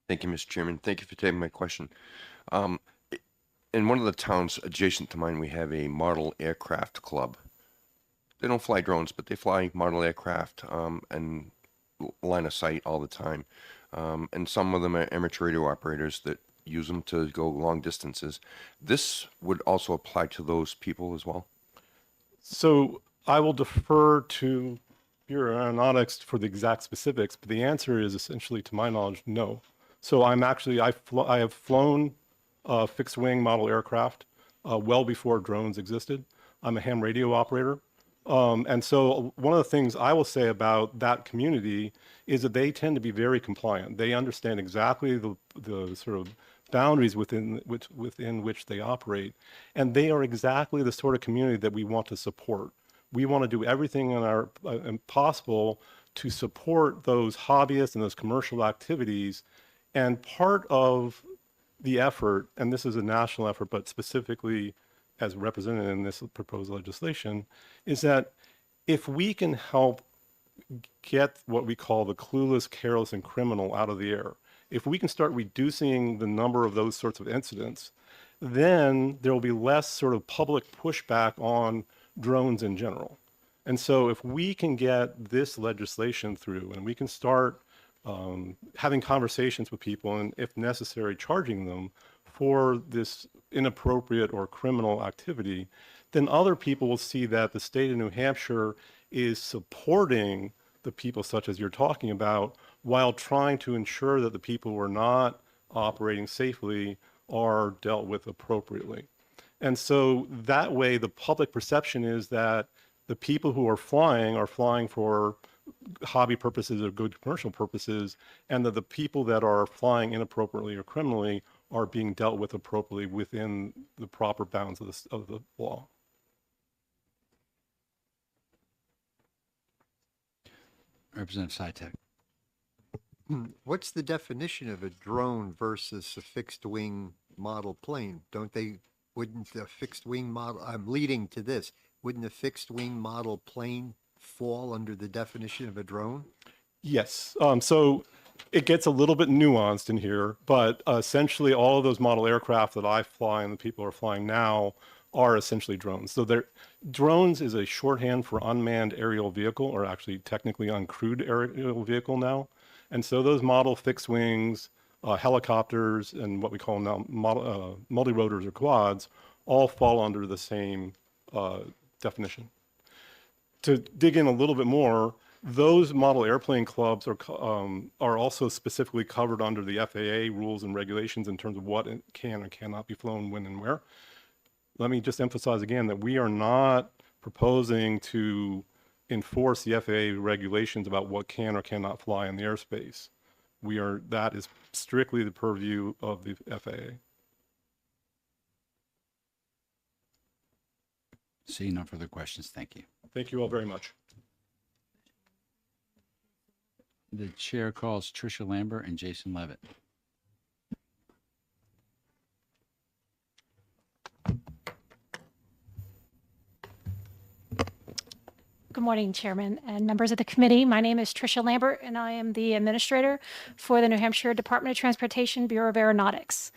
Speaker 20: Thank you, Mr. Chairman. Thank you for taking my question. In one of the towns adjacent to mine, we have a model aircraft club. They don't fly drones, but they fly model aircraft and line of sight all the time. And some of them are amateur radio operators that use them to go long distances. This would also apply to those people as well?
Speaker 1: So I will defer to Bureau Aeronautics for the exact specifics, but the answer is essentially, to my knowledge, no. So I'm actually, I have flown fixed wing model aircraft well before drones existed. I'm a ham radio operator. And so one of the things I will say about that community is that they tend to be very compliant. They understand exactly the sort of boundaries within which they operate. And they are exactly the sort of community that we want to support. We want to do everything in our possible to support those hobbyists and those commercial activities. And part of the effort, and this is a national effort, but specifically as represented in this proposed legislation, is that if we can help get what we call the clueless, careless, and criminal out of the air, if we can start reducing the number of those sorts of incidents, then there will be less sort of public pushback on drones in general. And so if we can get this legislation through and we can start having conversations with people and, if necessary, charging them for this inappropriate or criminal activity, then other people will see that the state of New Hampshire is supporting the people such as you're talking about while trying to ensure that the people who are not operating safely are dealt with appropriately. And so that way the public perception is that the people who are flying for hobby purposes or good commercial purposes, and that the people that are flying inappropriately or criminally are being dealt with appropriately within the proper bounds of the law.
Speaker 4: Representative Sitek.
Speaker 10: What's the definition of a drone versus a fixed wing model plane? Wouldn't the fixed wing model, I'm leading to this, wouldn't the fixed wing model plane fall under the definition of a drone?
Speaker 1: Yes. So it gets a little bit nuanced in here, but essentially all of those model aircraft that I fly and the people are flying now are essentially drones. So drones is a shorthand for unmanned aerial vehicle, or actually technically uncrewed aerial vehicle now. And so those model fixed wings, helicopters, and what we call now multi-rotors or quads all fall under the same definition. To dig in a little bit more, those model airplane clubs are also specifically covered under the FAA rules and regulations in terms of what can or cannot be flown when and where. Let me just emphasize again that we are not proposing to enforce the FAA regulations about what can or cannot fly in the airspace. That is strictly the purview of the FAA.
Speaker 4: Seeing no further questions, thank you.
Speaker 1: Thank you all very much.
Speaker 4: The chair calls Tricia Lambert and Jason Levitt.
Speaker 2: Good morning, Chairman and members of the committee. My name is Tricia Lambert, and I am the administrator for the New Hampshire Department of Transportation Bureau of Aeronautics.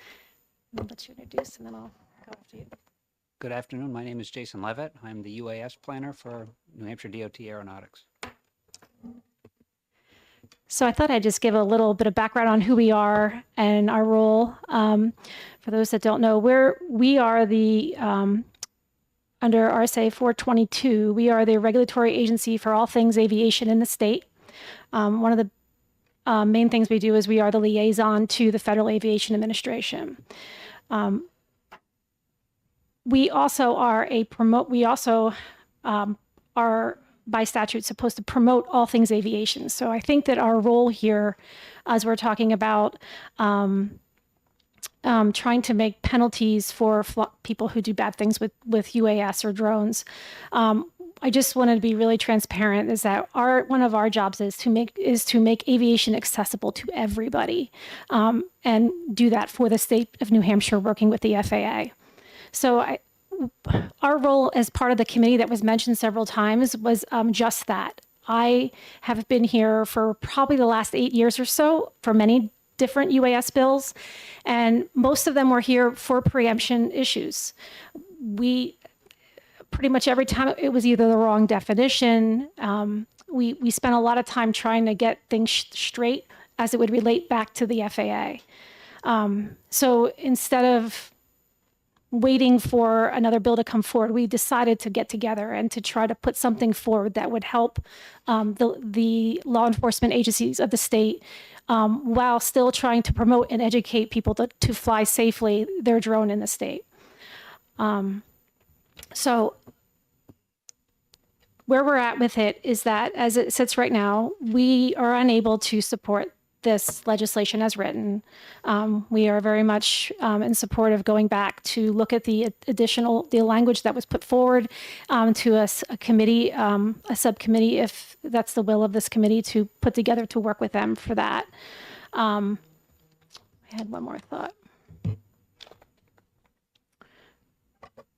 Speaker 2: I'll let you introduce, and then I'll go after you.
Speaker 22: Good afternoon. My name is Jason Levitt. I'm the UAS planner for New Hampshire DOT Aeronautics.
Speaker 2: So I thought I'd just give a little bit of background on who we are and our role. For those that don't know, we are the under RSA 422, we are the regulatory agency for all things aviation in the state. One of the main things we do is we are the liaison to the Federal Aviation Administration. We also are are by statute supposed to promote all things aviation. So I think that our role here, as we're talking about trying to make penalties for people who do bad things with UAS or drones. I just wanted to be really transparent, is that one of our jobs is to make aviation accessible to everybody, and do that for the state of New Hampshire, working with the FAA. So our role as part of the committee that was mentioned several times was just that. I have been here for probably the last 8 years or so for many different UAS bills, and most of them were here for preemption issues. We pretty much every time it was either the wrong definition. We spent a lot of time trying to get things straight as it would relate back to the FAA. So instead of waiting for another bill to come forward, we decided to get together and to try to put something forward that would help the law enforcement agencies of the state while still trying to promote and educate people to fly safely their drone in the state. So where we're at with it is that as it sits right now, we are unable to support this legislation as written. We are very much in support of going back to look at the language that was put forward to a committee, a subcommittee, if that's the will of this committee, to put together to work with them for that. I had one more thought.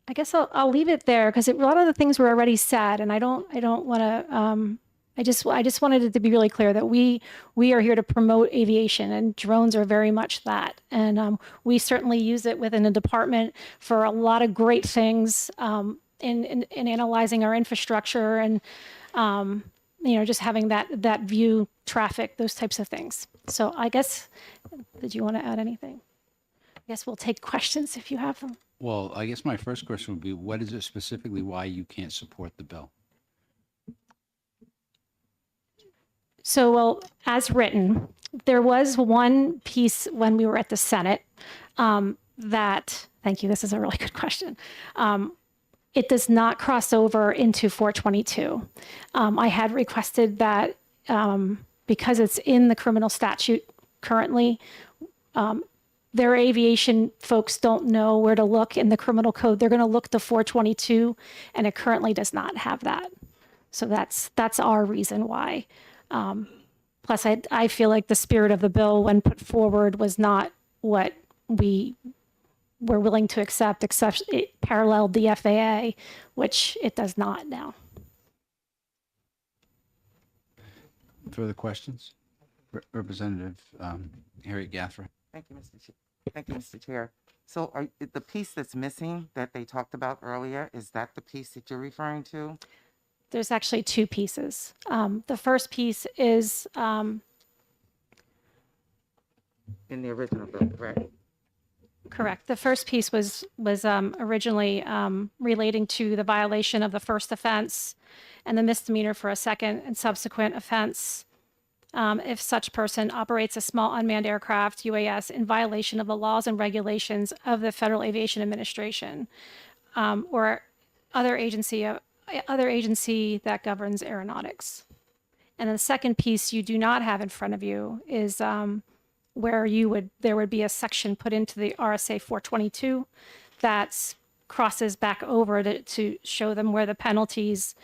Speaker 2: I guess I'll leave it there because a lot of the things were already said, and I don't want to. I just wanted it to be really clear that we are here to promote aviation, and drones are very much that. And we certainly use it within the department for a lot of great things in analyzing our infrastructure and just having that view traffic, those types of things. So I guess, did you want to add anything? I guess we'll take questions if you have them.
Speaker 4: Well, I guess my first question would be, what is it specifically why you can't support the bill?
Speaker 2: So, well, as written, there was one piece when we were at the Senate thank you, this is a really good question. It does not cross over into 422. I had requested that because it's in the criminal statute currently, their aviation folks don't know where to look in the criminal code. They're going to look to 422, and it currently does not have that. So that's our reason why. Plus, I feel like the spirit of the bill when put forward was not what we were willing to accept, except it paralleled the FAA, which it does not now.
Speaker 4: Further questions? Representative Harriet Gafford.
Speaker 8: Thank you, Mr. Chair. So the piece that's missing that they talked about earlier, is that the piece that you're referring to?
Speaker 2: There's actually two pieces. The first piece is
Speaker 8: In the original bill, correct?
Speaker 2: correct. The first piece was originally relating to the violation of the first offense and the misdemeanor for a second and subsequent offense. If such person operates a small unmanned aircraft, UAS, in violation of the laws and regulations of the Federal Aviation Administration or other agency that governs aeronautics. And then the second piece you do not have in front of you is where there would be a section put into the RSA 422 that crosses back over to show them where the penalties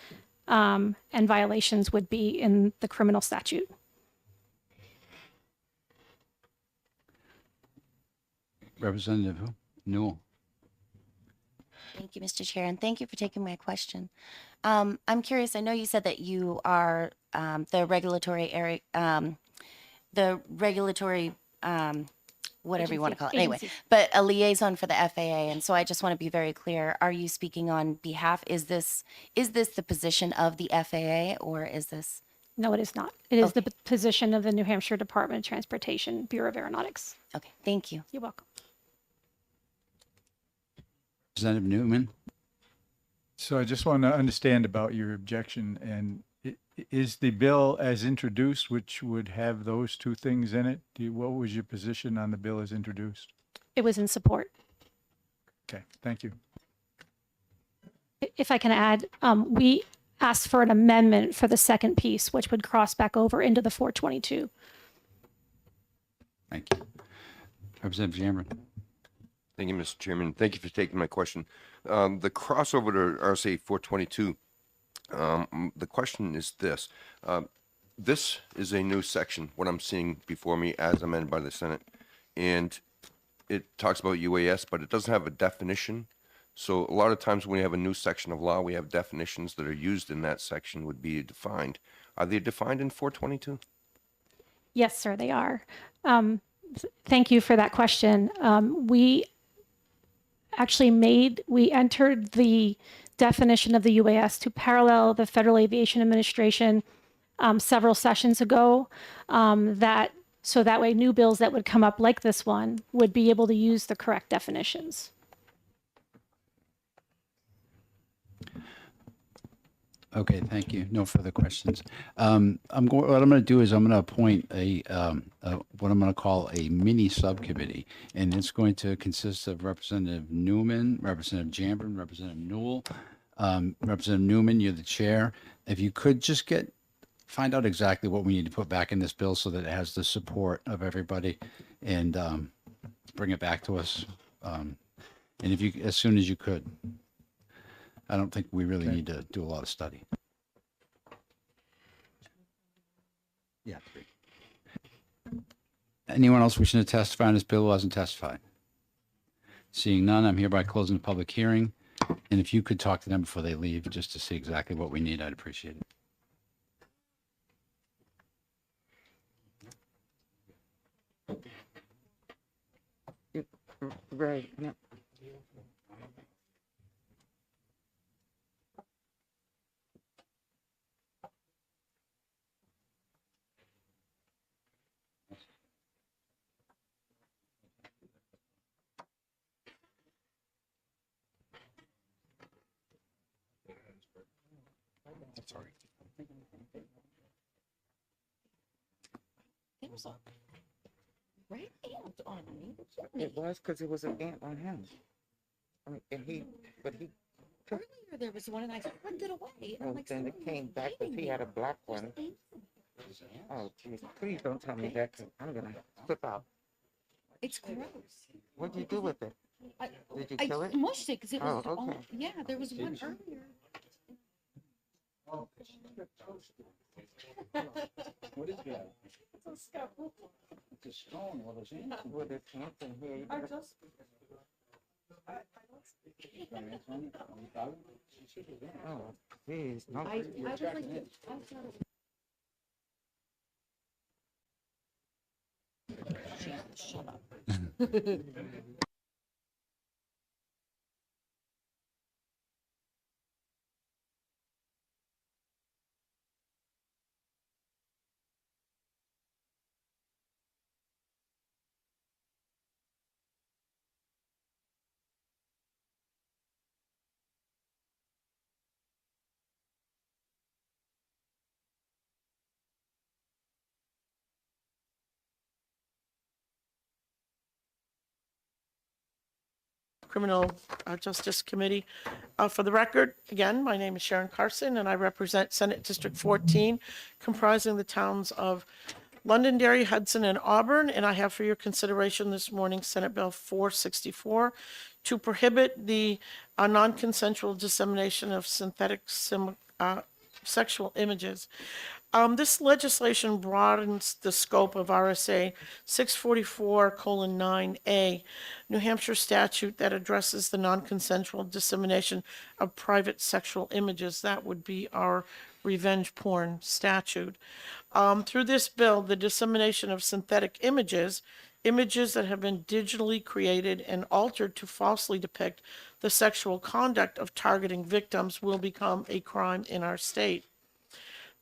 Speaker 2: and violations would be in the criminal statute.
Speaker 4: Representative Newell.
Speaker 16: Thank you, Mr. Chair, and thank you for taking my question. I'm curious, I know you said that you are the regulatory area, whatever you want to call it, anyway,
Speaker 2: Agency.
Speaker 16: but a liaison for the FAA. And so I just want to be very clear. Are you speaking on behalf? Is this the position of the FAA, or is this?
Speaker 2: No, it is not. It is the position of the New Hampshire Department of Transportation, Bureau of Aeronautics.
Speaker 16: Okay, thank you.
Speaker 2: You're welcome.
Speaker 4: Representative Newman.
Speaker 9: So I just want to understand about your objection, and is the bill as introduced, which would have those two things in it? What was your position on the bill as introduced?
Speaker 2: It was in support.
Speaker 9: Okay, thank you.
Speaker 2: If I can add, we asked for an amendment for the second piece, which would cross back over into the 422.
Speaker 4: Thank you. Representative Cameron.
Speaker 20: Thank you, Mr. Chairman. Thank you for taking my question. The crossover to RSA 422, the question is this. This is a new section, what I'm seeing before me as amended by the Senate, and it talks about UAS, but it doesn't have a definition. So a lot of times when we have a new section of law, we have definitions that are used in that section would be defined. Are they defined in 422?
Speaker 2: Yes, sir, they are. Thank you for that question. We entered the definition of the UAS to parallel the Federal Aviation Administration several sessions ago, so that way new bills that would come up like this one would be able to use the correct definitions.
Speaker 4: Okay, thank you. No further questions. What I'm going to do is I'm going to appoint what I'm going to call a mini subcommittee, and it's going to consist of Representative Newman, Representative Jambrin, Representative Newell. Representative Newman, you're the chair. If you could just find out exactly what we need to put back in this bill so that it has the support of everybody, and bring it back to us. And if you, as soon as you could. I don't think we really need to do a lot of study. Yeah. Anyone else wishing to testify on this bill who hasn't testified? Seeing none, I'm hereby closing the public hearing. And if you could talk to them before they leave, just to see exactly what we need, I'd appreciate it.
Speaker 8: Right. Yeah.
Speaker 4: Sorry.
Speaker 8: There was a red ant on me. It was because it was an ant on him. I mean, but he. Earlier there was one and I flipped it away. And like, then it came back, but he had a black one. Oh, geez, please don't tell me that 'cause I'm gonna flip out.
Speaker 12: It's gross.
Speaker 8: What did you do with it? Did you
Speaker 12: I
Speaker 8: kill it?
Speaker 12: mushed it because it was.
Speaker 8: Oh, okay.
Speaker 12: Yeah, there was one earlier.
Speaker 4: What is that?
Speaker 12: It's a scalpel.
Speaker 4: It's a stone. What is it?
Speaker 8: With his hands in here.
Speaker 12: I just.
Speaker 8: Oh, please.
Speaker 12: I was like, I thought it shut up.
Speaker 14: Criminal Justice Committee. For the record, again, my name is Sharon Carson, and I represent Senate District 14, comprising the towns of Londonderry, Hudson, and Auburn. And I have for your consideration this morning Senate Bill 464 to prohibit the non-consensual dissemination of synthetic sexual images. This legislation broadens the scope of RSA 644:9A, New Hampshire statute that addresses the non-consensual dissemination of private sexual images. That would be our revenge porn statute. Through this bill, the dissemination of synthetic images that have been digitally created and altered to falsely depict the sexual conduct of targeting victims will become a crime in our state.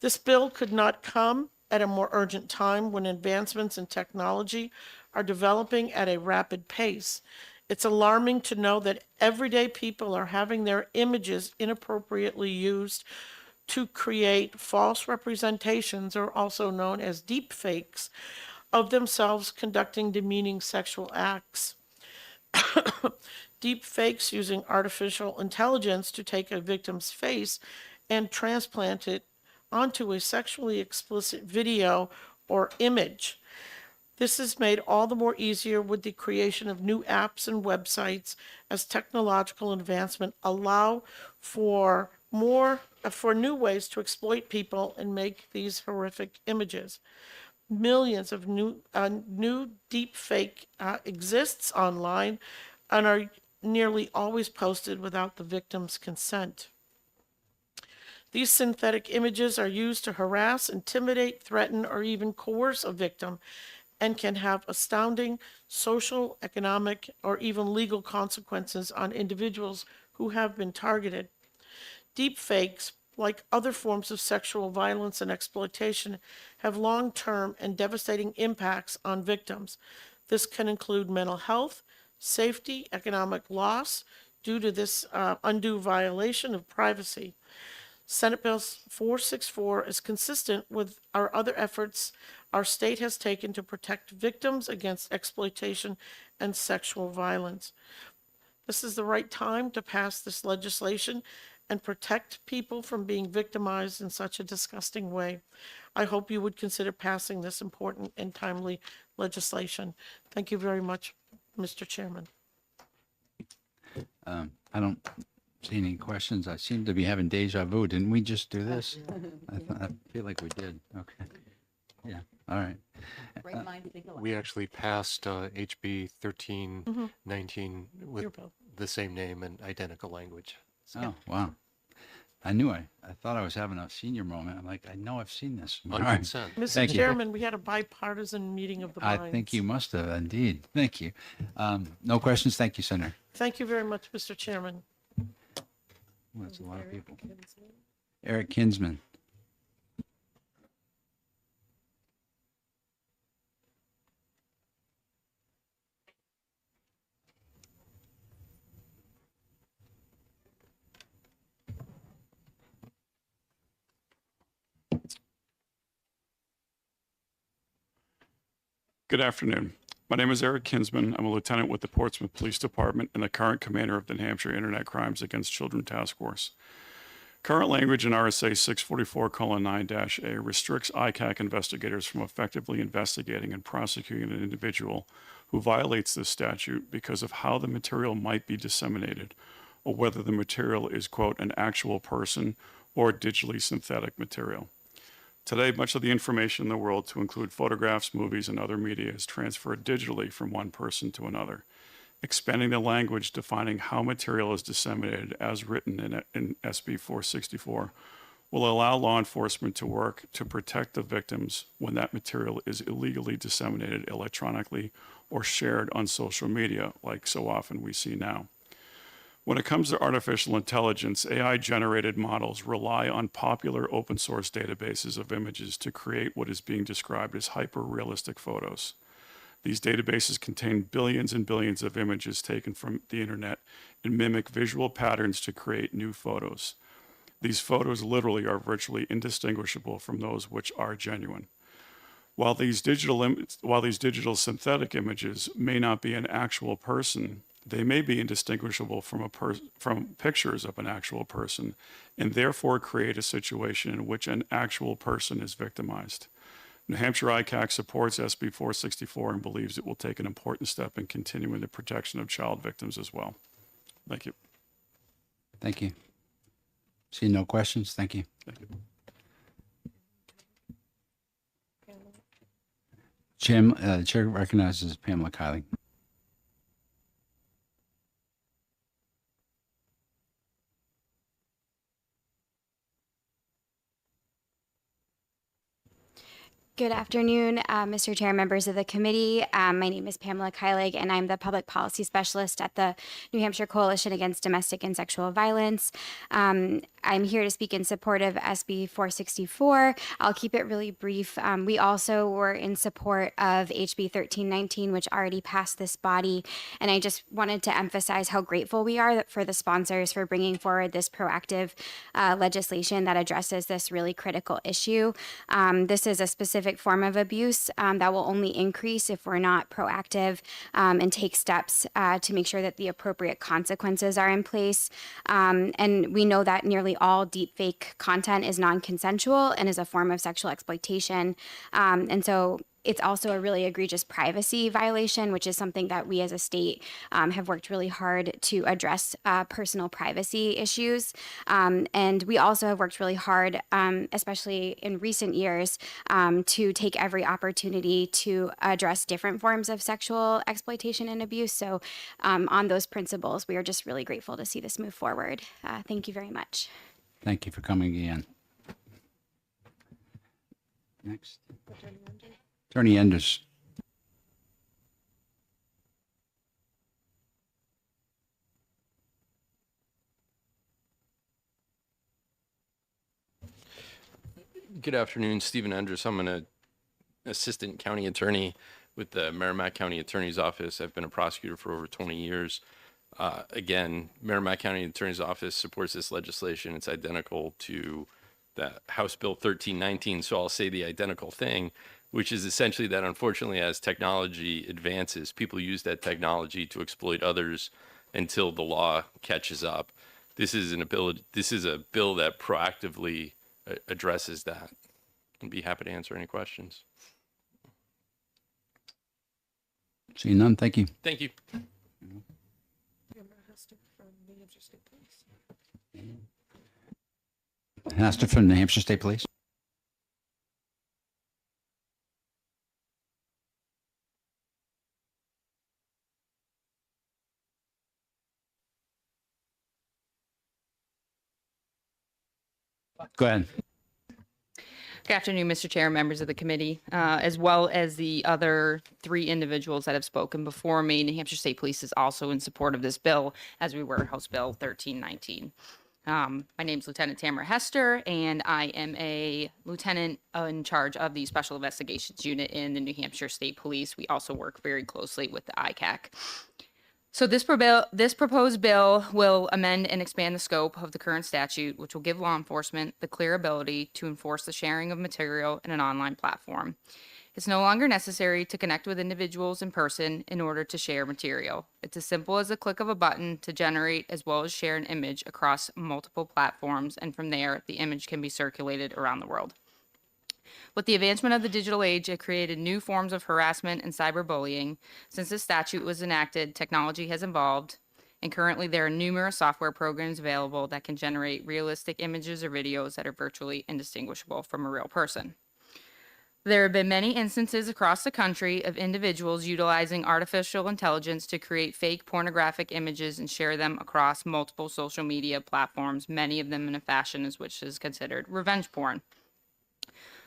Speaker 14: This bill could not come at a more urgent time when advancements in technology are developing at a rapid pace. It's alarming to know that everyday people are having their images inappropriately used to create false representations, or also known as deep fakes, of themselves conducting demeaning sexual acts. Deep fakes using artificial intelligence to take a victim's face and transplant it onto a sexually explicit video or image. This is made all the more easier with the creation of new apps and websites as technological advancement allow for new ways to exploit people and make these horrific images. Millions of new deep fake exists online and are nearly always posted without the victim's consent. These synthetic images are used to harass, intimidate, threaten, or even coerce a victim and can have astounding social, economic, or even legal consequences on individuals who have been targeted. Deep fakes, like other forms of sexual violence and exploitation, have long-term and devastating impacts on victims. This can include mental health, safety, economic loss due to this undue violation of privacy. Senate Bill 464 is consistent with our other efforts our state has taken to protect victims against exploitation and sexual violence. This is the right time to pass this legislation and protect people from being victimized in such a disgusting way. I hope you would consider passing this important and timely legislation. Thank you very much, Mr. Chairman.
Speaker 4: I don't see any questions. I seem to be having deja vu. Didn't we just do this? I feel like we did. Okay. Yeah. All right.
Speaker 12: Great minds think alike.
Speaker 15: We actually passed HB 1319 with
Speaker 14: Your bill.
Speaker 15: the same name and identical language.
Speaker 4: Oh, wow. I thought I was having a senior moment. I'm like, I know I've seen this.
Speaker 15: On
Speaker 4: All right.
Speaker 15: consent.
Speaker 14: Mr.
Speaker 4: Thank you.
Speaker 14: Chairman, we had a bipartisan meeting of the minds.
Speaker 4: I think you must have, indeed. Thank you. No questions? Thank you, Senator.
Speaker 14: Thank you very much, Mr. Chairman.
Speaker 4: Well, that's a lot of people. Eric Kinsman.
Speaker 7: Good afternoon. My name is Eric Kinsman. I'm a lieutenant with the Portsmouth Police Department and the current commander of the New Hampshire Internet Crimes Against Children Task Force. Current language in RSA 644:9-A restricts ICAC investigators from effectively investigating and prosecuting an individual who violates this statute because of how the material might be disseminated or whether the material is, quote, an actual person or digitally synthetic material. Today, much of the information in the world, to include photographs, movies, and other media, is transferred digitally from one person to another. Expanding the language defining how material is disseminated as written in SB 464 will allow law enforcement to work to protect the victims when that material is illegally disseminated electronically or shared on social media, like so often we see now. When it comes to artificial intelligence, AI-generated models rely on popular open source databases of images to create what is being described as hyper-realistic photos. These databases contain billions and billions of images taken from the internet and mimic visual patterns to create new photos. These photos literally are virtually indistinguishable from those which are genuine. While these digital synthetic images may not be an actual person, they may be indistinguishable from pictures of an actual person and therefore create a situation in which an actual person is victimized. New Hampshire ICAC supports SB 464 and believes it will take an important step in continuing the protection of child victims as well. Thank you.
Speaker 4: Thank you. See no questions? Thank you.
Speaker 7: Thank you.
Speaker 4: Chair recognizes Pamela Kiley.
Speaker 11: Good afternoon, Mr. Chair, members of the committee. My name is Pamela Kylig, and I'm the Public Policy Specialist at the New Hampshire Coalition Against Domestic and Sexual Violence. I'm here to speak in support of SB 464. I'll keep it really brief. We also were in support of HB 1319, which already passed this body, and I just wanted to emphasize how grateful we are for the sponsors for bringing forward this proactive legislation that addresses this really critical issue. This is a specific form of abuse that will only increase if we're not proactive and take steps to make sure that the appropriate consequences are in place. And we know that nearly all deepfake content is non-consensual and is a form of sexual exploitation. And so it's also a really egregious privacy violation, which is something that we as a state have worked really hard to address personal privacy issues. And we also have worked really hard, especially in recent years, to take every opportunity to address different forms of sexual exploitation and abuse. So on those principles, we are just really grateful to see this move forward. Thank you very much.
Speaker 4: Thank you for coming again. Next. Attorney Enders.
Speaker 23: Good afternoon, Stephen Enders. I'm an assistant county attorney with the Merrimack County Attorney's Office. I've been a prosecutor for over 20 years. Again, Merrimack County Attorney's Office supports this legislation. It's identical to the House Bill 1319, so I'll say the identical thing, which is essentially that unfortunately as technology advances, people use that technology to exploit others until the law catches up. This is a bill that proactively addresses that. I'd be happy to answer any questions.
Speaker 4: Seeing none, thank you.
Speaker 23: Thank you.
Speaker 4: Hester from New Hampshire State Police. Go ahead.
Speaker 5: Good afternoon, Mr. Chair, members of the committee, as well as the other 3 individuals that have spoken before me. New Hampshire State Police is also in support of this bill, as we were House Bill 1319. My name is Lieutenant Tamara Hester, and I am a lieutenant in charge of the Special Investigations Unit in the New Hampshire State Police. We also work very closely with the ICAC. So this proposed bill will amend and expand the scope of the current statute, which will give law enforcement the clear ability to enforce the sharing of material in an online platform. It's no longer necessary to connect with individuals in person in order to share material. It's as simple as a click of a button to generate as well as share an image across multiple platforms, and from there, the image can be circulated around the world. With the advancement of the digital age, it created new forms of harassment and cyberbullying. Since this statute was enacted, technology has evolved, and currently there are numerous software programs available that can generate realistic images or videos that are virtually indistinguishable from a real person. There have been many instances across the country of individuals utilizing artificial intelligence to create fake pornographic images and share them across multiple social media platforms, many of them in a fashion which is considered revenge porn.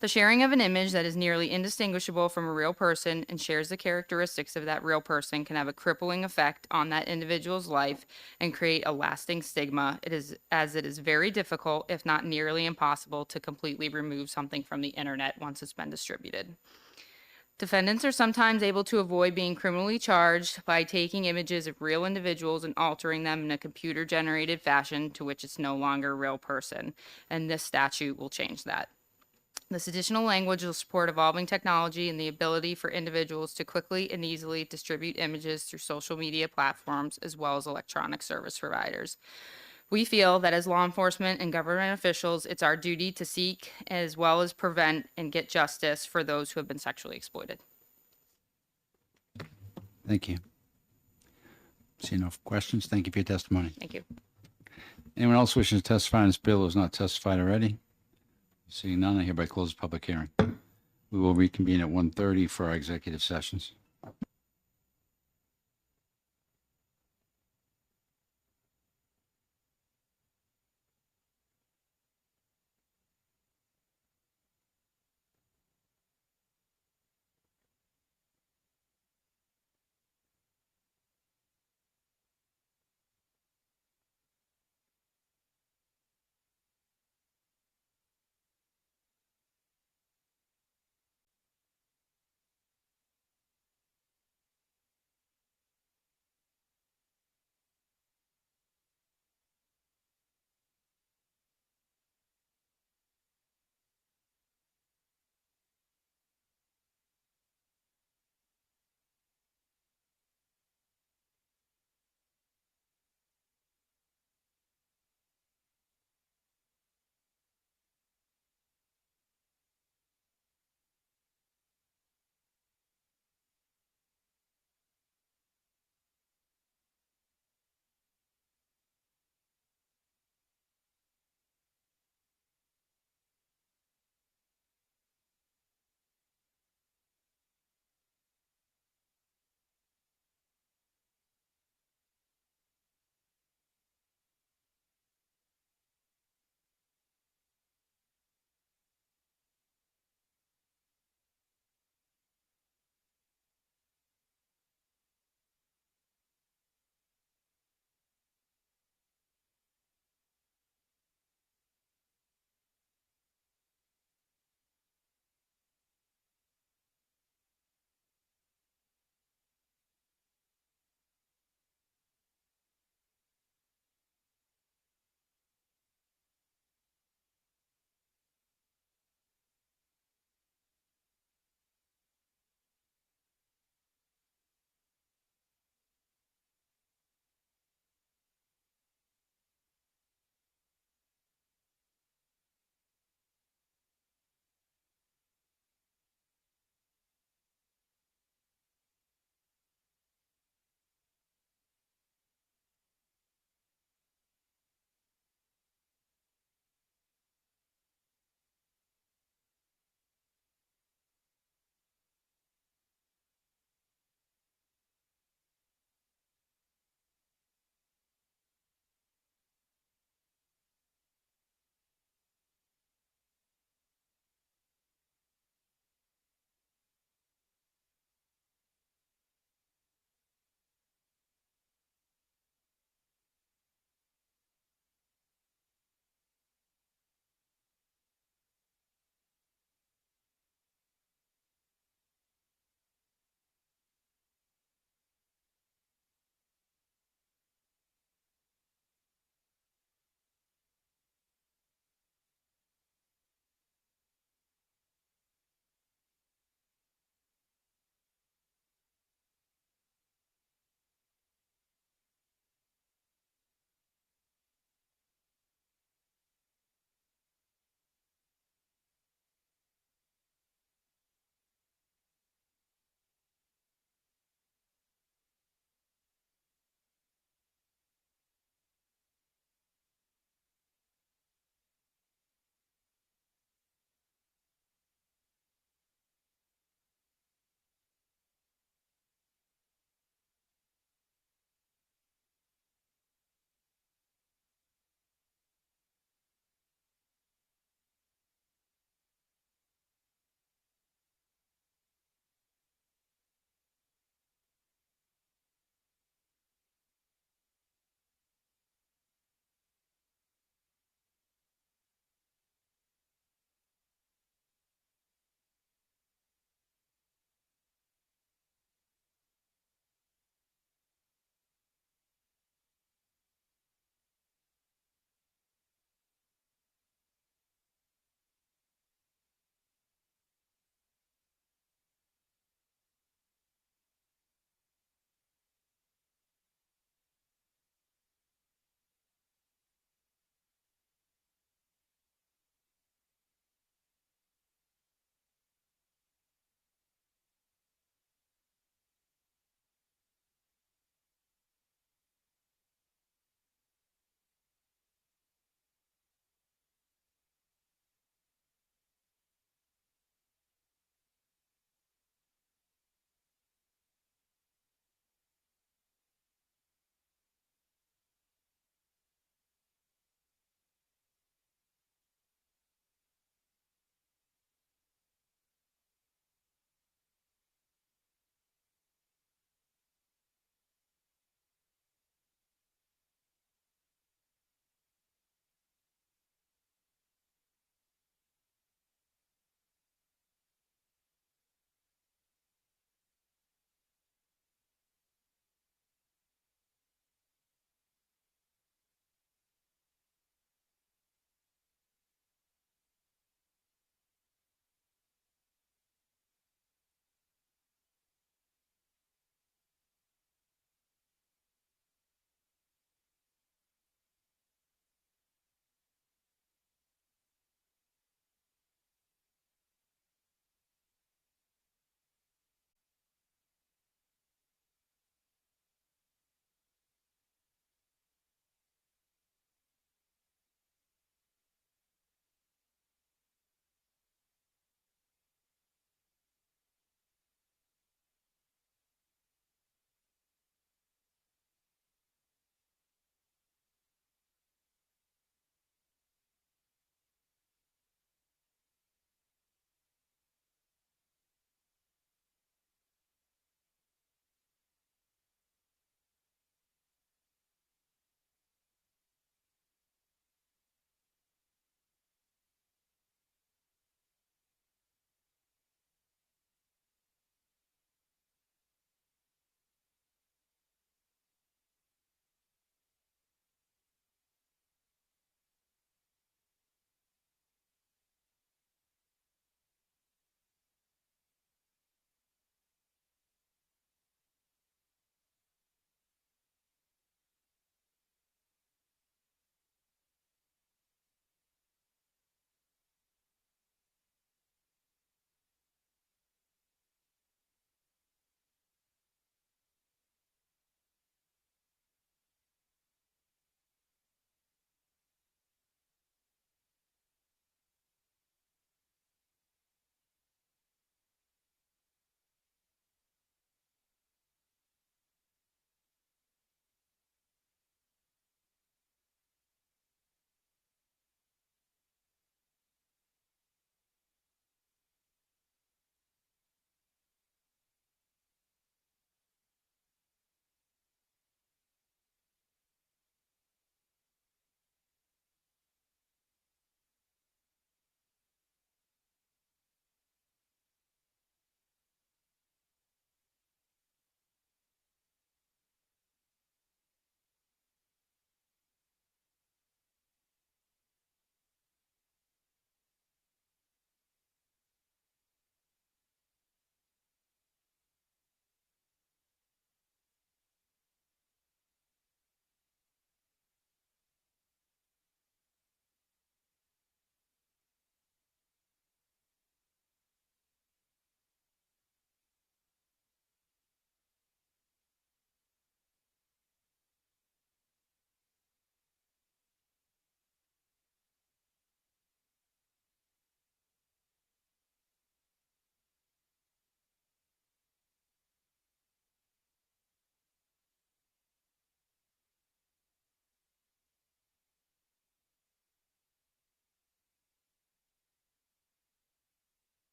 Speaker 5: The sharing of an image that is nearly indistinguishable from a real person and shares the characteristics of that real person can have a crippling effect on that individual's life and create a lasting stigma. It is very difficult, if not nearly impossible, to completely remove something from the internet once it's been distributed. Defendants are sometimes able to avoid being criminally charged by taking images of real individuals and altering them in a computer-generated fashion to which it's no longer a real person, and this statute will change that. This additional language will support evolving technology and the ability for individuals to quickly and easily distribute images through social media platforms as well as electronic service providers. We feel that as law enforcement and government officials, it's our duty to seek as well as prevent and get justice for those who have been sexually exploited.
Speaker 4: Thank you. See no questions. Thank you for your testimony.
Speaker 5: Thank you.
Speaker 4: Anyone else wishing to testify on this bill who has not testified already? Seeing none, I hereby close the public hearing. We will reconvene at 1:30 for our executive sessions.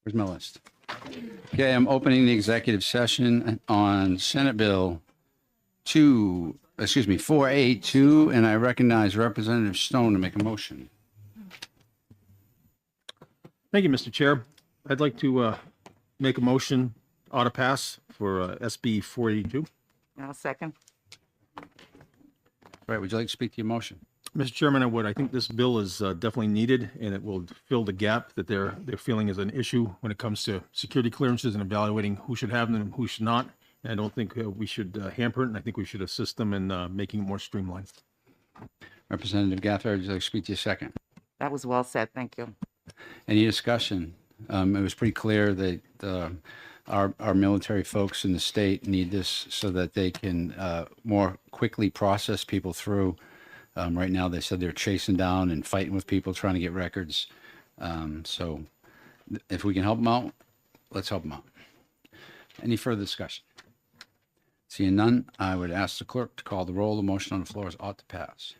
Speaker 4: Where's my list? Okay, I'm opening the executive session on Senate Bill 482, and I recognize Representative Stone to make a motion.
Speaker 18: Thank you, Mr. Chair. I'd like to make a motion, ought to pass for SB 482.
Speaker 8: I'll second.
Speaker 4: Right, would you like to speak to your motion?
Speaker 18: Mr. Chairman, I would. I think this bill is definitely needed, and it will fill the gap that they're feeling is an issue when it comes to security clearances and evaluating who should have them and who should not. And I don't think we should hamper it, and I think we should assist them in making it more streamlined.
Speaker 4: Representative Gathright, would you like to speak to your second?
Speaker 8: That was well said. Thank you.
Speaker 4: Any discussion? It was pretty clear that our military folks in the state need this so that they can more quickly process people through. Right now, they said they're chasing down and fighting with people trying to get records. So if we can help them out, let's help them out. Any further discussion? Seeing none, I would ask the clerk to call the roll. The motion on the floor is ought to pass.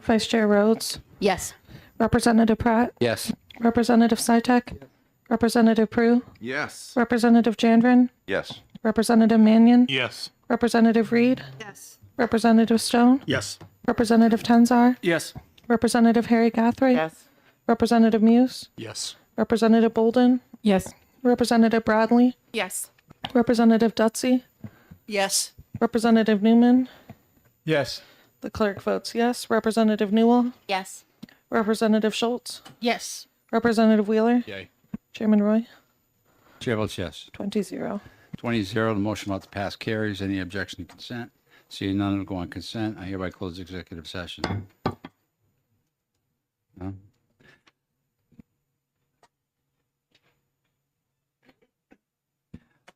Speaker 6: Vice Chair Rhodes,
Speaker 5: Yes.
Speaker 6: Representative Pratt,
Speaker 4: Yes.
Speaker 6: Representative Sitek, Representative Prue,
Speaker 23: Yes.
Speaker 6: Representative Jandrin,
Speaker 20: Yes.
Speaker 6: Representative Mannion,
Speaker 18: Yes.
Speaker 6: Representative Reed,
Speaker 12: Yes.
Speaker 6: Representative Stone,
Speaker 18: Yes.
Speaker 6: Representative Tenzar,
Speaker 18: Yes.
Speaker 6: Representative Harry Gathright,
Speaker 8: Yes.
Speaker 6: Representative Muse,
Speaker 18: Yes.
Speaker 6: Representative Bolden,
Speaker 12: Yes.
Speaker 6: Representative Bradley,
Speaker 12: Yes.
Speaker 6: Representative Dutsey,
Speaker 12: Yes.
Speaker 6: Representative Newman.
Speaker 9: Yes.
Speaker 6: The clerk votes yes. Representative Newell,
Speaker 16: Yes.
Speaker 6: Representative Schultz,
Speaker 12: Yes.
Speaker 6: Representative Wheeler,
Speaker 18: Yay.
Speaker 6: Chairman Roy,
Speaker 4: Chair votes yes.
Speaker 6: 20-0.
Speaker 4: 20-0, the motion about to pass carries. Any objection to consent? Seeing none, will go on consent. I hereby close the executive session. No?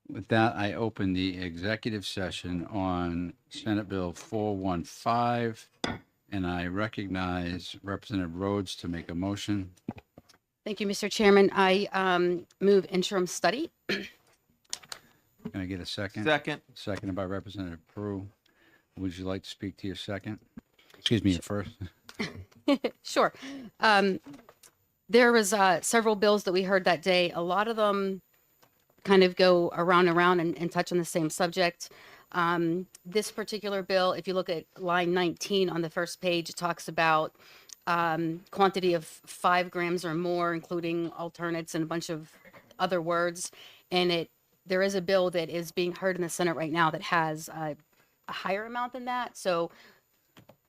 Speaker 4: With that, I open the executive session on Senate Bill 415, and I recognize Representative Rhodes to make a motion.
Speaker 5: Thank you, Mr. Chairman. I move interim study.
Speaker 4: Can I get a second?
Speaker 23: Second.
Speaker 4: Seconded by Representative Prue. Would you like to speak to your second? Excuse me, your first.
Speaker 5: Sure. There was several bills that we heard that day. A lot of them kind of go around and around and touch on the same subject. This particular bill, if you look at line 19 on the first page, it talks about quantity of 5 grams or more, including alternates and a bunch of other words. And there is a bill that is being heard in the Senate right now that has a higher amount than that. So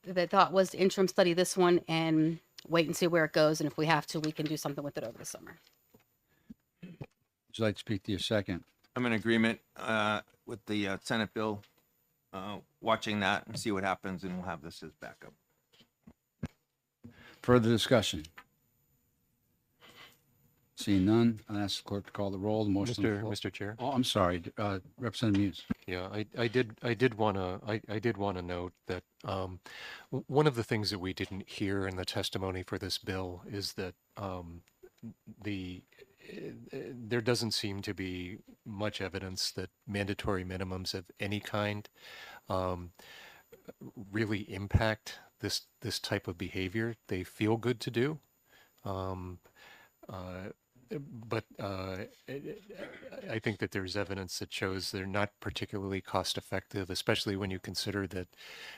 Speaker 5: the thought was to interim study this one and wait and see where it goes. And if we have to, we can do something with it over the summer.
Speaker 4: Would you like to speak to your second?
Speaker 19: I'm in agreement with the Senate bill, watching that and see what happens, and we'll have this as backup.
Speaker 4: Further discussion? Seeing none, I'll ask the clerk to call the roll. The motion.
Speaker 15: Mr. Chair.
Speaker 4: Oh, I'm sorry, Representative Muse.
Speaker 15: Yeah, I did want to note that one of the things that we didn't hear in the testimony for this bill is that there doesn't seem to be much evidence that mandatory minimums of any kind really impact this type of behavior. They feel good to do. But I think that there's evidence that shows they're not particularly cost effective, especially when you consider that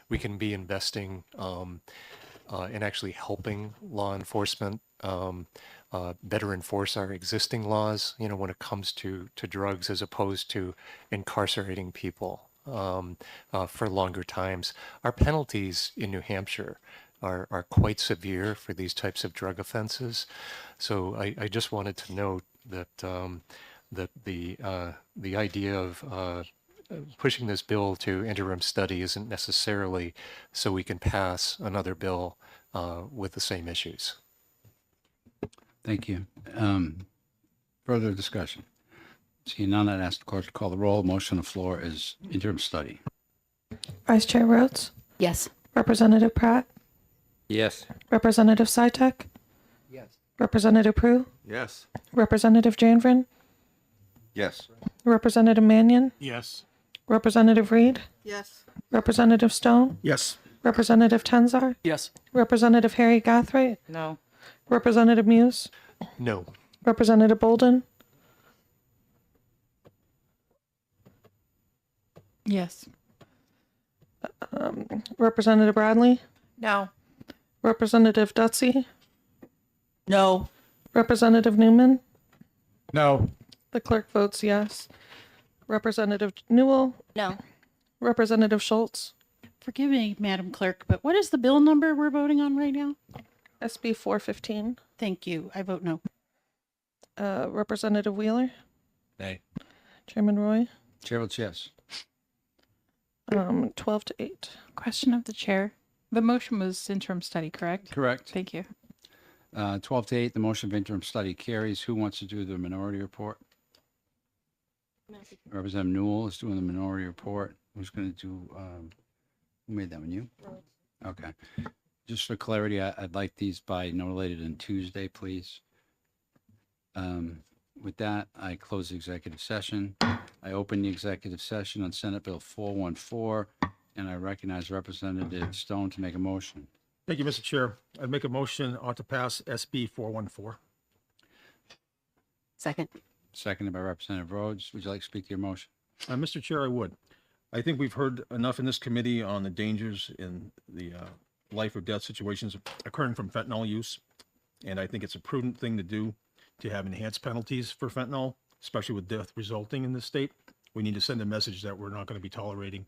Speaker 15: we can be investing in actually helping law enforcement better enforce our existing laws, when it comes to drugs, as opposed to incarcerating people for longer times. Our penalties in New Hampshire are quite severe for these types of drug offenses. So I just wanted to note that that the idea of pushing this bill to interim study isn't necessarily so we can pass another bill with the same issues.
Speaker 4: Thank you. Further discussion? Seeing none, I'd ask the clerk to call the roll. Motion on the floor is interim study.
Speaker 6: Vice Chair Rhodes,
Speaker 5: Yes.
Speaker 6: Representative Pratt,
Speaker 17: Yes.
Speaker 6: Representative Sitek,
Speaker 19: Yes.
Speaker 6: Representative Prue,
Speaker 19: Yes.
Speaker 6: Representative Jandrin,
Speaker 20: Yes.
Speaker 6: Representative Mannion,
Speaker 18: Yes.
Speaker 6: Representative Reed,
Speaker 12: Yes.
Speaker 6: Representative Stone,
Speaker 18: Yes.
Speaker 6: Representative Tenzar?
Speaker 3: Yes.
Speaker 6: Representative Harry Gathright?
Speaker 8: No.
Speaker 6: Representative Muse?
Speaker 15: No.
Speaker 6: Representative Bolden?
Speaker 12: Yes.
Speaker 6: Representative Bradley?
Speaker 14: No.
Speaker 6: Representative Dutsey?
Speaker 12: No.
Speaker 6: Representative Newman?
Speaker 9: No.
Speaker 6: The clerk votes yes. Representative Newell?
Speaker 16: No.
Speaker 6: Representative Schultz?
Speaker 12: Forgive me, Madam Clerk, but what is the bill number we're voting on right now?
Speaker 6: SB 415.
Speaker 12: Thank you. I vote no.
Speaker 6: Representative Wheeler?
Speaker 3: Nay.
Speaker 6: Chairman Roy?
Speaker 4: Chair votes yes.
Speaker 6: 12 to 8.
Speaker 12: Question of the chair. The motion was interim study, correct?
Speaker 4: Correct.
Speaker 12: Thank you.
Speaker 4: 12 to 8, the motion of interim study carries. Who wants to do the minority report? Representative Newell is doing the minority report. Who's going to do, who made that one, you? Okay. Just for clarity, I'd like these by no later than Tuesday, please. With that, I close the executive session. I open the executive session on Senate Bill 414, and I recognize Representative Stone to make a motion.
Speaker 18: Thank you, Mr. Chair. I'd make a motion to pass SB 414.
Speaker 12: Second.
Speaker 4: Seconded by Representative Rhodes. Would you like to speak to your motion?
Speaker 18: Mr. Chair, I would. I think we've heard enough in this committee on the dangers in the life or death situations occurring from fentanyl use. And I think it's a prudent thing to do to have enhanced penalties for fentanyl, especially with death resulting in this state. We need to send a message that we're not going to be tolerating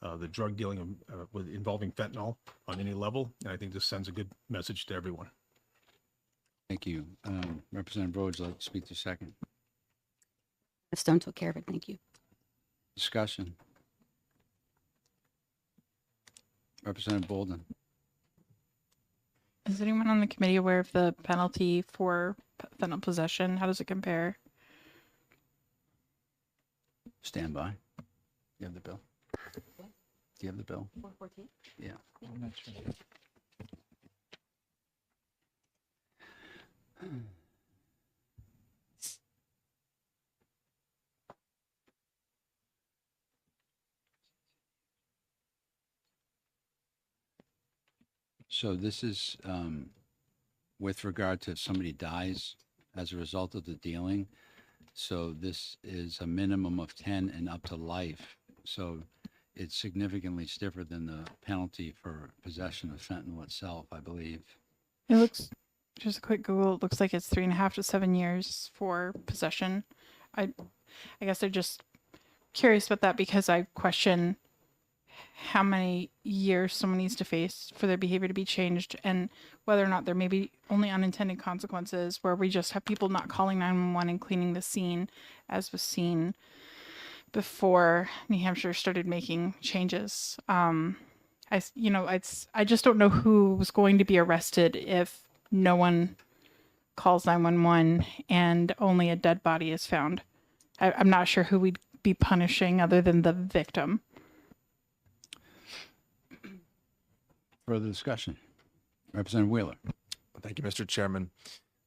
Speaker 18: the drug dealing with involving fentanyl on any level. And I think this sends a good message to everyone.
Speaker 4: Thank you. Representative Rhodes, would you like to speak to second?
Speaker 12: Stone took care of it. Thank you.
Speaker 4: Discussion. Representative Bolden.
Speaker 12: Is anyone on the committee aware of the penalty for fentanyl possession? How does it compare?
Speaker 4: Stand by. You have the bill? Do you have the bill?
Speaker 12: 414?
Speaker 4: Yeah.
Speaker 12: I'm not sure.
Speaker 4: So this is with regard to if somebody dies as a result of the dealing. So this is a minimum of 10 and up to life. So it's significantly stiffer than the penalty for possession of fentanyl itself, I believe.
Speaker 12: It looks, just a quick Google, it looks like it's 3.5 to 7 years for possession. I guess I'm just curious about that because I question how many years someone needs to face for their behavior to be changed and whether or not there may be only unintended consequences where we just have people not calling 911 and cleaning the scene as was seen before New Hampshire started making changes. I just don't know who was going to be arrested if no one calls 911 and only a dead body is found. I'm not sure who we'd be punishing other than the victim.
Speaker 4: Further discussion. Representative Wheeler.
Speaker 3: Thank you, Mr. Chairman.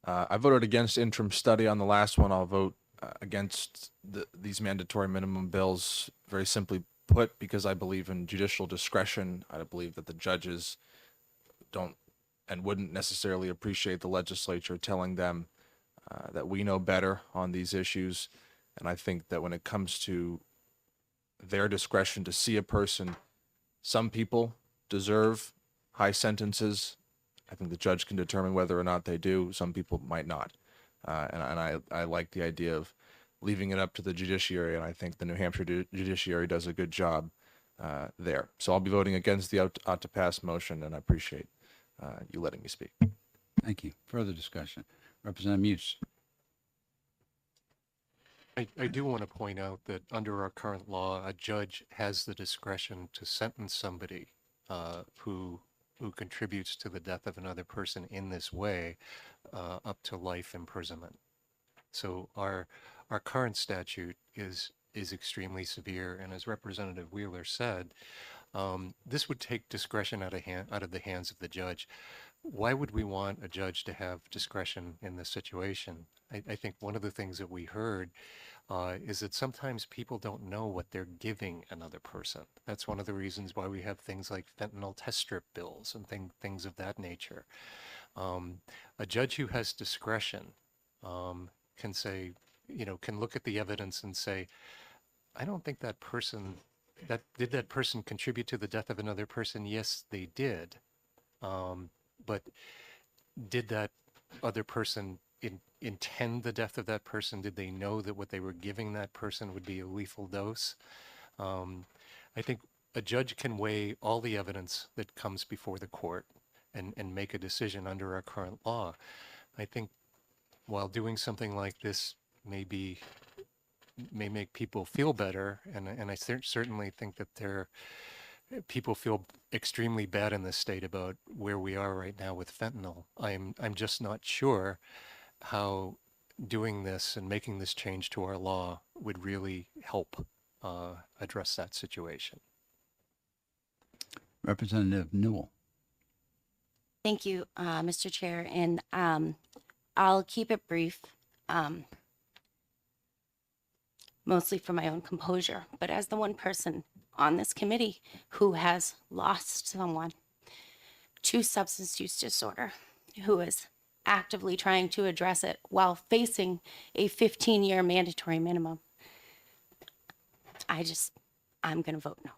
Speaker 3: I voted against interim study on the last one. I'll vote against these mandatory minimum bills, very simply put, because I believe in judicial discretion. I believe that the judges don't and wouldn't necessarily appreciate the legislature telling them that we know better on these issues. And I think that when it comes to their discretion to see a person, some people deserve high sentences. I think the judge can determine whether or not they do. Some people might not. And I like the idea of leaving it up to the judiciary, and I think the New Hampshire judiciary does a good job there. So I'll be voting against the ought to pass motion, and I appreciate you letting me speak.
Speaker 4: Thank you. Further discussion. Representative Muse.
Speaker 15: I do want to point out that under our current law, a judge has the discretion to sentence somebody who contributes to the death of another person in this way up to life imprisonment. So our current statute is extremely severe, and as Representative Wheeler said, this would take discretion out of the hands of the judge. Why would we want a judge to have discretion in this situation? I think one of the things that we heard is that sometimes people don't know what they're giving another person. That's one of the reasons why we have things like fentanyl test strip bills and things of that nature. A judge who has discretion can say, can look at the evidence and say, I don't think that person, did that person contribute to the death of another person? Yes, they did. But did that other person intend the death of that person? Did they know that what they were giving that person would be a lethal dose? I think a judge can weigh all the evidence that comes before the court and make a decision under our current law. I think while doing something like this may make people feel better, and I certainly think that people feel extremely bad in this state about where we are right now with fentanyl. I'm just not sure how doing this and making this change to our law would really help address that situation.
Speaker 4: Representative Newell.
Speaker 16: Thank you, Mr. Chair, and I'll keep it brief, mostly for my own composure, but as the one person on this committee who has lost someone to substance use disorder, who is actively trying to address it while facing a 15-year mandatory minimum, I'm going to vote no.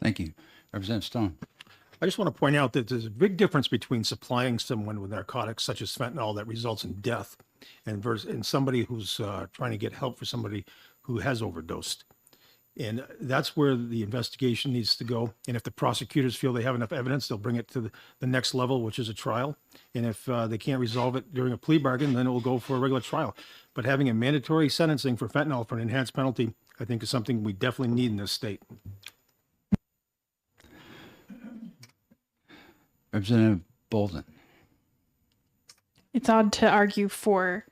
Speaker 4: Thank you. Representative Stone.
Speaker 18: I just want to point out that there's a big difference between supplying someone with narcotics such as fentanyl that results in death and somebody who's trying to get help for somebody who has overdosed. And that's where the investigation needs to go. And if the prosecutors feel they have enough evidence, they'll bring it to the next level, which is a trial. And if they can't resolve it during a plea bargain, then it will go for a regular trial. But having a mandatory sentencing for fentanyl for an enhanced penalty, I think is something we definitely need in this state.
Speaker 4: Representative Bolden.
Speaker 12: It's odd to argue for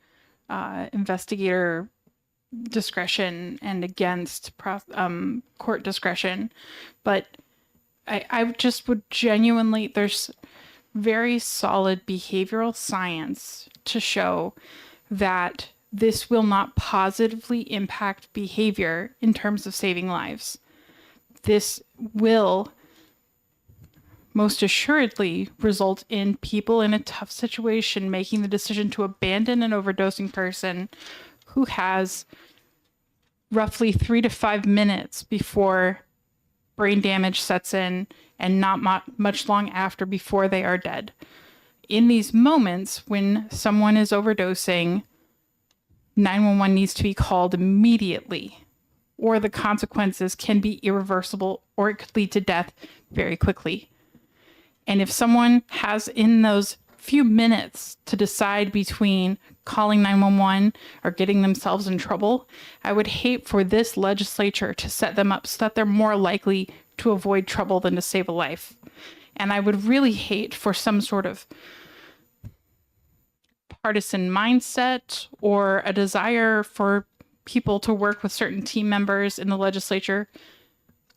Speaker 12: investigator discretion and against court discretion, but I just would genuinely, there's very solid behavioral science to show that this will not positively impact behavior in terms of saving lives. This will most assuredly result in people in a tough situation making the decision to abandon an overdosing person who has roughly 3 to 5 minutes before brain damage sets in and not much long after before they are dead. In these moments when someone is overdosing, 911 needs to be called immediately, or the consequences can be irreversible or it could lead to death very quickly. And if someone has in those few minutes to decide between calling 911 or getting themselves in trouble, I would hate for this legislature to set them up so that they're more likely to avoid trouble than to save a life. And I would really hate for some sort of partisan mindset or a desire for people to work with certain team members in the legislature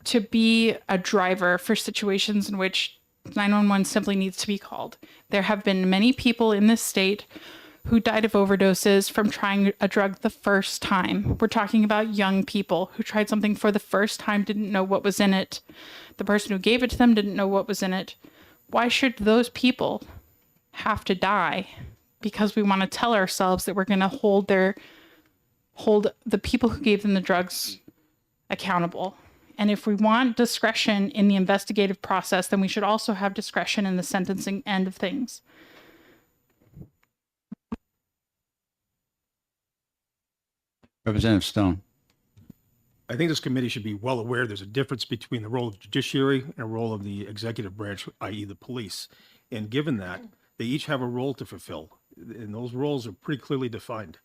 Speaker 12: to be a driver for situations in which 911 simply needs to be called. There have been many people in this state who died of overdoses from trying a drug the first time. We're talking about young people who tried something for the first time, didn't know what was in it. The person who gave it to them didn't know what was in it. Why should those people have to die because we want to tell ourselves that we're going to hold the people who gave them the drugs accountable? And if we want discretion in the investigative process, then we should also have discretion in the sentencing end of things.
Speaker 4: Representative Stone.
Speaker 18: I think this committee should be well aware there's a difference between the role of the judiciary and the role of the executive branch, i.e. the police. And given that, they each have a role to fulfill, and those roles are pretty clearly defined.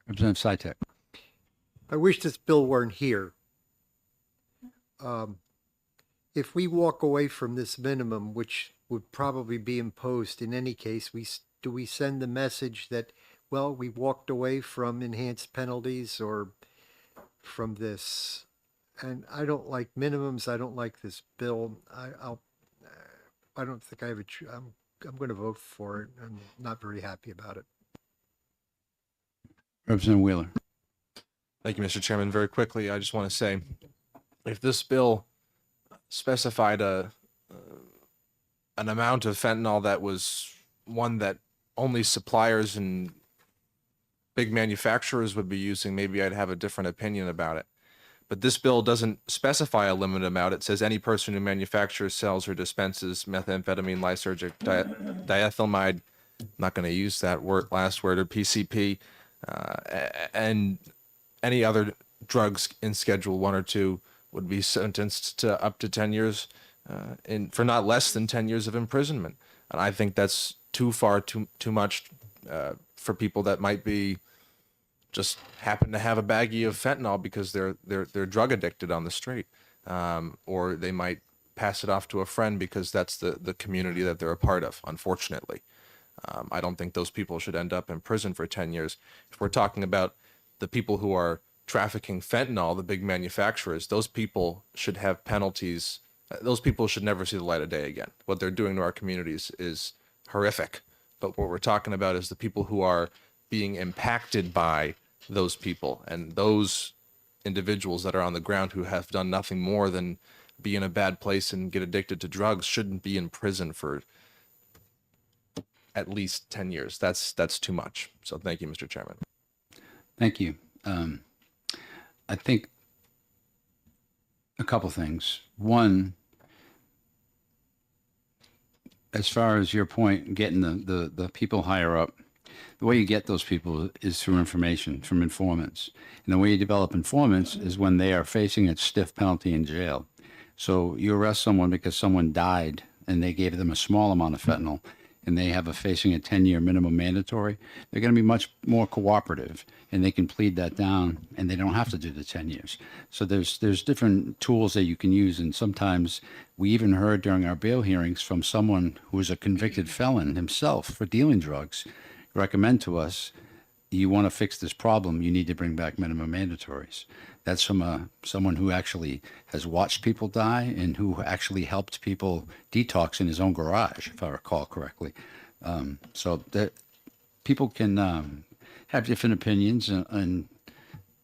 Speaker 4: Representative Sytek.
Speaker 10: I wish this bill weren't here. If we walk away from this minimum, which would probably be imposed in any case, do we send the message that, well, we walked away from enhanced penalties or from this? And I don't like minimums. I don't like this bill. I don't think I have I'm going to vote for it. I'm not very happy about it.
Speaker 4: Representative Wheeler.
Speaker 3: Thank you, Mr. Chairman. Very quickly, I just want to say, if this bill specified an amount of fentanyl that was one that only suppliers and big manufacturers would be using, maybe I'd have a different opinion about it. But this bill doesn't specify a limited amount. It says any person who manufactures, sells, or dispenses methamphetamine, lysergic, diethylamide, I'm not going to use that last word, or PCP, and any other drugs in Schedule 1 or 2 would be sentenced to up to 10 years for not less than 10 years of imprisonment. And I think that's too much for people that might be just happen to have a baggie of fentanyl because they're drug addicted on the street, or they might pass it off to a friend because that's the community that they're a part of. Unfortunately, I don't think those people should end up in prison for 10 years. If we're talking about the people who are trafficking fentanyl, the big manufacturers, those people should have penalties. Those people should never see the light of day again. What they're doing to our communities is horrific. But what we're talking about is the people who are being impacted by those people, and those individuals that are on the ground who have done nothing more than be in a bad place and get addicted to drugs shouldn't be in prison for at least 10 years. That's too much. So thank you, Mr. Chairman.
Speaker 4: Thank you. I think a couple things. One, as far as your point, getting the people higher up, the way you get those people is through information from informants. And the way you develop informants is when they are facing a stiff penalty in jail. So you arrest someone because someone died and they gave them a small amount of fentanyl and they have facing a 10-year minimum mandatory, they're going to be much more cooperative and they can plead that down and they don't have to do the 10 years. So there's different tools that you can use. And sometimes we even heard during our bail hearings from someone who was a convicted felon himself for dealing drugs recommend to us, you want to fix this problem, you need to bring back minimum mandatories. That's from someone who actually has watched people die and who actually helped people detox in his own garage, if I recall correctly. So that people can have different opinions and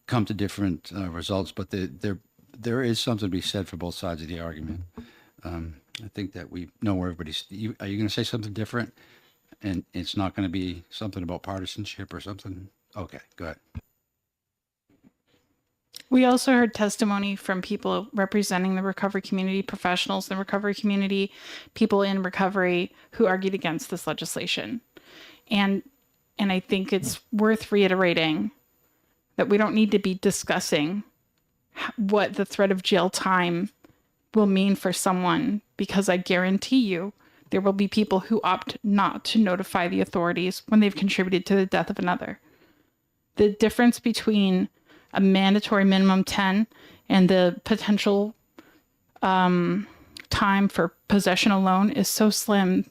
Speaker 4: come to different results, but there is something to be said for both sides of the argument. I think that we know where everybody's. Are you going to say something different? And it's not going to be something about partisanship or something? Okay, go ahead.
Speaker 12: We also heard testimony from people representing the recovery community, professionals in the recovery community, people in recovery who argued against this legislation. And I think it's worth reiterating that we don't need to be discussing what the threat of jail time will mean for someone, because I guarantee you there will be people who opt not to notify the authorities when they've contributed to the death of another. The difference between a mandatory minimum 10 and the potential time for possession alone is so slim.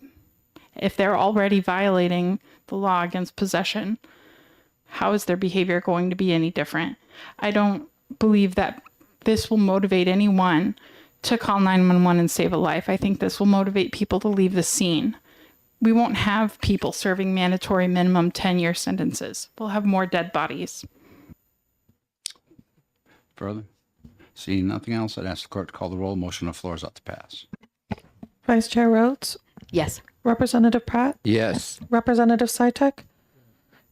Speaker 12: If they're already violating the law against possession, how is their behavior going to be any different? I don't believe that this will motivate anyone to call 911 and save a life. I think this will motivate people to leave the scene. We won't have people serving mandatory minimum 10-year sentences. We'll have more dead bodies.
Speaker 4: Further? Seeing nothing else, I'd ask the clerk to call the roll. Motion on the floor is up to pass.
Speaker 6: Vice Chair Rhodes?
Speaker 22: Yes.
Speaker 6: Representative Pratt?
Speaker 17: Yes.
Speaker 6: Representative Sytek?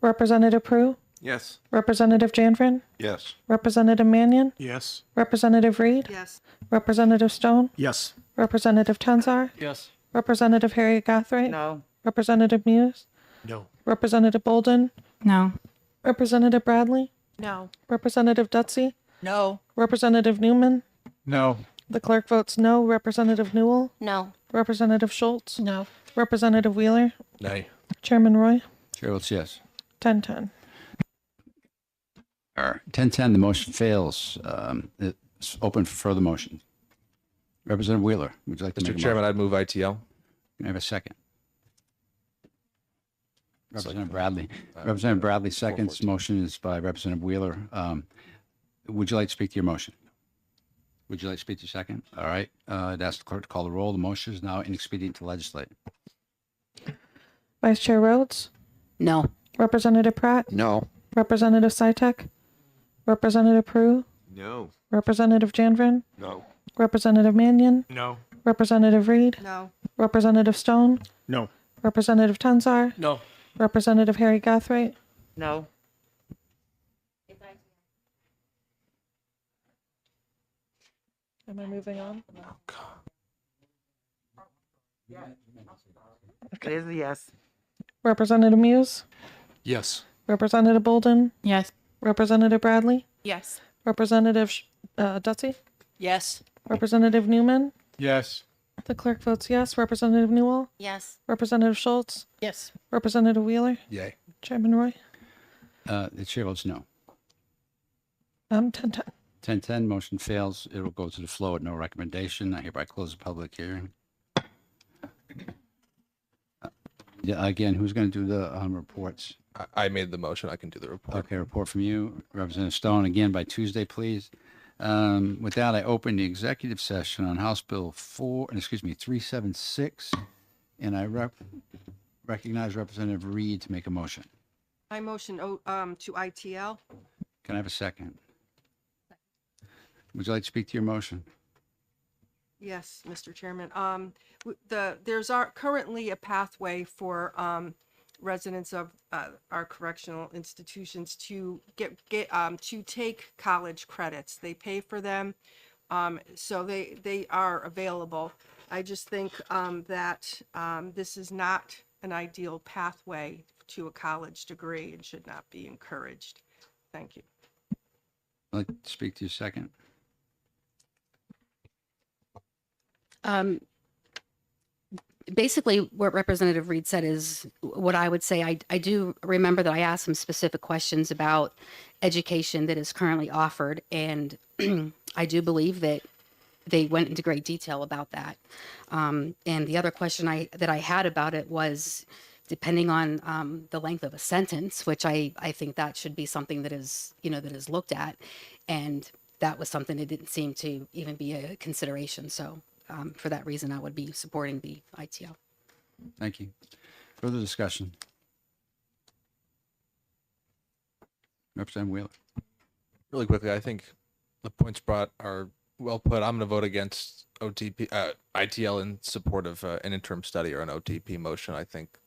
Speaker 6: Representative Prue?
Speaker 19: Yes.
Speaker 6: Representative Janvrin?
Speaker 17: Yes.
Speaker 6: Representative Mannion?
Speaker 18: Yes.
Speaker 6: Representative Reed?
Speaker 14: Yes.
Speaker 6: Representative Stone?
Speaker 18: Yes.
Speaker 6: Representative Tenzar?
Speaker 19: Yes.
Speaker 6: Representative Harriet Gathright?
Speaker 8: No.
Speaker 6: Representative Muse?
Speaker 18: No.
Speaker 6: Representative Bolden?
Speaker 12: No.
Speaker 6: Representative Bradley?
Speaker 14: No.
Speaker 6: Representative Dutsey?
Speaker 8: No.
Speaker 6: Representative Newman?
Speaker 9: No.
Speaker 6: The clerk votes no. Representative Newell?
Speaker 16: No.
Speaker 6: Representative Schultz?
Speaker 14: No.
Speaker 6: Representative Wheeler?
Speaker 3: Nay.
Speaker 6: Chairman Roy?
Speaker 4: Chair votes yes.
Speaker 6: 10-10.
Speaker 4: 10-10, the motion fails. It's open for further motion. Representative Wheeler, would you like to make a
Speaker 3: Mr.
Speaker 4: motion?
Speaker 3: Chairman, I'd move ITL.
Speaker 4: Can I have a second? Representative Bradley. Representative Bradley seconds. Motion is by Representative Wheeler. Would you like to speak to your motion? Would you like to speak to your second? All right. I'd ask the clerk to call the roll. The motion is now inexpedient to legislate.
Speaker 6: Vice Chair Rhodes?
Speaker 22: No.
Speaker 6: Representative Pratt?
Speaker 17: No.
Speaker 6: Representative Sytek? Representative Prue,
Speaker 19: No.
Speaker 6: Representative Janvrin,
Speaker 19: No.
Speaker 6: Representative Mannion,
Speaker 19: No.
Speaker 6: Representative Reed,
Speaker 8: No.
Speaker 6: Representative Stone,
Speaker 18: No.
Speaker 6: Representative Tenzar,
Speaker 19: No.
Speaker 6: Representative Harry Gathright.
Speaker 8: No.
Speaker 6: Am I moving on?
Speaker 8: It is a yes.
Speaker 6: Representative Muse,
Speaker 15: Yes.
Speaker 6: Representative Bolden,
Speaker 12: Yes.
Speaker 6: Representative Bradley,
Speaker 14: Yes.
Speaker 6: Representative Dutsy,
Speaker 8: Yes.
Speaker 6: Representative Newman.
Speaker 9: Yes.
Speaker 6: The clerk votes yes. Representative Newell,
Speaker 16: Yes.
Speaker 6: Representative Schultz,
Speaker 14: Yes.
Speaker 6: Representative Wheeler,
Speaker 3: Yay.
Speaker 6: Chairman Roy.
Speaker 4: The chair votes no.
Speaker 6: 10-10.
Speaker 4: 10-10, motion fails. It will go to the floor with no recommendation. I hereby close the public hearing. Yeah, again, who's going to do the reports?
Speaker 3: I made the motion. I can do the report.
Speaker 4: Okay, report from you, Representative Stone, again by Tuesday, please. With that, I open the executive session on House Bill 376, and I recognize Representative Reed to make a motion.
Speaker 8: I motion to ITL.
Speaker 4: Can I have a second? Would you like to speak to your motion?
Speaker 8: Yes, Mr. Chairman. There's currently a pathway for residents of our correctional institutions to to take college credits. They pay for them, so they are available. I just think that this is not an ideal pathway to a college degree and should not be encouraged. Thank you.
Speaker 4: I'd like to speak to your second.
Speaker 1: Basically, what Representative Reed said is what I would say. I do remember that I asked some specific questions about education that is currently offered, and I do believe that they went into great detail about that. And the other question that I had about it was, depending on the length of a sentence, which I think that should be something that is looked at, and that was something that didn't seem to even be a consideration. So. For that reason, I would be supporting the ITL.
Speaker 4: Thank you. Further discussion? Representative Wheeler.
Speaker 3: Really quickly, I think the points brought are well put. I'm going to vote against ITL in support of an interim study or an OTP motion. I think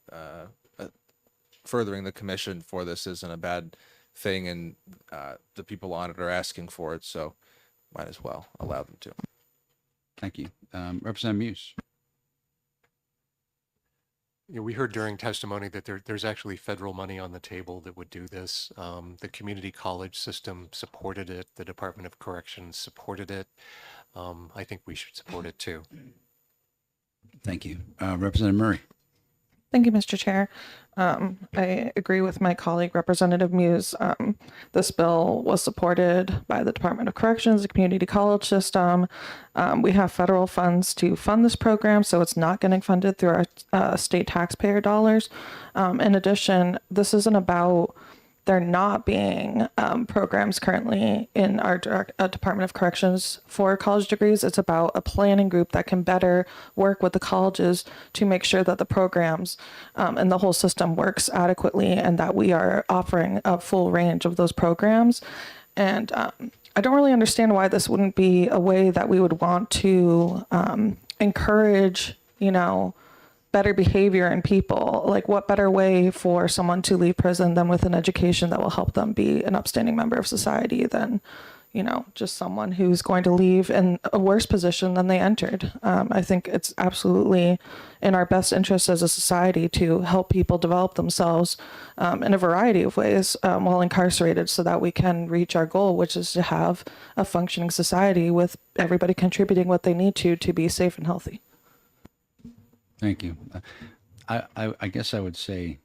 Speaker 3: furthering the commission for this isn't a bad thing, and the people on it are asking for it, so might as well allow them to.
Speaker 4: Thank you. Representative Muse.
Speaker 15: We heard during testimony that there's actually federal money on the table that would do this. The community college system supported it. The Department of Corrections supported it. I think we should support it too.
Speaker 4: Thank you. Representative Murray.
Speaker 6: Thank you, Mr. Chair. I agree with my colleague, Representative Muse. This bill was supported by the Department of Corrections, the community college system. We have federal funds to fund this program, so it's not getting funded through our state taxpayer dollars. In addition, this isn't about there not being programs currently in our Department of Corrections for college degrees. It's about a planning group that can better work with the colleges to make sure that the programs and the whole system works adequately, and that we are offering a full range of those programs. And I don't really understand why this wouldn't be a way that we would want to encourage, better behavior in people. Like, what better way for someone to leave prison than with an education that will help them be an upstanding member of society than, just someone who's going to leave in a worse position than they entered. I think it's absolutely in our best interest as a society to help people develop themselves in a variety of ways while incarcerated, so that we can reach our goal, which is to have a functioning society with everybody contributing what they need to be safe and healthy.
Speaker 4: Thank you. I guess I would say,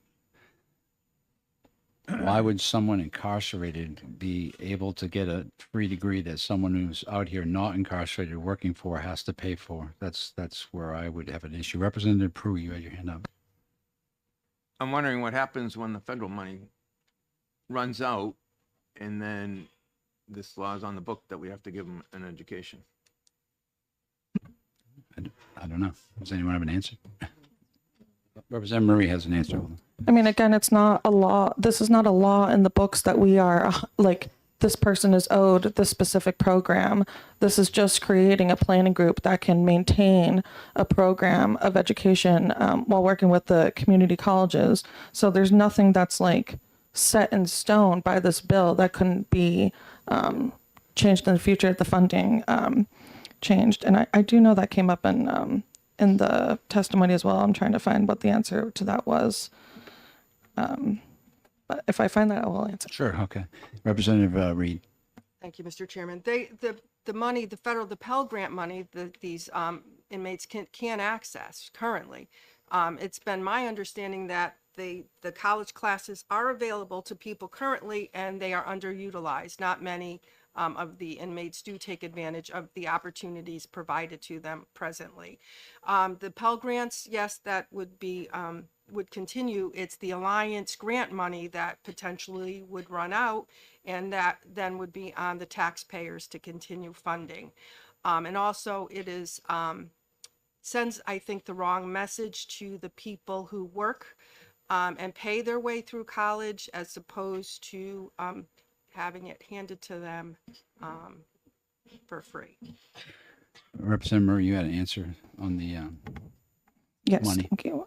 Speaker 4: why would someone incarcerated be able to get a free degree that someone who's out here not incarcerated working for has to pay for? That's where I would have an issue. Representative Prue, you had your hand up.
Speaker 19: I'm wondering what happens when the federal money runs out and then this law is on the book that we have to give them an education.
Speaker 4: I don't know. Does anyone have an answer? Representative Murray has an answer.
Speaker 6: I mean, again, it's not a law. This is not a law in the books that we are this person is owed this specific program. This is just creating a planning group that can maintain a program of education while working with the community colleges. So there's nothing that's like set in stone by this bill that couldn't be changed in the future if the funding changed. And I do know that came up in the testimony as well. I'm trying to find what the answer to that was. But if I find that, I will answer.
Speaker 4: Sure, okay. Representative Reed.
Speaker 2: Thank you, Mr. Chairman. The money, the Pell Grant money that these inmates can't access currently. It's been my understanding that the college classes are available to people currently, and they are underutilized. Not many of the inmates do take advantage of the opportunities provided to them presently. The Pell Grants, yes, that would be would continue. It's the Alliance grant money that potentially would run out, and that then would be on the taxpayers to continue funding. And also it is sends, I think, the wrong message to the people who work and pay their way through college, as opposed to having it handed to them for free.
Speaker 4: Representative Murray, you had an answer on the
Speaker 6: Yes,
Speaker 4: money.
Speaker 6: thank you.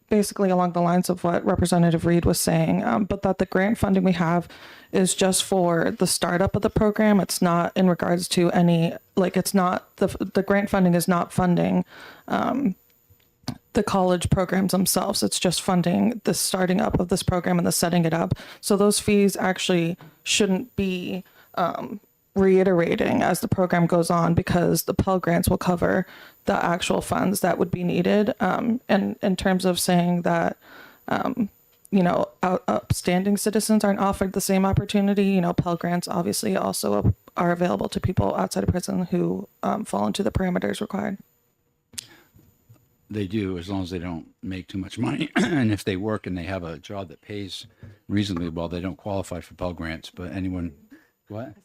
Speaker 6: Basically along the lines of what Representative Reed was saying, but that the grant funding we have is just for the startup of the program. It's not in regards to any, like, it's not, the grant funding is not funding the college programs themselves. It's just funding the starting up of this program and the setting it up. So those fees actually shouldn't be reiterating as the program goes on, because the Pell Grants will cover the actual funds that would be needed. And in terms of saying that, upstanding citizens aren't offered the same opportunity, Pell Grants obviously also are available to people outside of prison who fall into the parameters required.
Speaker 4: They do, as long as they don't make too much money. And if they work and they have a job that pays reasonably well, they don't qualify for Pell Grants. But anyone, what?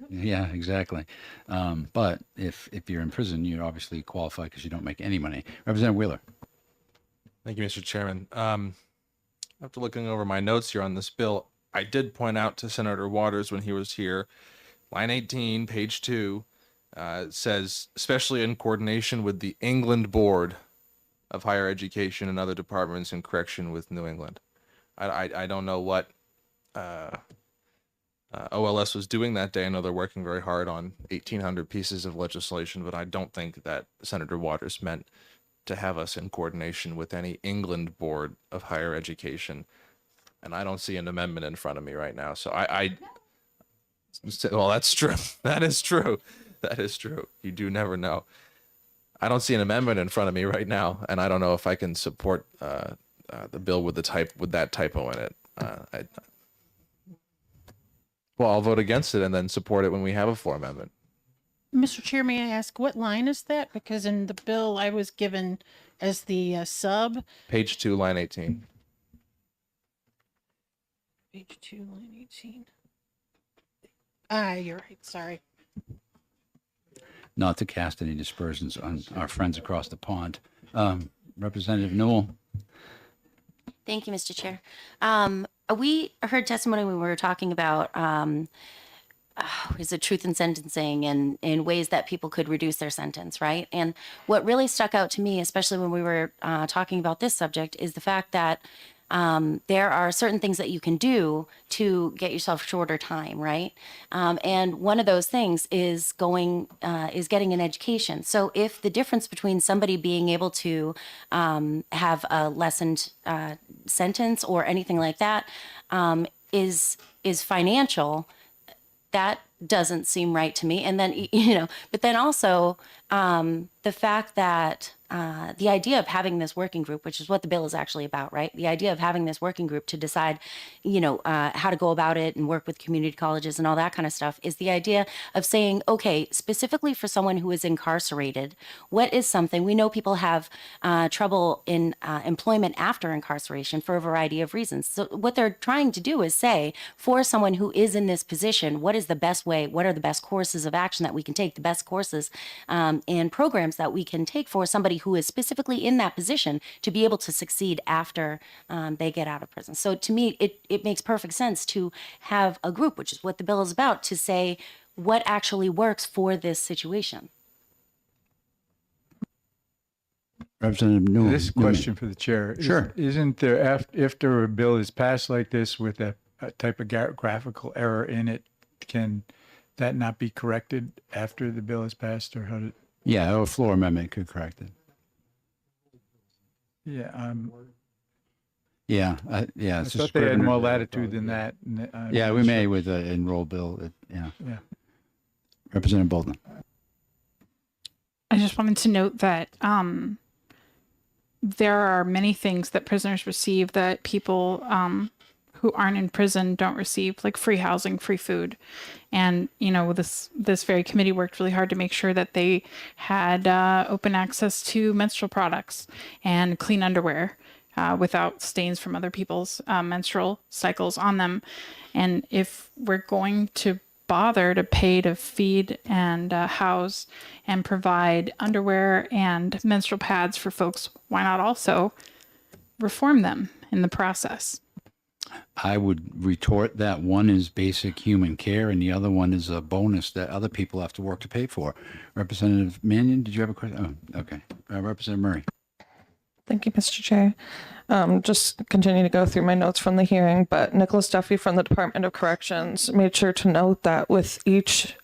Speaker 4: Yeah, exactly. But if you're in prison, you obviously qualify because you don't make any money. Representative Wheeler.
Speaker 3: Thank you, Mr. Chairman. After looking over my notes here on this bill, I did point out to Senator Waters when he was here, line 18, page 2, says, especially in coordination with the England Board of Higher Education and other departments in correction with New England. I don't know what OLS was doing that day. I know they're working very hard on 1,800 pieces of legislation, but I don't think that Senator Waters meant to have us in coordination with any England Board of Higher Education. And I don't see an amendment in front of me right now. So well, that's true. That is true. That is true. You do never know. I don't see an amendment in front of me right now, and I don't know if I can support the bill with that typo in it. Well, I'll vote against it and then support it when we have a floor amendment.
Speaker 13: Mr. Chair, may I ask what line is that? Because in the bill I was given as the sub.
Speaker 3: Page 2, line 18.
Speaker 13: Page 2, line 18. You're right. Sorry.
Speaker 4: Not to cast any dispersions on our friends across the pond. Representative Newell.
Speaker 16: Thank you, Mr. Chair. We heard testimony when we were talking about is it truth in sentencing and in ways that people could reduce their sentence, right? And what really stuck out to me, especially when we were talking about this subject, is the fact that there are certain things that you can do to get yourself shorter time, right? And one of those things is getting an education. So if the difference between somebody being able to have a lessened sentence or anything like that is financial, that doesn't seem right to me. And then, but then also the fact that the idea of having this working group, which is what the bill is actually about, right? The idea of having this working group to decide, how to go about it and work with community colleges and all that kind of stuff is the idea of saying, okay, specifically for someone who is incarcerated, what is something, we know people have trouble in employment after incarceration for a variety of reasons. So what they're trying to do is say, for someone who is in this position, what is the best way, what are the best courses of action that we can take, the best courses and programs that we can take for somebody somebody who is specifically in that position to be able to succeed after they get out of prison. So to me, it makes perfect sense to have a group, which is what the bill is about, to say what actually works for this situation.
Speaker 4: Representative Newman.
Speaker 9: This question for the chair.
Speaker 4: Sure.
Speaker 9: Isn't there, after a bill is passed like this with a type of graphical error in it, can that not be corrected after the bill is passed, or how did?
Speaker 4: Yeah, a floor amendment could correct it.
Speaker 9: Yeah,
Speaker 4: Yeah, yeah.
Speaker 9: I
Speaker 4: it's
Speaker 9: thought
Speaker 4: just
Speaker 9: they had
Speaker 4: Scrivener.
Speaker 9: more latitude than that.
Speaker 4: Yeah, we may with the enroll bill. Yeah.
Speaker 9: Yeah.
Speaker 4: Representative Bolden.
Speaker 12: I just wanted to note that there are many things that prisoners receive that people who aren't in prison don't receive, like free housing, free food. And, you know, this very committee worked really hard to make sure that they had open access to menstrual products and clean underwear without stains from other people's menstrual cycles on them. And if we're going to bother to pay to feed and house and provide underwear and menstrual pads for folks, why not also reform them in the process?
Speaker 4: I would retort that one is basic human care and the other one is a bonus that other people have to work to pay for. Representative Mannion, did you have a question? Oh, okay. Representative Murray.
Speaker 6: Thank you, Mr. Chair. Just continue to go through my notes from the hearing, but Nicholas Duffy from the Department of Corrections made sure to note that with each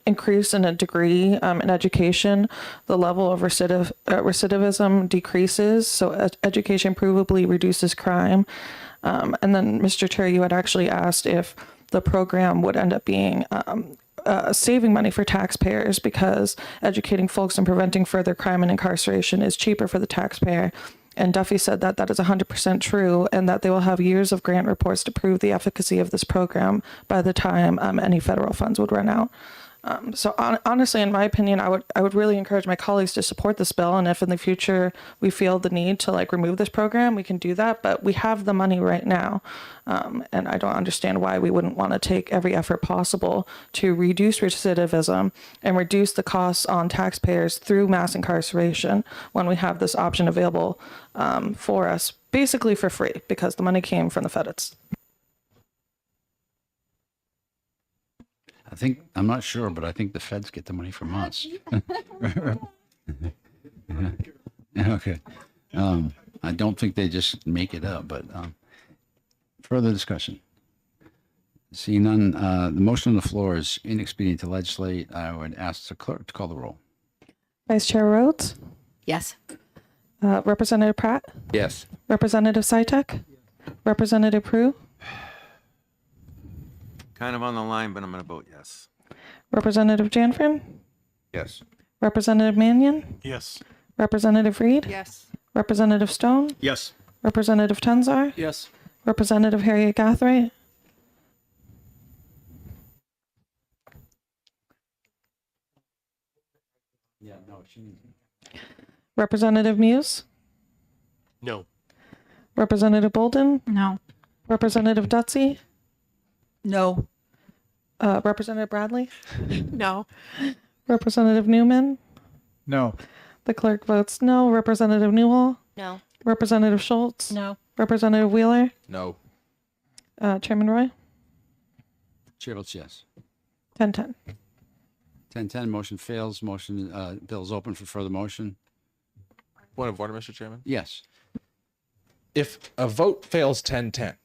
Speaker 6: increase in a degree in education, the level of recidivism decreases. So education provably reduces crime. And then, Mr. Chair, you had actually asked if the program would end up being saving money for taxpayers because educating folks and preventing further crime and incarceration is cheaper for the taxpayer. And Duffy said that that is 100% true and that they will have years of grant reports to prove the efficacy of this program by the time any federal funds would run out. So honestly, in my opinion, I would really encourage my colleagues to support this bill. And if in the future we feel the need to like remove this program, we can do that. But we have the money right now. And I don't understand why we wouldn't want to take every effort possible to reduce recidivism and reduce the costs on taxpayers through mass incarceration when we have this option available for us, basically for free, because the money came from the feds.
Speaker 4: I'm not sure, but I think the feds get the money from us. Okay. I don't think they just make it up, but further discussion. Seeing none, the motion on the floor is inexpedient to legislate. I would ask the clerk to call the roll.
Speaker 6: Vice Chair Rhodes?
Speaker 1: Yes.
Speaker 6: Representative Pratt?
Speaker 17: Yes.
Speaker 6: Representative Sytek? Representative Prue?
Speaker 19: Kind of on the line, but I'm going to vote yes.
Speaker 6: Representative Janfrin?
Speaker 20: Yes.
Speaker 6: Representative Mannion?
Speaker 19: Yes.
Speaker 6: Representative Reed?
Speaker 2: Yes.
Speaker 6: Representative Stone?
Speaker 18: Yes.
Speaker 6: Representative Tenzar?
Speaker 3: Yes.
Speaker 6: Representative Harriet Gathright?
Speaker 4: Yeah, no,
Speaker 6: Representative Muse?
Speaker 15: No.
Speaker 6: Representative Bolden?
Speaker 12: No.
Speaker 6: Representative Dutsey?
Speaker 1: No.
Speaker 6: Representative Bradley?
Speaker 13: No.
Speaker 6: Representative Newman?
Speaker 9: No.
Speaker 6: The clerk votes no. Representative Newell?
Speaker 16: No.
Speaker 6: Representative Schultz?
Speaker 13: No.
Speaker 6: Representative Wheeler?
Speaker 3: No.
Speaker 6: Chairman Roy?
Speaker 4: Chair votes yes.
Speaker 6: 10-10.
Speaker 4: 10-10, motion fails. Motion, bill is open for further motion.
Speaker 3: Point of order, Mr. Chairman.
Speaker 4: Yes.
Speaker 3: If a vote fails 10-10,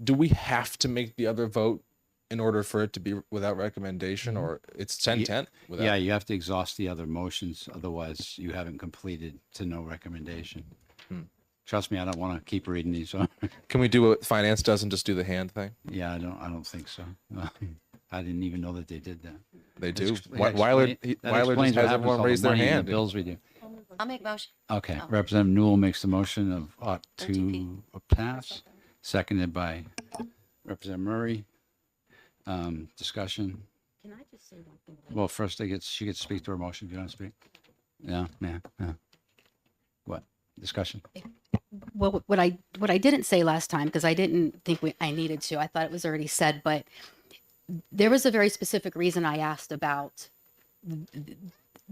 Speaker 3: do we have to make the other vote in order for it to be without recommendation, or it's 10-10?
Speaker 4: Yeah, you have to exhaust the other motions. Otherwise, you haven't completed to no recommendation. Trust me, I don't want to keep reading these.
Speaker 3: Can we do what finance does and just do the hand thing?
Speaker 4: Yeah, I don't think so. I didn't even know that they did that.
Speaker 3: They do.
Speaker 4: That
Speaker 3: Weiler
Speaker 4: explains
Speaker 3: just
Speaker 4: what
Speaker 3: has
Speaker 4: happens
Speaker 3: everyone
Speaker 4: to all
Speaker 3: raise
Speaker 4: the
Speaker 3: their
Speaker 4: money and
Speaker 3: hand.
Speaker 4: The bills we do.
Speaker 16: I'll make a motion.
Speaker 4: Okay,
Speaker 16: Oh.
Speaker 4: Representative Newell makes the motion of ought to pass, seconded by Representative Murray. Discussion.
Speaker 1: Can I just say one thing?
Speaker 4: Well, first she gets to speak to her motion. Do you want to speak? Yeah. What? Discussion.
Speaker 1: Well, what I didn't say last time, because I didn't think I needed to, I thought it was already said, but there was a very specific reason I asked about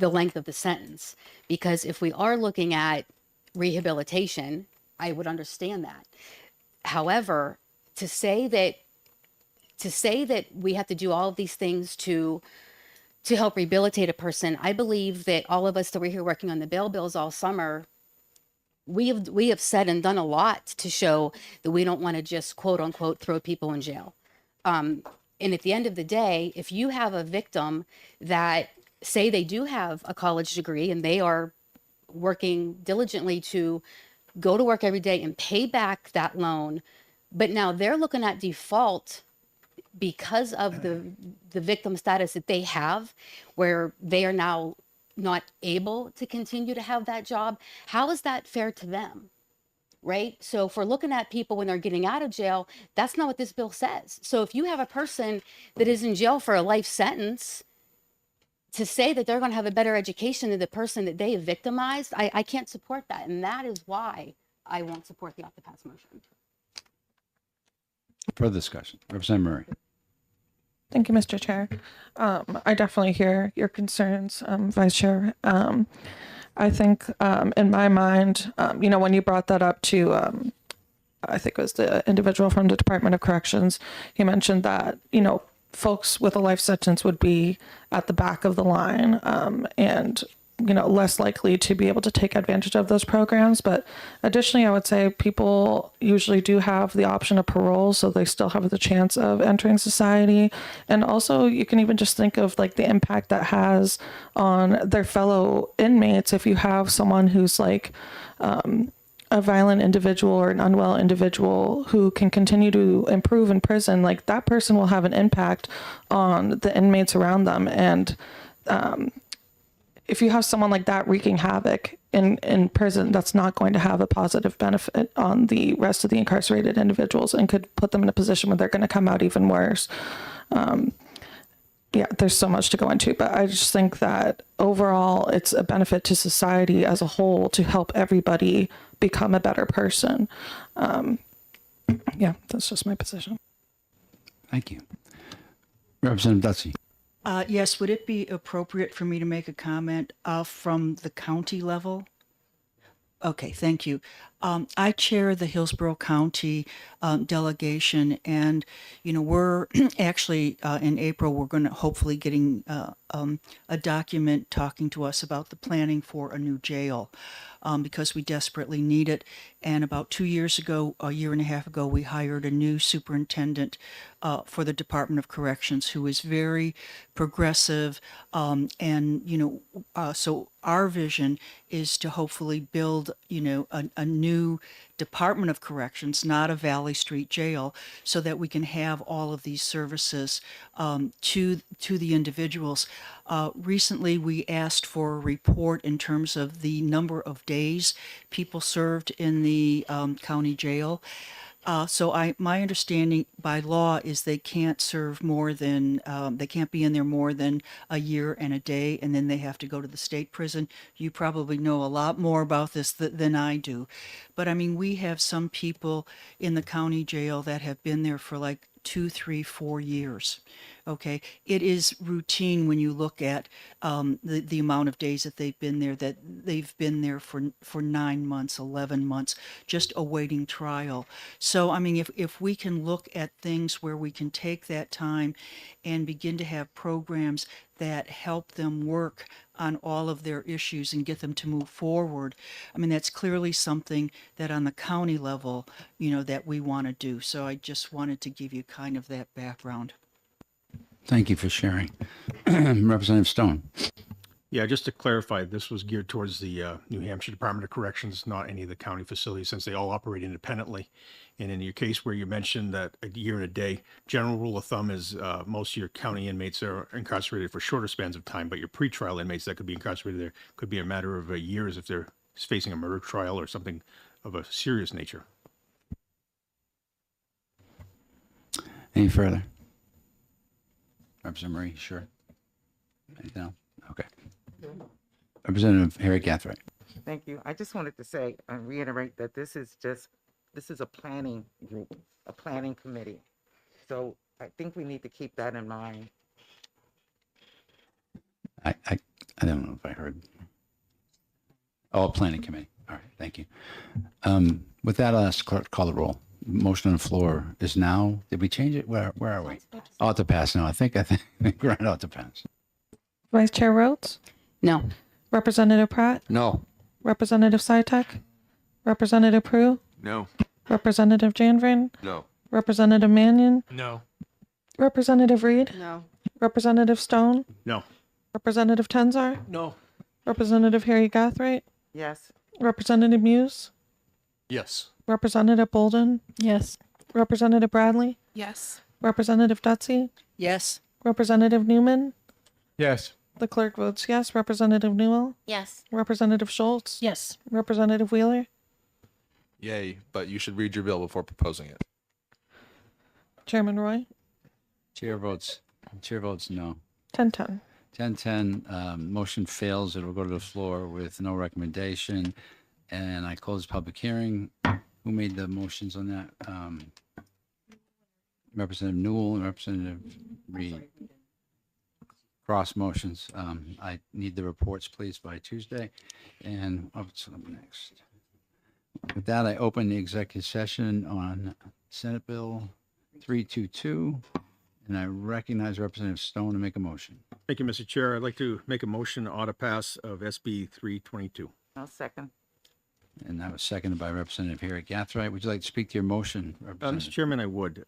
Speaker 1: the length of the sentence. Because if we are looking at rehabilitation, I would understand that. However, to say that we have to do all of these things to help rehabilitate a person, I believe that all of us that were here working on the bail bills all summer, we have said and done a lot to show that we don't want to just quote unquote throw people in jail. And at the end of the day, if you have a victim that say they do have a college degree and they are working diligently to go to work every day and pay back that loan, but now they're looking at default because of the victim status that they have, where they are now not able to continue to have that job. How is that fair to them? Right? So if we're looking at people when they're getting out of jail, that's not what this bill says. So if you have a person that is in jail for a life sentence, to say that they're going to have a better education than the person that they have victimized, I can't support that. And that is why I won't support the off-the-pass motion.
Speaker 4: Further discussion. Representative Murray.
Speaker 6: Thank you, Mr. Chair. I definitely hear your concerns, Vice Chair. I think in my mind, when you brought that up to, I think it was the individual from the Department of Corrections, he mentioned that, folks with a life sentence would be at the back of the line and less likely to be able to take advantage of those programs. But additionally, I would say people usually do have the option of parole, so they still have the chance of entering society. And also you can even just think of like the impact that has on their fellow inmates. If you have someone who's like a violent individual or an unwell individual who can continue to improve in prison, like that person will have an impact on the inmates around them. And if you have someone like that wreaking havoc in prison, that's not going to have a positive benefit on the rest of the incarcerated individuals and could put them in a position where they're going to come out even worse. Yeah, there's so much to go into, but I just think that overall it's a benefit to society as a whole to help everybody become a better person. Yeah, that's just my position.
Speaker 4: Thank you. Representative Dutzy.
Speaker 7: Yes, would it be appropriate for me to make a comment from the county level? Okay, thank you. I chair the Hillsborough County delegation, and we're actually in April we're going to hopefully getting a document talking to us about the planning for a new jail because we desperately need it. And about 2 years ago, a year and a half ago, we hired a new superintendent for the Department of Corrections who is very progressive, and so our vision is to hopefully build a new Department of Corrections, not a Valley Street jail, so that we can have all of these services to the individuals. Recently, we asked for a report in terms of the number of days people served in the county jail. So my understanding by law is they can't serve more than, they can't be in there more than a year and a day, and then they have to go to the state prison. You probably know a lot more about this than I do. But I mean, we have some people in the county jail that have been there for like 2, 3, 4 years. Okay, it is routine when you look at the amount of days that they've been there, that they've been there for 9 months, 11 months, just awaiting trial. So, I mean, if we can look at things where we can take that time and begin to have programs that help them work on all of their issues and get them to move forward, I mean, that's clearly something that on the county level, that we want to do. So I just wanted to give you kind of that background.
Speaker 4: Thank you for sharing. Representative Stone.
Speaker 18: Yeah, just to clarify, this was geared towards the New Hampshire Department of Corrections, not any of the county facilities, since they all operate independently. And in your case where you mentioned that a year and a day, general rule of thumb is most of your county inmates are incarcerated for shorter spans of time, but your pretrial inmates that could be incarcerated there could be a matter of years if they're facing a murder trial or something of a serious nature.
Speaker 4: Any further? Representative Murray, sure. Anything else? Okay. Representative Harry Gathright.
Speaker 8: Thank you. I just wanted to say and reiterate that this is a planning group, a planning committee. So I think we need to keep that in mind.
Speaker 4: I don't know if I heard. Oh, planning committee. All right, thank you. With that, I'll ask the clerk to call the roll. Motion on the floor is now, did we change it? Where are we? Ought to pass now. I think we're on ought to pass.
Speaker 6: Vice Chair Rhodes,
Speaker 1: No.
Speaker 6: Representative Pratt,
Speaker 17: No.
Speaker 6: Representative Sitek, Representative Prue,
Speaker 19: No.
Speaker 6: Representative Janvrin,
Speaker 20: No.
Speaker 6: Representative Mannion,
Speaker 19: No.
Speaker 6: Representative Reed,
Speaker 2: No.
Speaker 6: Representative Stone,
Speaker 18: No.
Speaker 6: Representative Tenzar,
Speaker 19: No.
Speaker 6: Representative Harry Gathright,
Speaker 8: Yes.
Speaker 6: Representative Muse,
Speaker 15: Yes.
Speaker 6: Representative Bolden,
Speaker 13: Yes.
Speaker 6: Representative Bradley,
Speaker 13: Yes.
Speaker 6: Representative Dutsey,
Speaker 13: Yes.
Speaker 6: Representative Newman.
Speaker 9: Yes.
Speaker 6: The clerk votes yes. Representative Newell,
Speaker 16: Yes.
Speaker 6: Representative Schultz,
Speaker 13: Yes.
Speaker 6: Representative Wheeler,
Speaker 3: Yay, but you should read your bill before proposing it.
Speaker 6: Chairman Roy,
Speaker 4: Chair votes no.
Speaker 6: 10-10.
Speaker 4: 10-10, motion fails. It will go to the floor with no recommendation. And I close the public hearing. Who made the motions on that? Representative Newell and Representative Reed. Cross motions. I need the reports, please, by Tuesday. And what's up next? With that, I open the executive session on Senate Bill 322, and I recognize Representative Stone to make a motion.
Speaker 18: Thank you, Mr. Chair. I'd like to make a motion ought to pass of SB 322.
Speaker 8: I'll second.
Speaker 4: And that was seconded by Representative Harry Gathright. Would you like to speak to your motion,
Speaker 18: Mr.
Speaker 4: Representative?
Speaker 18: Chairman, I would.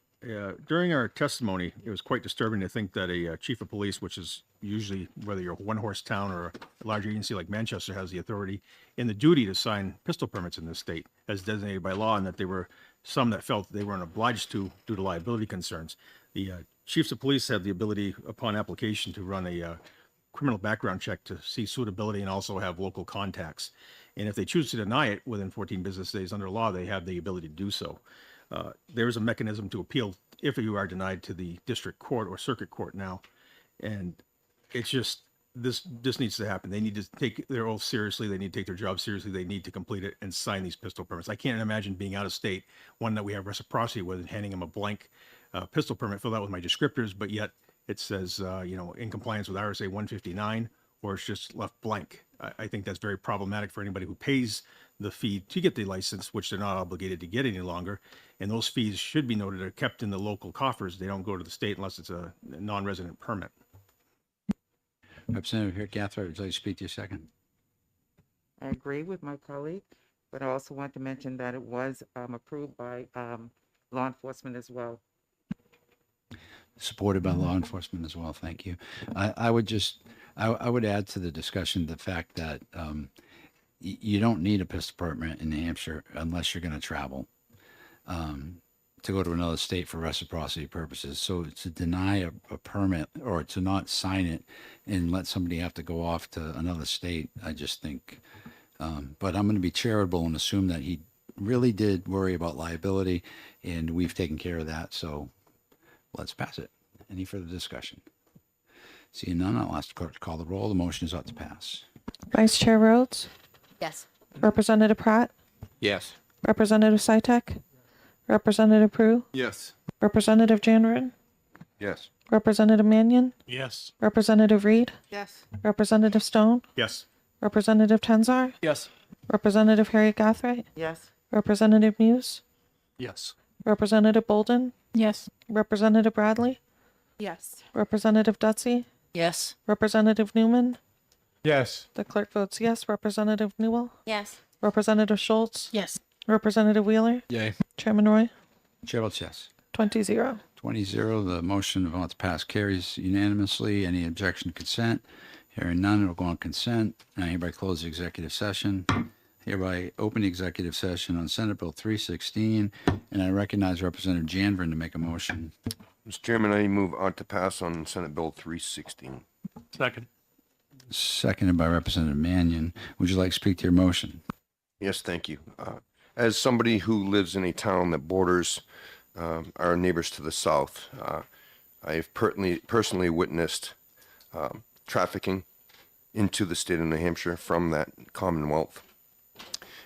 Speaker 18: During our testimony, it was quite disturbing to think that a chief of police, which is usually whether you're a one-horse town or a large agency like Manchester, has the authority and the duty to sign pistol permits in this state as designated by law, and that there were some that felt they weren't obliged to due to liability concerns. The chiefs of police have the ability upon application to run a criminal background check to see suitability and also have local contacts. And if they choose to deny it within 14 business days under law, they have the ability to do so. There is a mechanism to appeal if you are denied to the district court or circuit court now. And it's just, this needs to happen. They need to take their oath seriously. They need to take their job seriously. They need to complete it and sign these pistol permits. I can't imagine being out of state, one that we have reciprocity with, and handing them a blank pistol permit filled out with my descriptors, but yet it says, in compliance with RSA 159, or it's just left blank. I think that's very problematic for anybody who pays the fee to get the license, which they're not obligated to get any longer. And those fees should be noted are kept in the local coffers. They don't go to the state unless it's a non-resident permit.
Speaker 4: Representative Harry Gathright, would you like to speak to your second?
Speaker 8: I agree with my colleague, but I also want to mention that it was approved by law enforcement as well.
Speaker 4: Supported by law enforcement as well. Thank you. I would add to the discussion the fact that you don't need a pistol permit in New Hampshire unless you're going to travel to go to another state for reciprocity purposes. So to deny a permit or to not sign it and let somebody have to go off to another state, I just think, but I'm going to be charitable and assume that he really did worry about liability, and we've taken care of that. So let's pass it. Any further discussion? Seeing none, I'll ask the clerk to call the roll. The motion is ought to pass.
Speaker 6: Vice Chair Rhodes,
Speaker 1: Yes.
Speaker 6: Representative Pratt,
Speaker 17: Yes.
Speaker 6: Representative Sitek, Representative Prue,
Speaker 19: Yes.
Speaker 6: Representative Janvrin,
Speaker 20: Yes.
Speaker 6: Representative Mannion,
Speaker 15: Yes.
Speaker 6: Representative Reed,
Speaker 2: Yes.
Speaker 6: Representative Stone,
Speaker 18: Yes.
Speaker 6: Representative Tenzar,
Speaker 19: Yes.
Speaker 6: Representative Harry Gathright,
Speaker 8: Yes.
Speaker 6: Representative Muse,
Speaker 15: Yes.
Speaker 6: Representative Bolden,
Speaker 13: Yes.
Speaker 6: Representative Bradley,
Speaker 13: Yes.
Speaker 6: Representative Dutsey,
Speaker 13: Yes.
Speaker 6: Representative Newman.
Speaker 9: Yes.
Speaker 6: The clerk votes yes. Representative Newell,
Speaker 16: Yes.
Speaker 6: Representative Schultz,
Speaker 13: Yes.
Speaker 6: Representative Wheeler,
Speaker 3: Yay.
Speaker 6: Chairman Roy,
Speaker 4: Chair votes yes.
Speaker 6: 20-0.
Speaker 4: 20-0, the motion of ought to pass carries unanimously. Any objection to consent? Hearing none, it will go on consent. I hereby close the executive session. Hereby open the executive session on Senate Bill 316, and I recognize Representative Janvrin to make a motion.
Speaker 20: Mr. Chairman, I move on to pass on Senate Bill 316.
Speaker 15: Second.
Speaker 4: Seconded by Representative Mannion. Would you like to speak to your motion?
Speaker 20: Yes, thank you. As somebody who lives in a town that borders our neighbors to the south, I've personally witnessed trafficking into the state of New Hampshire from that Commonwealth.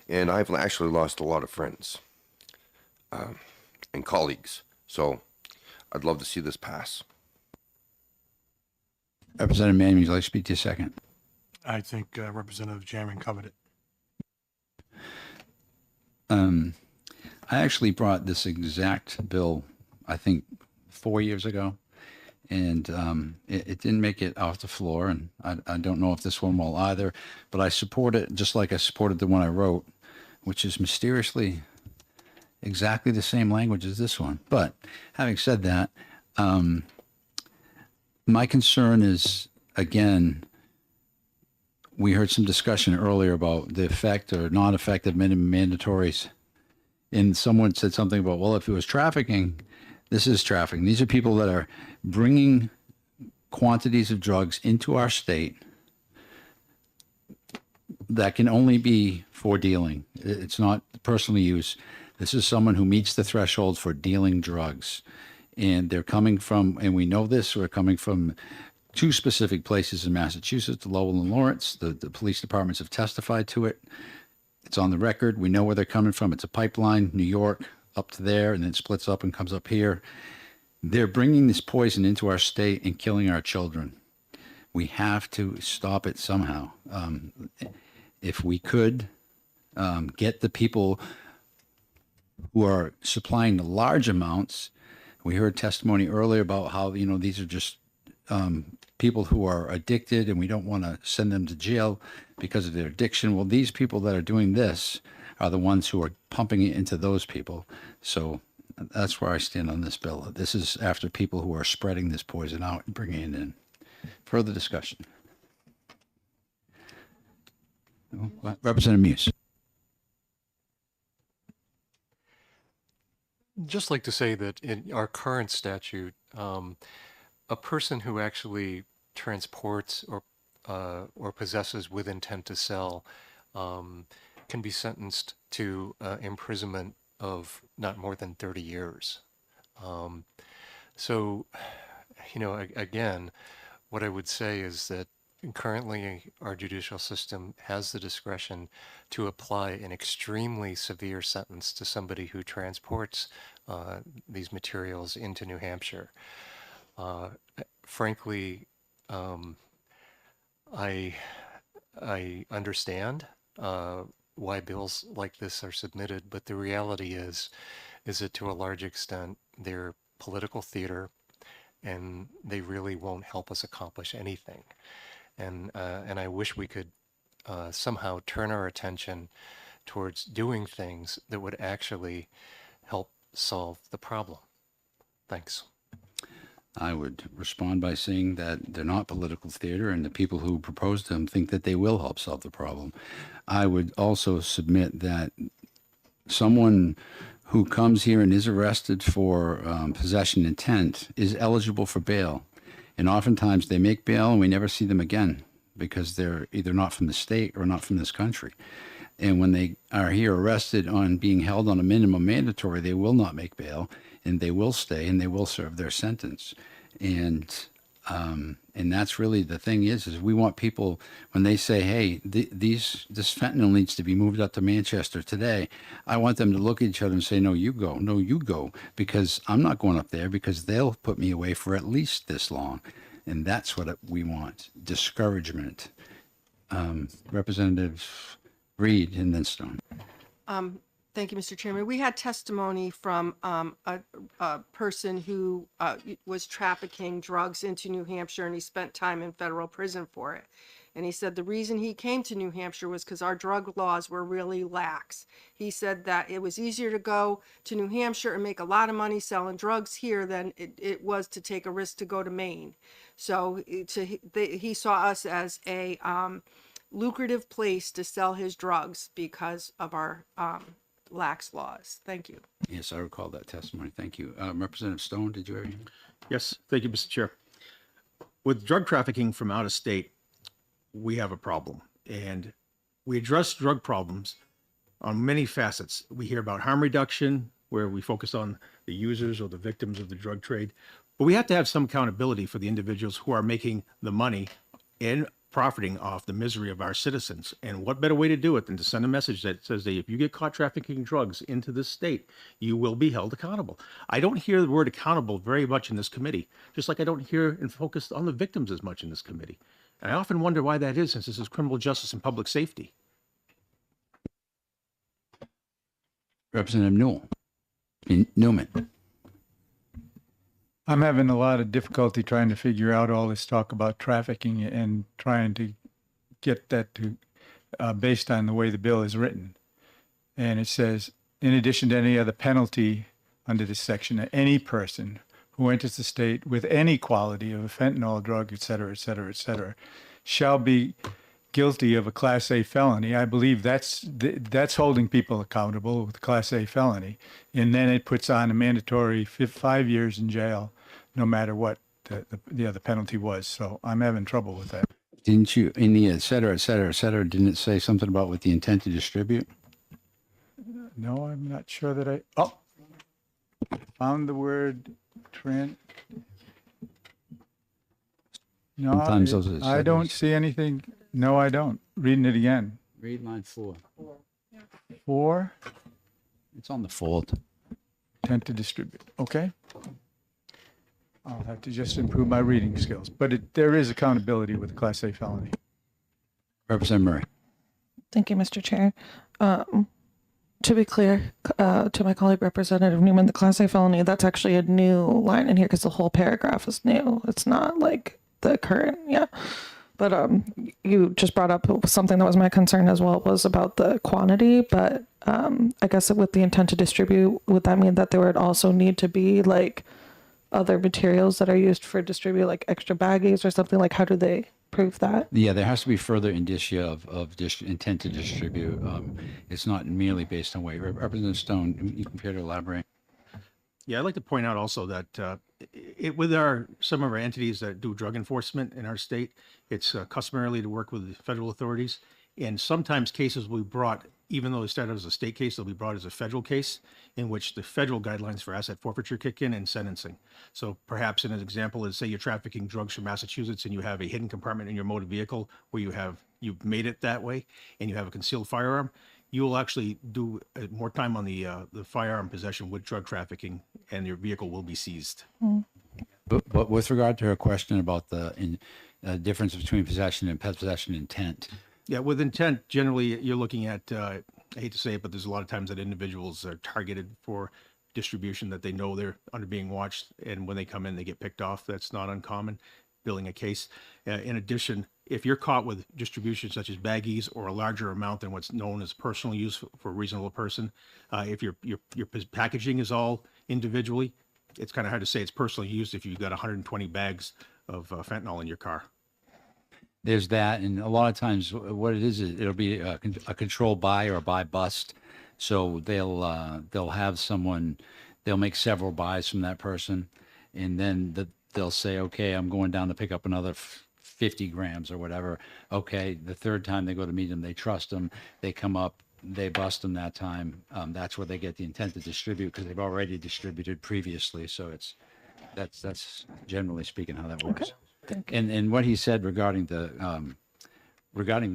Speaker 20: And I've actually lost a lot of friends and colleagues. So I'd love to see this pass.
Speaker 4: Representative Mannion, would you like to speak to your second?
Speaker 11: I think Representative Chairman covered it.
Speaker 4: I actually brought this exact bill, I think, 4 years ago, and it didn't make it off the floor, and I don't know if this one will either, but I support it just like I supported the one I wrote, which is mysteriously exactly the same language as this one. But having said that, my concern is, again, we heard some discussion earlier about the effect or non-effective minimum mandatories. And someone said something about, well, if it was trafficking, this is trafficking. These are people that are bringing quantities of drugs into our state that can only be for dealing. It's not personal use. This is someone who meets the threshold for dealing drugs. And they're coming from, and we know this, we're coming from two specific places in Massachusetts, Lowell and Lawrence. The police departments have testified to it. It's on the record. We know where they're coming from. It's a pipeline, New York, up to there, and then it splits up and comes up here. They're bringing this poison into our state and killing our children. We have to stop it somehow. If we could get the people who are supplying the large amounts, we heard testimony earlier about how, these are just people who are addicted and we don't want to send them to jail because of their addiction. Well, these people that are doing this are the ones who are pumping it into those people. So that's where I stand on this bill. This is after people who are spreading this poison out and bringing it in. Further discussion. Representative Muse.
Speaker 15: Just like to say that in our current statute, a person who actually transports or possesses with intent to sell can be sentenced to imprisonment of not more than 30 years. So, again, what I would say is that currently our judicial system has the discretion to apply an extremely severe sentence to somebody who transports these materials into New Hampshire. Frankly, I understand why bills like this are submitted, but the reality is that to a large extent they're political theater, and they really won't help us accomplish anything. And I wish we could somehow turn our attention towards doing things that would actually help solve the problem. Thanks.
Speaker 4: I would respond by saying that they're not political theater, and the people who propose them think that they will help solve the problem. I would also submit that someone who comes here and is arrested for possession intent is eligible for bail. And oftentimes they make bail and we never see them again because they're either not from the state or not from this country. And when they are here arrested on being held on a minimum mandatory, they will not make bail and they will stay and they will serve their sentence. And that's really the thing is we want people, when they say, hey, this fentanyl needs to be moved up to Manchester today, I want them to look at each other and say, no, you go, because I'm not going up there because they'll put me away for at least this long. And that's what we want, discouragement. Representative Reed and then Stone.
Speaker 2: Thank you, Mr. Chairman. We had testimony from a person who was trafficking drugs into New Hampshire, and he spent time in federal prison for it. And he said the reason he came to New Hampshire was because our drug laws were really lax. He said that it was easier to go to New Hampshire and make a lot of money selling drugs here than it was to take a risk to go to Maine. So he saw us as a lucrative place to sell his drugs because of our lax laws. Thank you.
Speaker 4: Yes, I recall that testimony. Thank you. Representative Stone, did you ever hear?
Speaker 18: Yes, thank you, Mr. Chair. With drug trafficking from out of state, we have a problem, and we address drug problems on many facets. We hear about harm reduction, where we focus on the users or the victims of the drug trade, but we have to have some accountability for the individuals who are making the money and profiting off the misery of our citizens. And what better way to do it than to send a message that says that if you get caught trafficking drugs into this state, you will be held accountable. I don't hear the word accountable very much in this committee, just like I don't hear and focus on the victims as much in this committee. And I often wonder why that is, since this is criminal justice and public safety.
Speaker 4: Representative Newman.
Speaker 9: I'm having a lot of difficulty trying to figure out all this talk about trafficking and trying to get that to, based on the way the bill is written. And it says, in addition to any other penalty under this section, any person who enters the state with any quality of a fentanyl drug, et cetera, shall be guilty of a Class A felony. I believe that's holding people accountable with a Class A felony. And then it puts on a mandatory 5 years in jail, no matter what the other penalty was. So I'm having trouble with that.
Speaker 4: Didn't you, in the et cetera, didn't it say something about with the intent to distribute?
Speaker 9: No, I'm not sure that found the word Trent. No,
Speaker 4: Sometimes those are
Speaker 9: I don't see anything. No, I don't. Reading it again.
Speaker 4: Read line 4.
Speaker 9: 4,
Speaker 4: It's on the fold.
Speaker 9: intent to distribute. Okay. I'll have to just improve my reading skills. But there is accountability with a Class A felony.
Speaker 4: Representative Murray.
Speaker 6: Thank you, Mr. Chair. To be clear, to my colleague Representative Newman, the Class A felony, that's actually a new line in here because the whole paragraph is new. It's not like the current, yeah. But you just brought up something that was my concern as well, was about the quantity. But I guess with the intent to distribute, would that mean that there would also need to be like other materials that are used for distribute, like extra baggies or something? Like, how do they prove that?
Speaker 4: Yeah, there has to be further indicia of intent to distribute. It's not merely based on weight. Representative Stone, you can care to elaborate?
Speaker 18: Yeah, I'd like to point out also that with some of our entities that do drug enforcement in our state, it's customarily to work with the federal authorities. And sometimes cases will be brought, even though they started as a state case, they'll be brought as a federal case in which the federal guidelines for asset forfeiture kick in and sentencing. So perhaps an example is, say you're trafficking drugs from Massachusetts and you have a hidden compartment in your motor vehicle where you've made it that way and you have a concealed firearm. You will actually do more time on the firearm possession with drug trafficking, and your vehicle will be seized.
Speaker 4: But with regard to her question about the difference between possession and possession intent.
Speaker 18: Yeah, with intent, generally you're looking at, I hate to say it, but there's a lot of times that individuals are targeted for distribution, that they know they're under being watched, and when they come in, they get picked off. That's not uncommon, building a case. In addition, if you're caught with distribution such as baggies or a larger amount than what's known as personal use for a reasonable person, if your packaging is all individually, it's kind of hard to say it's personal use if you've got 120 bags of fentanyl in your car.
Speaker 4: There's that, and a lot of times what it is it'll be a controlled buy or a buy bust. So they'll have someone, they'll make several buys from that person, and then they'll say, okay, I'm going down to pick up another 50 grams or whatever. Okay, the third time they go to meet them, they trust them, they come up, they bust them that time. That's where they get the intent to distribute, because they've already distributed previously. So that's generally speaking how that works.
Speaker 6: Okay.
Speaker 4: And what he said regarding the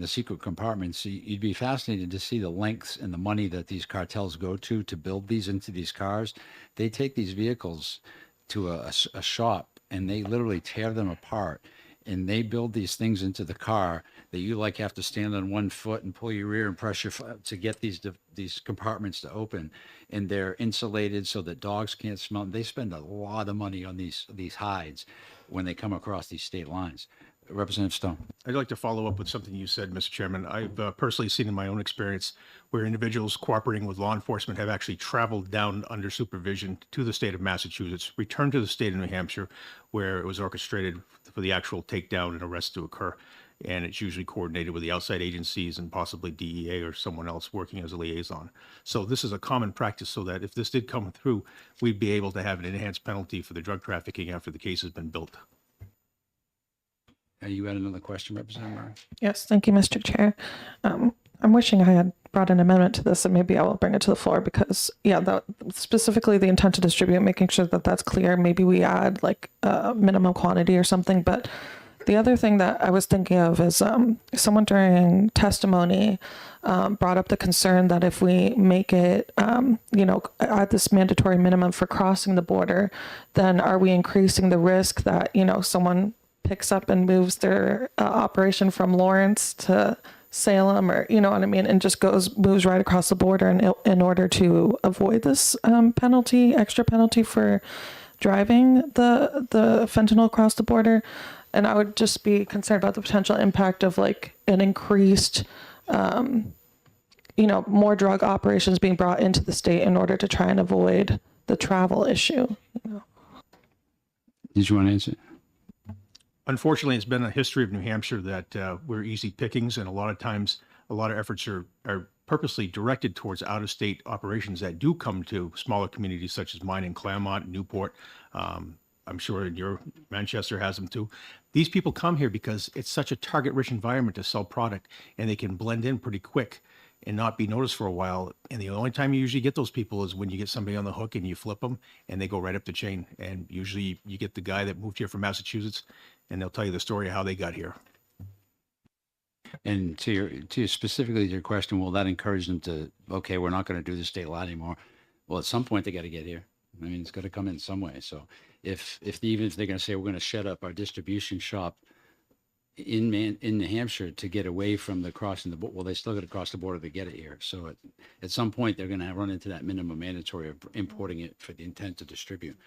Speaker 4: secret compartments, you'd be fascinated to see the lengths and the money that these cartels go to build these into these cars. They take these vehicles to a shop and they literally tear them apart, and they build these things into the car that you like have to stand on one foot and pull your rear and press your foot to get these compartments to open. And they're insulated so that dogs can't smell them. They spend a lot of money on these hides when they come across these state lines. Representative Stone.
Speaker 18: I'd like to follow up with something you said, Mr. Chairman. I've personally seen in my own experience where individuals cooperating with law enforcement have actually traveled down under supervision to the state of Massachusetts, returned to the state of New Hampshire, where it was orchestrated for the actual takedown and arrest to occur. And it's usually coordinated with the outside agencies and possibly DEA or someone else working as a liaison. So this is a common practice, so that if this did come through, we'd be able to have an enhanced penalty for the drug trafficking after the case has been built.
Speaker 4: You had another question, Representative Murray?
Speaker 6: Yes, thank you, Mr. Chair. I'm wishing I had brought an amendment to this, and maybe I will bring it to the floor because, specifically the intent to distribute, making sure that that's clear. Maybe we add like a minimum quantity or something. But the other thing that I was thinking of is someone during testimony brought up the concern that if we make it, add this mandatory minimum for crossing the border, then are we increasing the risk that, someone picks up and moves their operation from Lawrence to Salem, or you know what I mean, and just moves right across the border in order to avoid this extra penalty for driving the fentanyl across the border. And I would just be concerned about the potential impact of like an increased, more drug operations being brought into the state in order to try and avoid the travel issue.
Speaker 4: Did you want to answer?
Speaker 18: Unfortunately, it's been a history of New Hampshire that we're easy pickings, and a lot of times, a lot of efforts are purposely directed towards out-of-state operations that do come to smaller communities such as mine in Claremont, Newport. I'm sure your Manchester has them too. These people come here because it's such a target-rich environment to sell product, and they can blend in pretty quick and not be noticed for a while. And the only time you usually get those people is when you get somebody on the hook and you flip them, and they go right up the chain. And usually you get the guy that moved here from Massachusetts, and they'll tell you the story of how they got here.
Speaker 4: And to specifically your question, will that encourage them to, okay, we're not going to do the state law anymore? Well, at some point they got to get here. I mean, it's got to come in some way. So even if they're going to say we're going to shut up our distribution shop in New Hampshire to get away from the crossing the border, well, they still got to cross the border to get it here. So at some point they're going to run into that minimum mandatory of importing it for the intent to distribute.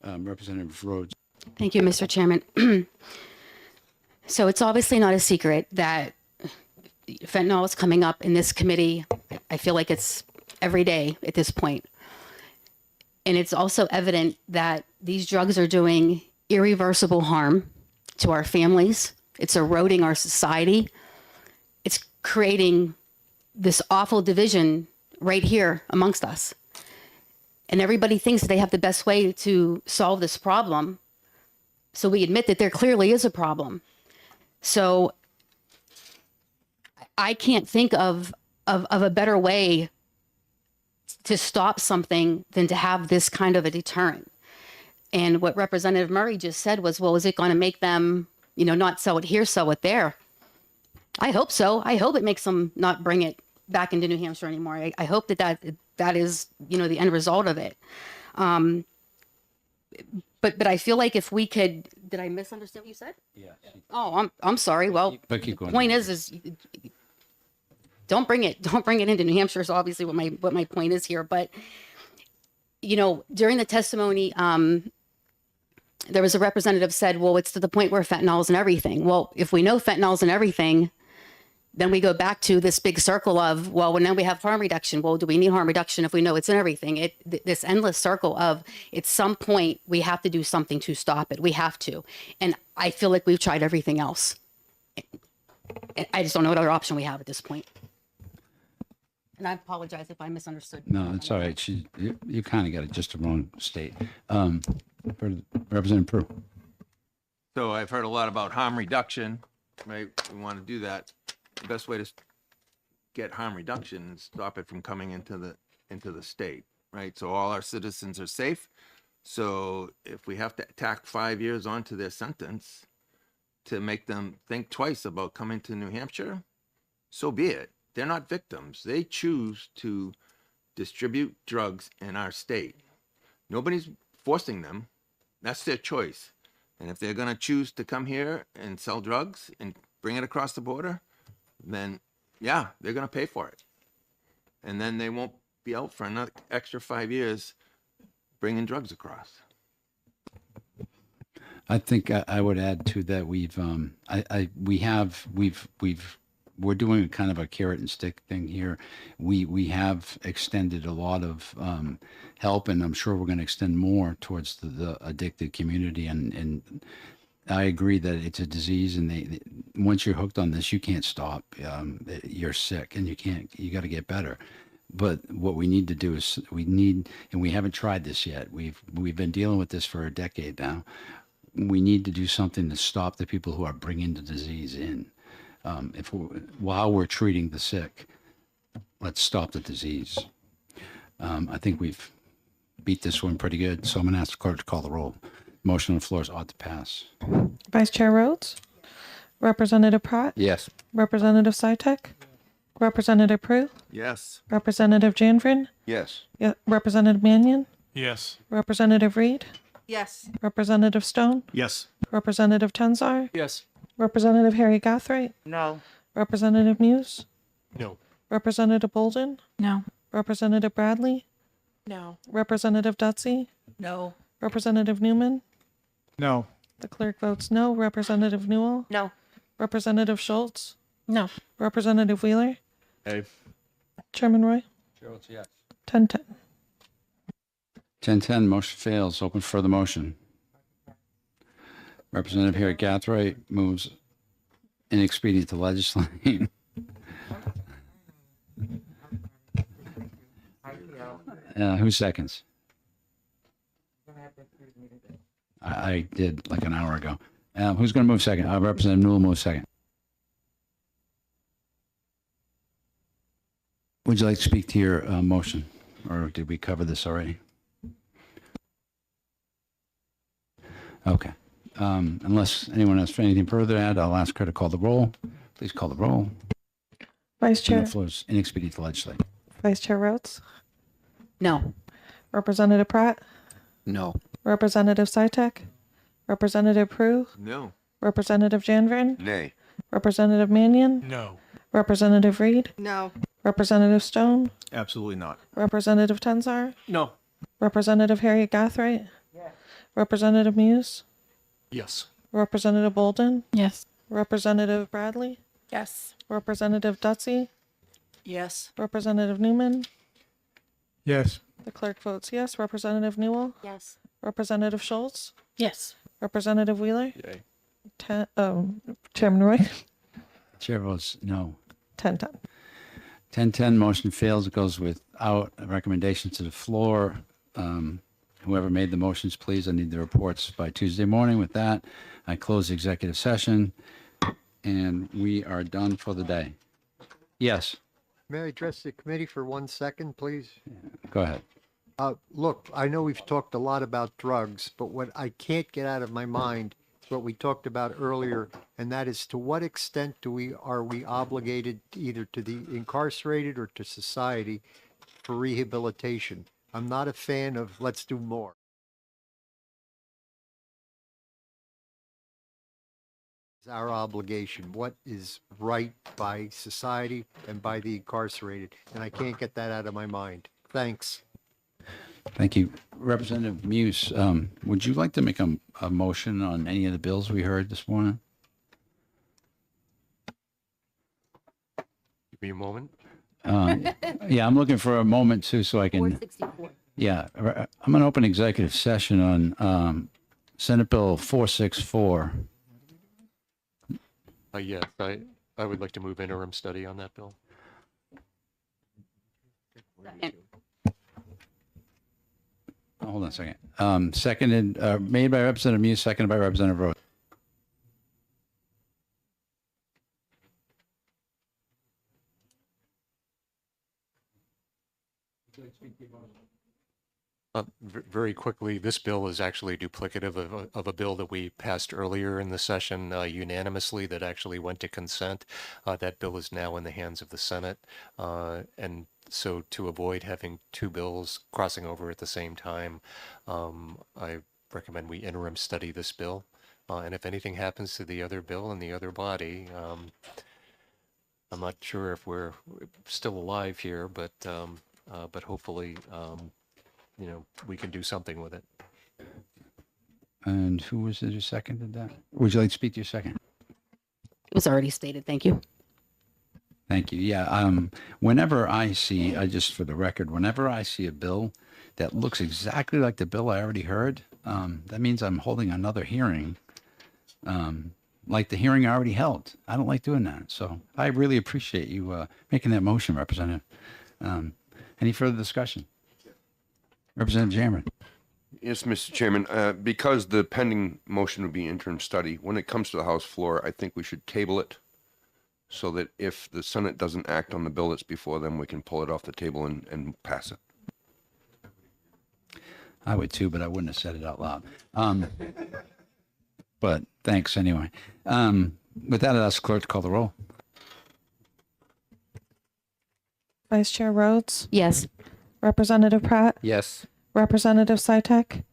Speaker 4: Representative Rhodes.
Speaker 1: Thank you, Mr. Chairman. So it's obviously not a secret that fentanyl is coming up in this committee. I feel like it's every day at this point. And it's also evident that these drugs are doing irreversible harm to our families. It's eroding our society. It's creating this awful division right here amongst us. And everybody thinks that they have the best way to solve this problem. So we admit that there clearly is a problem. So I can't think of a better way to stop something than to have this kind of a deterrent. And what Representative Murray just said was, well, is it going to make them, not sell it here, sell it there? I hope so. I hope it makes them not bring it back into New Hampshire anymore. I hope that is, the end result of it. But I feel like if we could, did I misunderstand what you said?
Speaker 4: Yeah.
Speaker 1: Oh, I'm sorry. Well,
Speaker 4: But keep going.
Speaker 1: point is don't bring it into New Hampshire is obviously what my point is here. But during the testimony, there was a representative said, well, it's to the point where fentanyl's in everything. Well, if we know fentanyl's in everything, then we go back to this big circle of, well, now we have harm reduction. Well, do we need harm reduction if we know it's in everything? This endless circle of, at some point, we have to do something to stop it. We have to. And I feel like we've tried everything else. I just don't know what other option we have at this point. And I apologize if I misunderstood.
Speaker 4: No, it's all right. You kind of got it just the wrong state. Representative Peru.
Speaker 19: So I've heard a lot about harm reduction, right? We want to do that. The best way to get harm reduction is stop it from coming into the state, right? So all our citizens are safe. So if we have to tack 5 years onto their sentence to make them think twice about coming to New Hampshire, so be it. They're not victims. They choose to distribute drugs in our state. Nobody's forcing them. That's their choice. And if they're going to choose to come here and sell drugs and bring it across the border, then yeah, they're going to pay for it. And then they won't be out for another extra 5 years bringing drugs across.
Speaker 4: I think I would add to that we're doing kind of a carrot and stick thing here. We have extended a lot of help, and I'm sure we're going to extend more towards the addicted community. And I agree that it's a disease, and once you're hooked on this, you can't stop. You're sick, and you got to get better. But what we need to do is and we haven't tried this yet. We've been dealing with this for a decade now. We need to do something to stop the people who are bringing the disease in. While we're treating the sick, let's stop the disease. I think we've beat this one pretty good. So I'm going to ask the clerk to call the roll. Motion on the floor is ought to pass.
Speaker 6: Vice Chair Rhodes? Representative Pratt?
Speaker 17: Yes.
Speaker 6: Representative Sytek? Representative Prue?
Speaker 19: Yes.
Speaker 6: Representative Janvrin?
Speaker 20: Yes.
Speaker 6: Yeah. Representative Mannion?
Speaker 11: Yes.
Speaker 6: Representative Reed?
Speaker 2: Yes.
Speaker 6: Representative Stone,
Speaker 11: Yes.
Speaker 6: Representative Tenzar,
Speaker 11: Yes.
Speaker 6: Representative Harry Gathright,
Speaker 8: No.
Speaker 6: Representative Muse,
Speaker 11: No.
Speaker 6: Representative Bolden,
Speaker 12: No.
Speaker 6: Representative Bradley,
Speaker 14: No.
Speaker 6: Representative Dutsy,
Speaker 13: No.
Speaker 6: Representative Newman.
Speaker 9: No.
Speaker 6: The clerk votes no. Representative Newell,
Speaker 16: No.
Speaker 6: Representative Schultz,
Speaker 13: No.
Speaker 6: Representative Wheeler,
Speaker 3: Hey.
Speaker 6: Chairman Roy,
Speaker 4: Yes.
Speaker 6: 10-10.
Speaker 4: 10-10, motion fails. Open for the motion. Representative Harry Gathright moves inexpedient to legislate. Who seconds? I did like an hour ago. Who's going to move second? Representative Newell moves second. Would you like to speak to your motion, or did we cover this already? Okay. Unless anyone has anything further to add, I'll ask her to call the roll. Please call the roll.
Speaker 6: Vice
Speaker 4: And
Speaker 6: Chair,
Speaker 4: the floor is inexpedient to legislate.
Speaker 6: Vice Chair Rhodes,
Speaker 1: No.
Speaker 6: Representative Pratt,
Speaker 17: No.
Speaker 6: Representative Sytek, Representative Prue,
Speaker 19: No.
Speaker 6: Representative Janvrin,
Speaker 20: Nay.
Speaker 6: Representative Mannion,
Speaker 11: No.
Speaker 6: Representative Reed,
Speaker 2: No.
Speaker 6: Representative Stone,
Speaker 18: Absolutely not.
Speaker 6: Representative Tenzar,
Speaker 11: No.
Speaker 6: Representative Harry Gathright, Representative Muse,
Speaker 11: Yes.
Speaker 6: Representative Bolden,
Speaker 12: Yes.
Speaker 6: Representative Bradley,
Speaker 13: Yes.
Speaker 6: Representative Dutsy,
Speaker 13: Yes.
Speaker 6: Representative Newman.
Speaker 9: Yes.
Speaker 6: The clerk votes yes. Representative Newell,
Speaker 16: Yes.
Speaker 6: Representative Schultz,
Speaker 13: Yes.
Speaker 6: Representative Wheeler,
Speaker 3: Yay.
Speaker 6: Chairman Roy,
Speaker 4: Chair votes no.
Speaker 6: 10-10.
Speaker 4: 10-10, motion fails. It goes without a recommendation to the floor. Whoever made the motions, please, I need the reports by Tuesday morning. With that, I close the executive session, and we are done for the day. Yes,
Speaker 10: May I address the committee for 1 second, please?
Speaker 4: go ahead.
Speaker 10: Look, I know we've talked a lot about drugs, but what I can't get out of my mind is what we talked about earlier, and that is to what extent are we obligated either to the incarcerated or to society for rehabilitation? I'm not a fan of let's do more. It's our obligation. What is right by society and by the incarcerated? And I can't get that out of my mind. Thanks.
Speaker 4: Thank you. Representative Muse, would you like to make a motion on any of the bills we heard this morning?
Speaker 15: Give me a moment.
Speaker 4: Yeah, I'm looking for a moment too, so I can.
Speaker 1: 464.
Speaker 4: Yeah, I'm going to open executive session on Senate Bill 464.
Speaker 15: Yes, I would like to move interim study on that bill.
Speaker 4: Hold on a second. Seconded, made by Representative Muse, seconded by Representative Rhodes.
Speaker 15: Very quickly, this bill is actually duplicative of a bill that we passed earlier in the session unanimously that actually went to consent. That bill is now in the hands of the Senate. And so to avoid having two bills crossing over at the same time, I recommend we interim study this bill. And if anything happens to the other bill and the other body, I'm not sure if we're still alive here, but hopefully, we can do something with it.
Speaker 4: And who was it who seconded that? Would you like to speak to your second?
Speaker 1: It was already stated. Thank you.
Speaker 4: Thank you. Yeah. Whenever I see, just for the record, whenever I see a bill that looks exactly like the bill I already heard, that means I'm holding another hearing, like the hearing I already held. I don't like doing that. So I really appreciate you making that motion, Representative. Any further discussion? Representative Jammer.
Speaker 20: Yes, Mr. Chairman, because the pending motion would be interim study, when it comes to the House floor, I think we should table it so that if the Senate doesn't act on the bill that's before them, we can pull it off the table and pass it.
Speaker 4: I would too, but I wouldn't have said it out loud. But thanks anyway. With that, I'll ask the clerk to call the roll.
Speaker 6: Vice Chair Rhodes,
Speaker 1: Yes.
Speaker 6: Representative Pratt,
Speaker 17: Yes.
Speaker 6: Representative Sytek,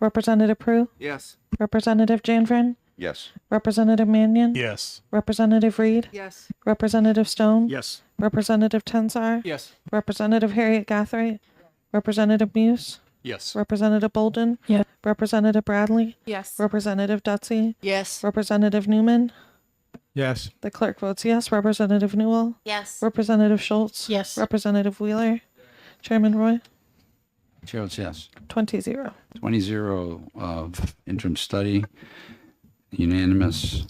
Speaker 6: Representative Prue,
Speaker 19: Yes.
Speaker 6: Representative Janvrin,
Speaker 20: Yes.
Speaker 6: Representative Mannion,
Speaker 11: Yes.
Speaker 6: Representative Reed,
Speaker 2: Yes.
Speaker 6: Representative Stone,
Speaker 18: Yes.
Speaker 6: Representative Tensar,
Speaker 19: Yes.
Speaker 6: Representative Harriet Gathright, Representative Muse,
Speaker 11: Yes.
Speaker 6: Representative Bolden,
Speaker 12: Yes.
Speaker 6: Representative Bradley,
Speaker 13: Yes.
Speaker 6: Representative Dutsey,
Speaker 13: Yes.
Speaker 6: Representative Newman.
Speaker 9: Yes.
Speaker 6: The clerk votes yes. Representative Newell,
Speaker 16: Yes.
Speaker 6: Representative Schultz,
Speaker 13: Yes.
Speaker 6: Representative Wheeler, Chairman Roy,
Speaker 4: Chair votes yes.
Speaker 6: 20-0.
Speaker 4: 20-0 of interim study, unanimous.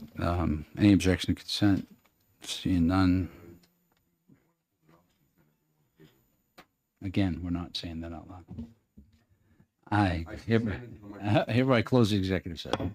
Speaker 4: Any objection to consent? Seeing none. Again, we're not saying that out loud. I hereby close the executive session.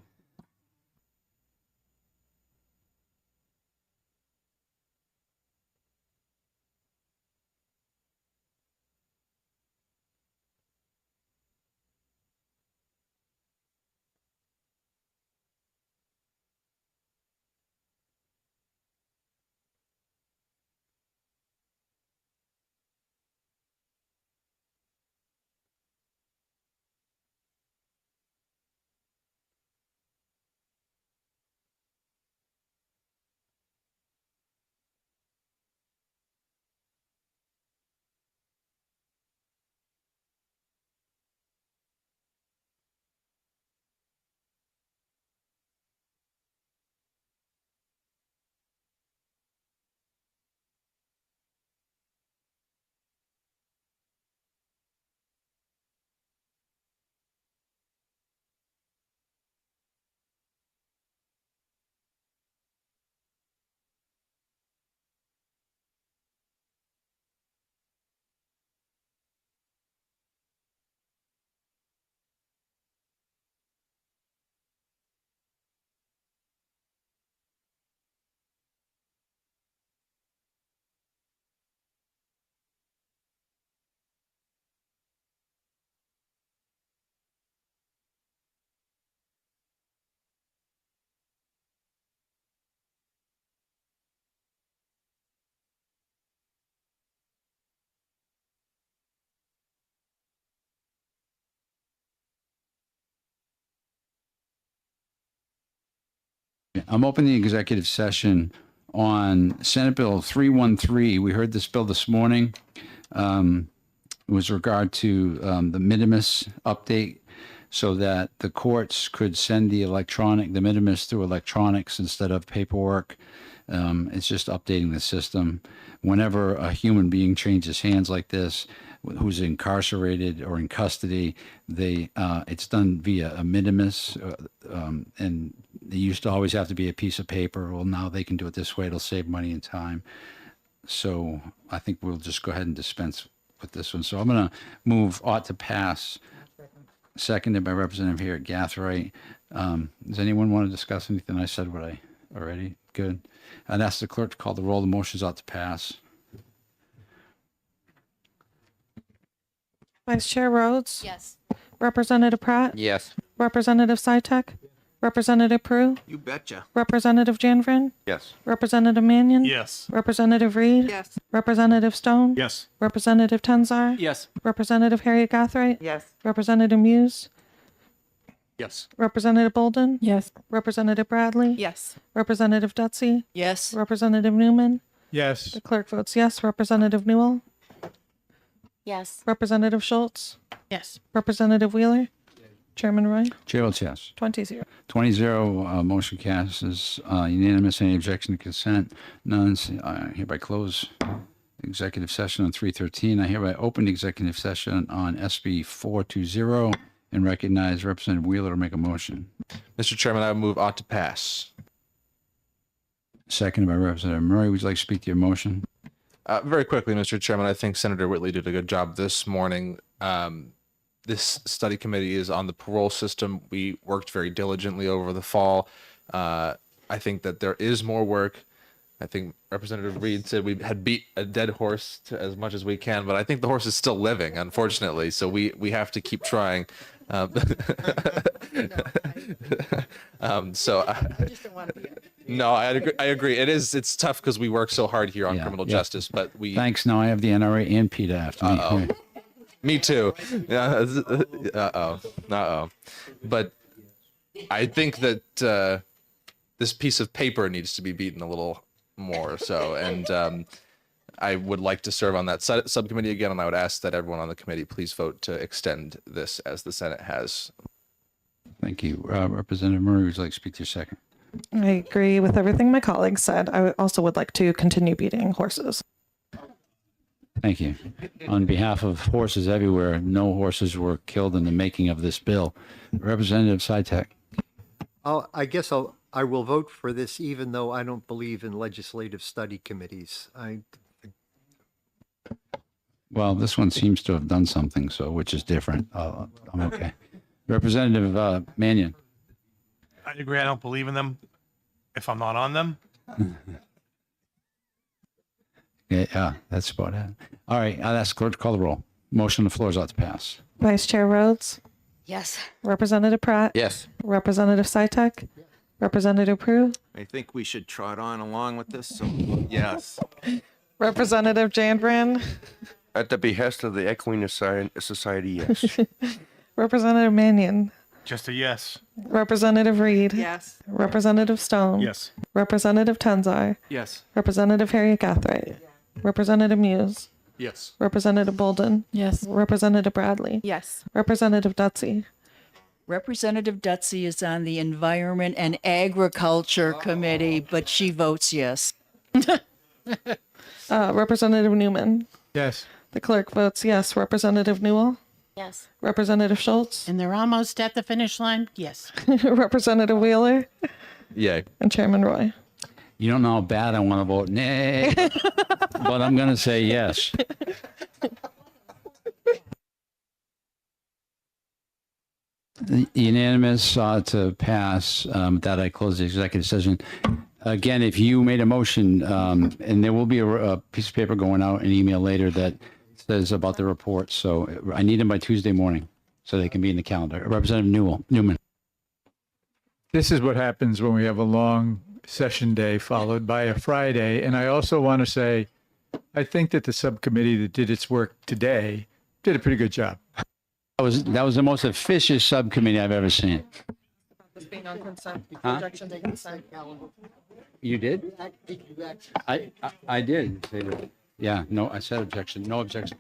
Speaker 4: I'm opening the executive session on Senate Bill 313. We heard this bill this morning. With regard to the minimus update so that the courts could send the minimus through electronics instead of paperwork. It's just updating the system. Whenever a human being changes hands like this, who's incarcerated or in custody, it's done via a minimus, and they used to always have to be a piece of paper. Well, now they can do it this way. It'll save money and time. So I think we'll just go ahead and dispense with this one. So I'm going to move ought to pass, seconded by Representative Harriet Gathright. Does anyone want to discuss anything I said? What I already? Good. I'd ask the clerk to call the roll. The motions ought to pass.
Speaker 6: Vice Chair Rhodes,
Speaker 16: Yes.
Speaker 6: Representative Pratt,
Speaker 17: Yes.
Speaker 6: Representative Sitek, Representative Prue,
Speaker 19: You betcha.
Speaker 6: Representative Janvrin,
Speaker 20: Yes.
Speaker 6: Representative Mannion,
Speaker 11: Yes.
Speaker 6: Representative Reed,
Speaker 2: Yes.
Speaker 6: Representative Stone,
Speaker 9: Yes.
Speaker 6: Representative Tensar,
Speaker 19: Yes.
Speaker 6: Representative Harriet Gathright,
Speaker 8: Yes.
Speaker 6: Representative Muse,
Speaker 11: Yes.
Speaker 6: Representative Bolden,
Speaker 12: Yes.
Speaker 6: Representative Bradley,
Speaker 13: Yes.
Speaker 6: Representative Dutsey,
Speaker 13: Yes.
Speaker 6: Representative Newman.
Speaker 9: Yes.
Speaker 6: The clerk votes yes. Representative Newell,
Speaker 16: Yes.
Speaker 6: Representative Schultz,
Speaker 13: Yes.
Speaker 6: Representative Wheeler, Chairman Roy,
Speaker 4: Chair votes yes.
Speaker 6: 20-0.
Speaker 4: 20-0, motion passes unanimous. Any objection to consent? None. I hereby close executive session on 313. I hereby open the executive session on SB 420 and recognize Representative Wheeler to make a motion.
Speaker 3: Mr. Chairman, I would move ought to pass.
Speaker 4: Seconded by Representative Murray. Would you like to speak to your motion?
Speaker 3: Very quickly, Mr. Chairman, I think Senator Whitley did a good job this morning. This study committee is on the parole system. We worked very diligently over the fall. I think that there is more work. I think Representative Reed said we had beat a dead horse to as much as we can, but I think the horse is still living, unfortunately. So we have to keep trying.
Speaker 2: I just don't want to be.
Speaker 3: No, I agree. It's tough because we work so hard here on criminal justice, but we.
Speaker 4: Thanks. Now I have the NRA and PETA after me.
Speaker 3: Me too. Yeah. Uh-oh. But I think that this piece of paper needs to be beaten a little more. So, and I would like to serve on that subcommittee again, and I would ask that everyone on the committee please vote to extend this as the Senate has.
Speaker 4: Thank you. Representative Murray, would you like to speak to your second?
Speaker 6: I agree with everything my colleagues said. I also would like to continue beating horses.
Speaker 4: Thank you. On behalf of horses everywhere, no horses were killed in the making of this bill. Representative Sitek.
Speaker 10: I will vote for this, even though I don't believe in legislative study committees.
Speaker 4: Well, this one seems to have done something, so which is different. I'm okay. Representative Mannion.
Speaker 11: I agree. I don't believe in them if I'm not on them.
Speaker 4: Yeah, that's about it. All right, I'll ask clerk to call the roll. Motion on the floor is out to pass.
Speaker 6: Vice Chair Rhodes,
Speaker 1: Yes.
Speaker 6: Representative Pratt,
Speaker 19: Yes.
Speaker 6: Representative Sitek, Representative Prue,
Speaker 19: I think we should trot on along with this, so yes.
Speaker 6: Representative Jandran,
Speaker 20: At the behest of the Equine Society, yes.
Speaker 6: Representative Mannion,
Speaker 11: Just a yes.
Speaker 6: Representative Reed,
Speaker 2: Yes.
Speaker 6: Representative Stone,
Speaker 11: Yes.
Speaker 6: Representative Tenzar,
Speaker 11: Yes.
Speaker 6: Representative Harriet Gathright, Representative Muse,
Speaker 11: Yes.
Speaker 6: Representative Bolden,
Speaker 12: Yes.
Speaker 6: Representative Bradley,
Speaker 13: Yes.
Speaker 6: Representative Dutsey,
Speaker 7: Representative Dutsey is on the Environment and Agriculture Committee, but she votes yes.
Speaker 6: Representative Newman.
Speaker 9: Yes.
Speaker 6: The clerk votes yes. Representative Newell,
Speaker 16: Yes.
Speaker 6: Representative Schultz,
Speaker 13: And they're almost at the finish line? Yes.
Speaker 6: Representative Wheeler,
Speaker 3: Yay.
Speaker 6: and Chairman Roy.
Speaker 4: You don't know how bad I want to vote nay, but I'm going to say yes. Unanimous to pass. That I close the executive session. Again, if you made a motion, and there will be a piece of paper going out, an email later that says about the report. So I need them by Tuesday morning so they can be in the calendar. Representative Newman.
Speaker 9: This is what happens when we have a long session day followed by a Friday. And I also want to say, I think that the subcommittee that did its work today did a pretty good job.
Speaker 4: That was the most efficient subcommittee I've ever seen.
Speaker 2: This being on consent,
Speaker 4: Huh?
Speaker 2: objection to consent.
Speaker 4: You did? I did. Yeah, no, I said objection. No objection.